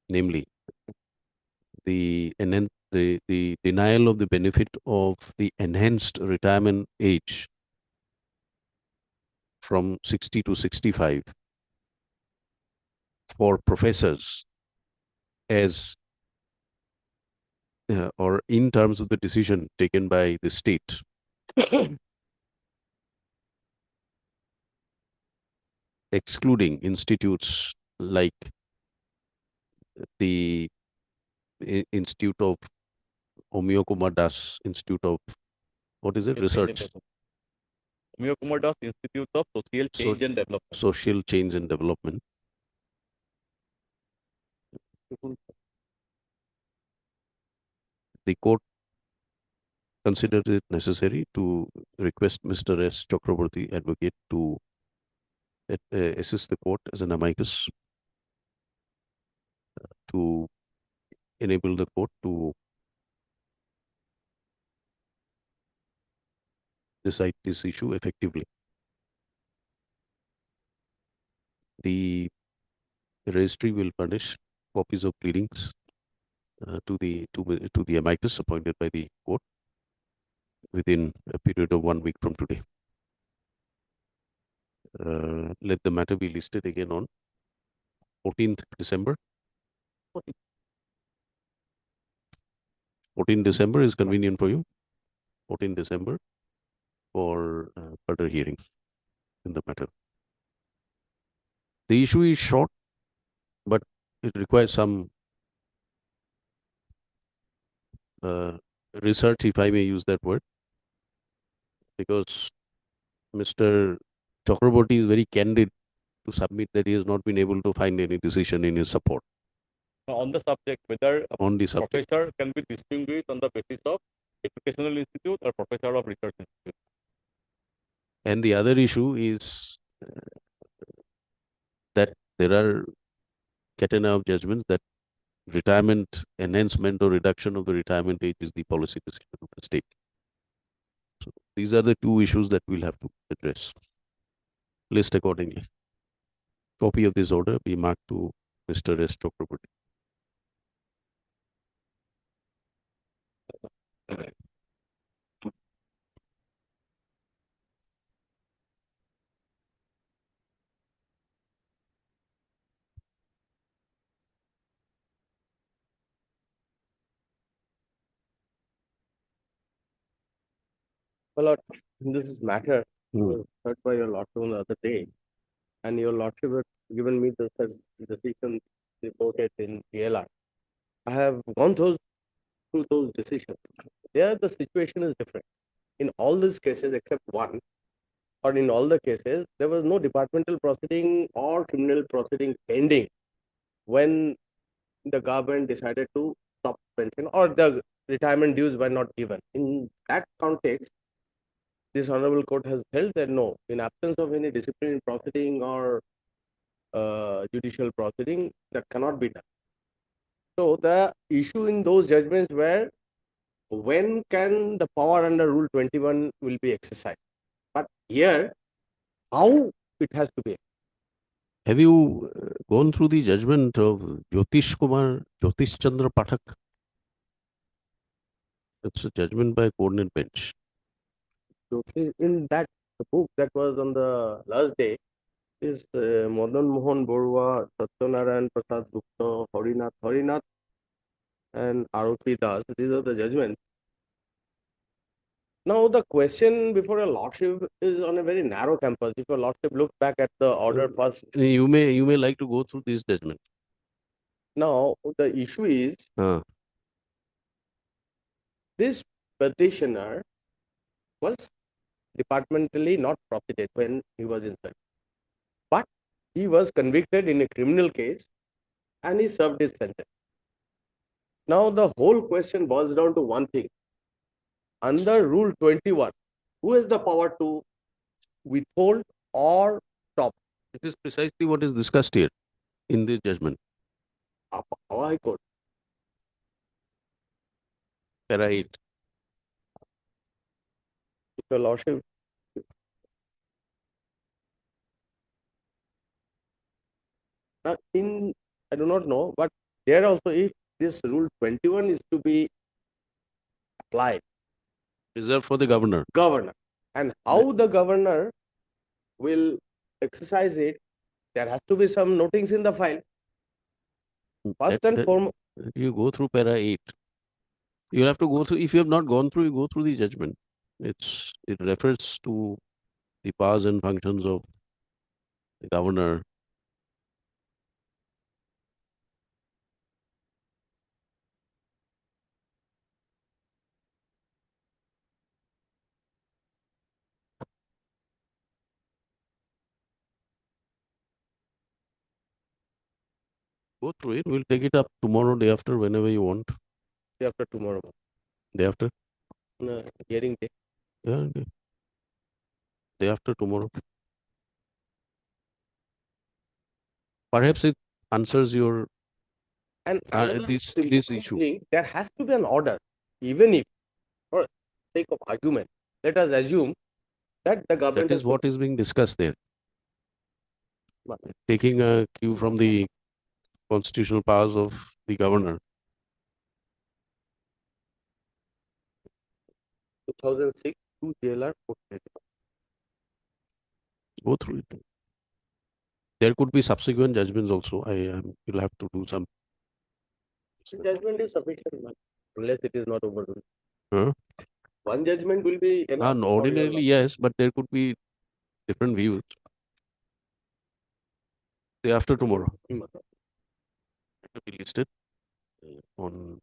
namely the denial of the benefit of the enhanced retirement age from 60 to 65 for professors as or in terms of the decision taken by the state. Excluding institutes like the Institute of Omyo Kumar Das, Institute of, what is it, research? Omyo Kumar Das Institute of Social Change and Development. Social Change and Development. The court considered it necessary to request Mr. S. Chakraborty, advocate, to assist the court as an amicus to enable the court to decide this issue effectively. The registry will furnish copies of pleadings to the amicus appointed by the court within a period of 1 week from today. Let the matter be listed again on 14th December. 14 December is convenient for you. 14 December for further hearing in the matter. The issue is short, but it requires some research, if I may use that word, because Mr. Chakraborty is very candid to submit that he has not been able to find any decision in his support. On the subject, whether a On the subject. professor can be distinguished on the basis of educational institute or professor of research institute. And the other issue is that there are catena of judgments that retirement enhancement or reduction of the retirement age is the policy decision of the state. So these are the two issues that we'll have to address. List accordingly. Copy of this order be marked to Mr. S. Chakraborty. My lord, this matter was heard by your lordship on the other day, and your lordship had given me the decision reported in DLR. I have gone through those decisions. There, the situation is different. In all these cases, except one, or in all the cases, there was no departmental proceeding or criminal proceeding pending when the government decided to stop pension or the retirement dues were not given. In that context, this honorable court has held that no, in absence of any disciplinary proceeding or judicial proceeding, that cannot be done. So the issue in those judgments were when can the power under Rule 21 will be exercised. But here, how it has to be. Have you gone through the judgment of Jyotish Chandra Pathak? It's a judgment by coordinate bench. So in that book that was on the last day is Madan Mohan Borua, Satyanarayan Prasad Gupta, Harinath, and Aropi Das. These are the judgments. Now the question before a lordship is on a very narrow campus. If a lordship looks back at the order first. You may like to go through this judgment. Now the issue is this petitioner was departmentally not prosecuted when he was in service. But he was convicted in a criminal case and he served his sentence. Now the whole question boils down to one thing. Under Rule 21, who has the power to withhold or stop? It is precisely what is discussed here in this judgment. High Court. Right. Your Lordship. Now, I do not know, but there also, if this Rule 21 is to be applied, reserved for the governor. And how the governor will exercise it, there has to be some notings in the file. First and foremost, you go through para 8. You have to go through. If you have not gone through, you go through the judgment. It refers to the powers and functions of the governor. Go through it. We'll take it up tomorrow, day after, whenever you want. Day after tomorrow. Day after? Hearing day. Yeah. Day after tomorrow. Perhaps it answers your this issue. There has to be an order, even if, for sake of argument, let us assume That the government That is has what is being discussed there. Taking a cue from the constitutional powers of the governor. 2006 to JLR. Go through it. There could be subsequent judgments also. You'll have to do some. Judgment is sufficient, man, unless it is not overruled. Huh? One judgment will be enough. And ordinarily, yes, but there could be different views. Day after tomorrow. It will be listed on